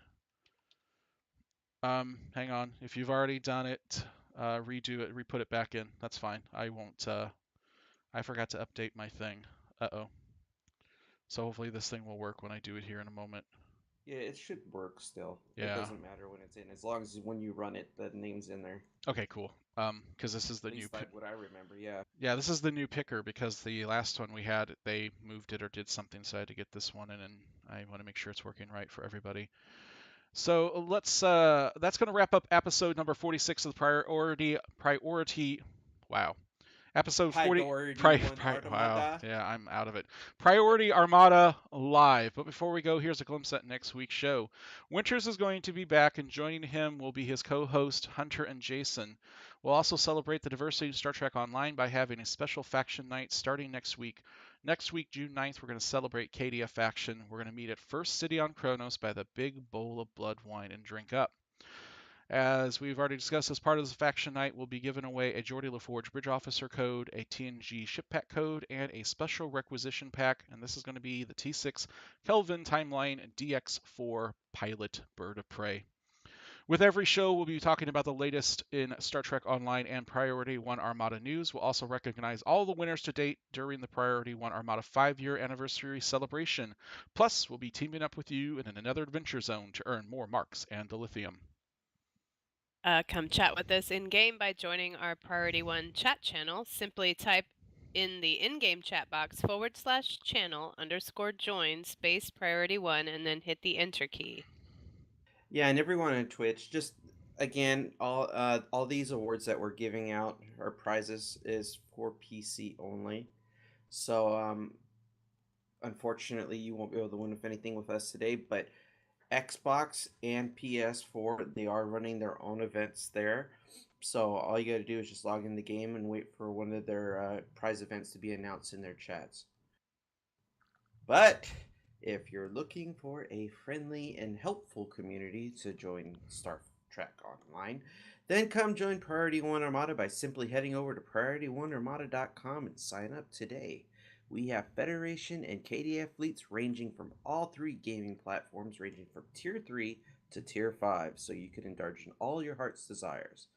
S1: Hang on. If you've already done it, redo it, re-put it back in. That's fine. I won't, I forgot to update my thing. Uh-oh. So hopefully this thing will work when I do it here in a moment.
S2: Yeah, it should work still.
S1: Yeah.
S2: It doesn't matter when it's in, as long as when you run it, the name's in there.
S1: Okay, cool. Because this is the
S2: At
S1: new.
S2: least like what I remember. Yeah.
S1: Yeah, this is the new picker because the last one we had, they moved it or did something, so I had to get this one in, and I want to make sure it's working right for everybody. So let's. That's going to wrap up episode number 46 of the priority. Wow. Episode 40. Wow. Yeah, I'm out of it. Priority Armada live. But before we go, here's a glimpse at next week's show. Winters is going to be back, and joining him will be his co-host Hunter and Jason. We'll also celebrate the diversity of Star Trek Online by having a special faction night starting next week. Next week, June 9th, we're going to celebrate KDF faction. We're going to meet at First City on Kronos by the big bowl of blood wine and drink up. As we've already discussed, as part of this faction night, we'll be giving away a Geordi LaForge Bridge Officer code, a TNG Ship Pack code, and a Special Requisition Pack. And this is going to be the T6 Kelvin Timeline DX4 Pilot Bird of Prey. With every show, we'll be talking about the latest in Star Trek Online and Priority One Armada news. We'll also recognize all the winners to date during the Priority One Armada 5-year anniversary celebration. Plus, we'll be teaming up with you in another adventure zone to earn more marks and dilithium.
S3: Come chat with us in-game by joining our Priority One chat channel. Simply type in the in-game chat box /channel_join space Priority One and then hit the enter key.
S2: Yeah, and everyone on Twitch, just again, all these awards that we're giving out or prizes is for PC only. So unfortunately, you won't be able to win with anything with us today. But Xbox and PS4, they are running their own events there. So all you got to do is just log in the game and wait for one of their prize events to be announced in their chats. But if you're looking for a friendly and helpful community to join Star Trek Online, then come join Priority One Armada by simply heading over to priorityone.armada.com and sign up today. We have Federation and KDF fleets ranging from all three gaming platforms, ranging from Tier 3 to Tier 5, so you can indulge in all your heart's desires.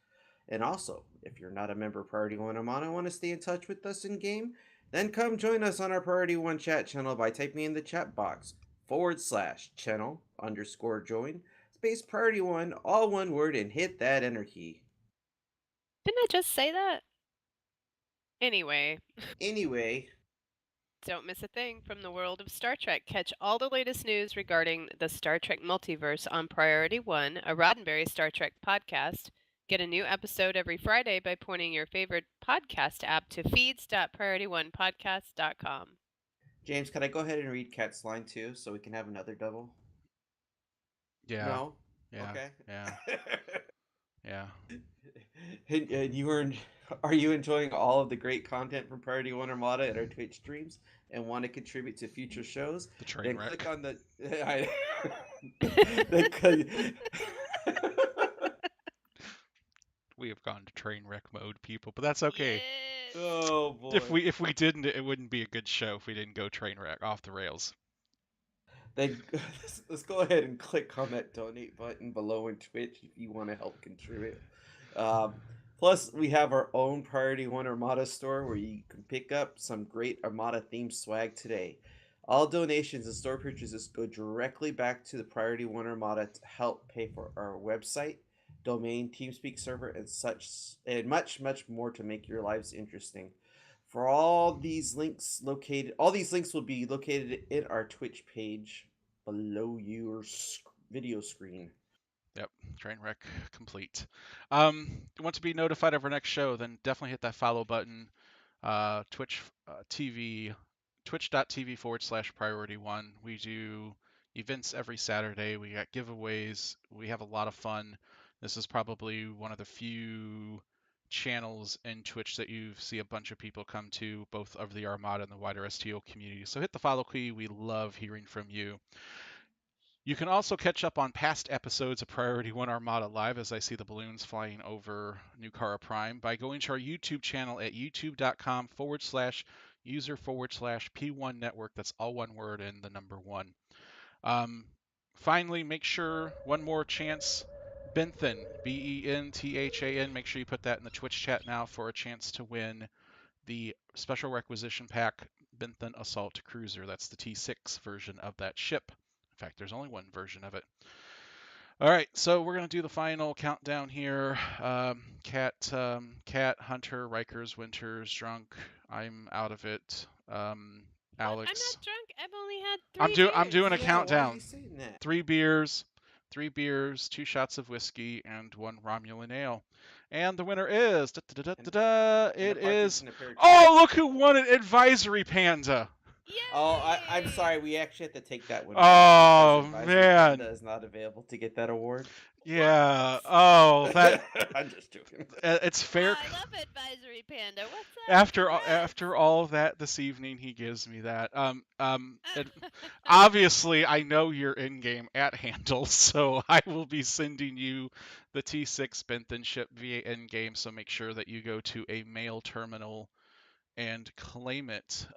S2: And also, if you're not a member of Priority One Armada and want to stay in touch with us in game, then come join us on our Priority One chat channel by typing in the chat box /channel_join space Priority One, all one word, and hit that enter key.
S3: Didn't I just say that? Anyway.
S2: Anyway,
S3: Don't miss a thing from the world of Star Trek. Catch all the latest news regarding the Star Trek Multiverse on Priority One, a Roddenberry Star Trek podcast. Get a new episode every Friday by pointing your favorite podcast app to feeds.priorityonepodcast.com.
S2: James, could I go ahead and read Kat's line too so we can have another double?
S1: Yeah.
S2: No?
S1: Yeah.
S2: Okay.
S1: Yeah. Yeah.
S2: And are you enjoying all of the great content from Priority One Armada and our Twitch streams and want to contribute to future shows?
S1: The train
S2: Then
S1: wreck.
S2: click on the then click,
S1: We have gone to train wreck mode, people, but that's okay.
S3: Yes.
S2: oh boy.
S1: If we didn't, it wouldn't be a good show if we didn't go train wreck off the rails.
S2: Then let's go ahead and click on that donate button below in Twitch if you want to help contribute. Plus, we have our own Priority One Armada store where you can pick up some great Armada themed swag today. All donations and store purchases go directly back to the Priority One Armada to help pay for our website, domain, TeamSpeak server, and much more to make your lives interesting. For all these links will be located in our Twitch page below your video screen.
S1: Yep, train wreck complete. Want to be notified of our next show? Then definitely hit that follow button. Twitch TV, twitch.tv/Priority One. We do events every Saturday. We got giveaways. We have a lot of fun. This is probably one of the few channels in Twitch that you see a bunch of people come to, both of the Armada and the wider STO community. So hit the follow key. We love hearing from you. You can also catch up on past episodes of Priority One Armada Live as I see the balloons flying over Nukara Prime by going to our YouTube channel at youtube.com/user/P1 Network. That's all one word and the number one. Finally, make sure one more chance. Benthan, BENTHAN. Make sure you put that in the Twitch chat now for a chance to win the special requisition pack Benthan Assault Cruiser. That's the T6 version of that ship. In fact, there's only one version of it. All right, so we're gonna do the final countdown here. Cat, Hunter, Rikers, Winters, Drunk. I'm out of it. Alex.
S3: I'm not drunk. I've only had 3 beers.
S1: I'm doing a countdown.
S2: Why are you saying that?
S1: 3 beers, 2 shots of whiskey, and 1 Romulan ale. And the winner is it is. Oh, look who won it! Advisory Panda.
S3: Yay!
S2: Oh, I'm sorry. We actually have to take that one.
S1: Oh
S2: because
S1: man,
S2: Panda is not available to get that award.
S1: yeah.
S3: What?
S1: Oh, that.
S2: I'm just joking.
S1: It's fair.
S3: I love Advisory Panda. What's up?
S1: After all that this evening, he gives me that. Obviously, I know your in-game at handle, so I will be sending you the T6 Benthan ship via in-game. So make sure that you go to a mail terminal and claim it.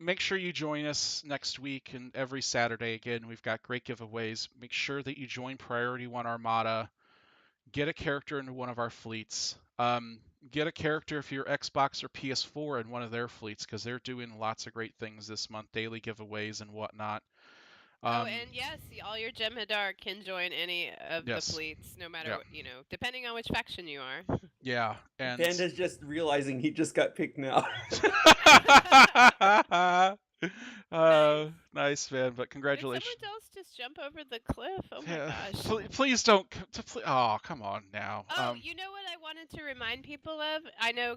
S1: make sure you join us next week and every Saturday. Again, we've got great giveaways. Make sure that you join Priority One Armada. Get a character into one of our fleets. Get a character if you're Xbox or PS4 in one of their fleets, because they're doing lots of great things this month, daily giveaways and whatnot.
S3: And yes, all your Jem'Hadar can join any of the
S1: Yes.
S3: fleets, no matter
S1: Yeah.
S3: what, depending on which faction you are.
S1: Yeah, and
S2: Panda's just realizing he just got picked now.
S1: nice, man. But
S3: Did
S1: congratulations.
S3: someone else just jump over the cliff? Oh my
S1: Yeah,
S3: gosh.
S1: please don't. Oh, come on now.
S3: Oh, you know what I wanted to remind people of? I know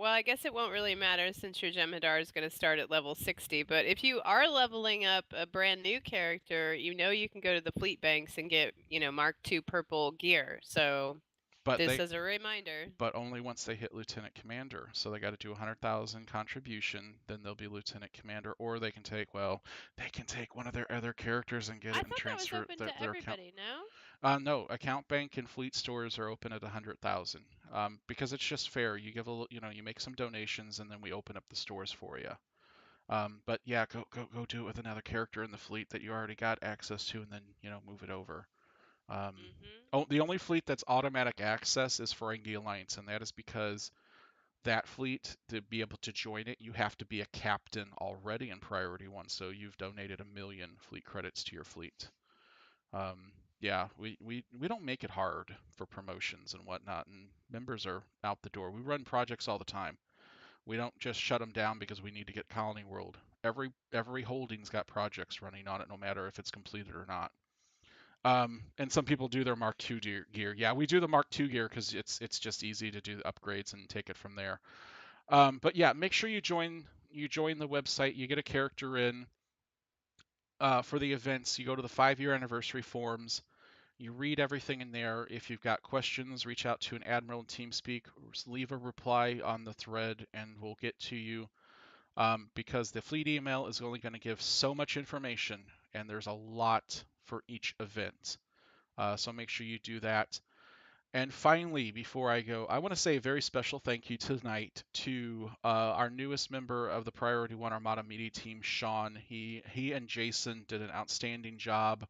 S3: I guess it won't really matter since your Jem'Hadar is going to start at level 60, but if you are leveling up a brand new character, you can go to the fleet banks and get, Mark II purple gear. So
S1: but
S3: this is a reminder.
S1: But only once they hit Lieutenant Commander. So they got to do 100,000 contribution, then they'll be Lieutenant Commander, or they can take one of their other characters and get
S3: I
S1: it and
S3: thought that was
S1: transfer
S3: open
S1: their
S3: to
S1: account.
S3: everybody, no?
S1: No, account bank and fleet stores are open at 100,000. Because it's just fair. You give you make some donations and then we open up the stores for you. But yeah, go do it with another character in the fleet that you already got access to, and then move it over. The only fleet that's automatic access is Ferengi Alliance, and that is because that fleet, to be able to join it, you have to be a captain already in Priority One. So you've donated 1 million fleet credits to your fleet. Yeah, we don't make it hard for promotions and whatnot, and members are out the door. We run projects all the time. We don't just shut them down because we need to get Colony World. Every holding's got projects running on it, no matter if it's completed or not. And some people do their Mark II gear. Yeah, we do the Mark II gear because it's just easy to do the upgrades and take it from there. But yeah, make sure you join the website. You get a character in for the events. You go to the 5-year anniversary forums. You read everything in there. If you've got questions, reach out to an admiral in TeamSpeak. Leave a reply on the thread, and we'll get to you. Because the fleet email is only going to give so much information, and there's a lot for each event. So make sure you do that. And finally, before I go, I want to say a very special thank you tonight to our newest member of the Priority One Armada media team, Sean. He and Jason did an outstanding job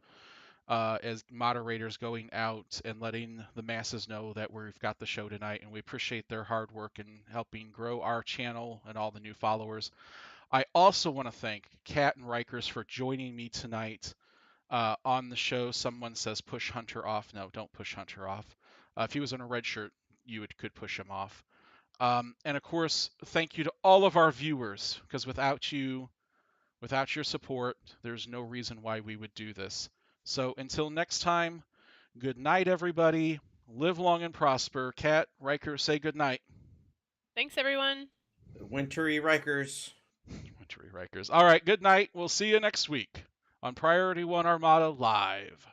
S1: as moderators, going out and letting the masses know that we've got the show tonight, and we appreciate their hard work in helping grow our channel and all the new followers. I also want to thank Kat and Rikers for joining me tonight on the show. Someone says push Hunter off. No, don't push Hunter off. If he was in a red shirt, you could push him off. And of course, thank you to all of our viewers, because without your support, there's no reason why we would do this. So until next time, good night, everybody. Live long and prosper. Kat, Riker, say good night.
S3: Thanks, everyone.
S2: Wintry Rikers.
S1: Wintry Rikers. All right, good night. We'll see you next week on Priority One Armada Live.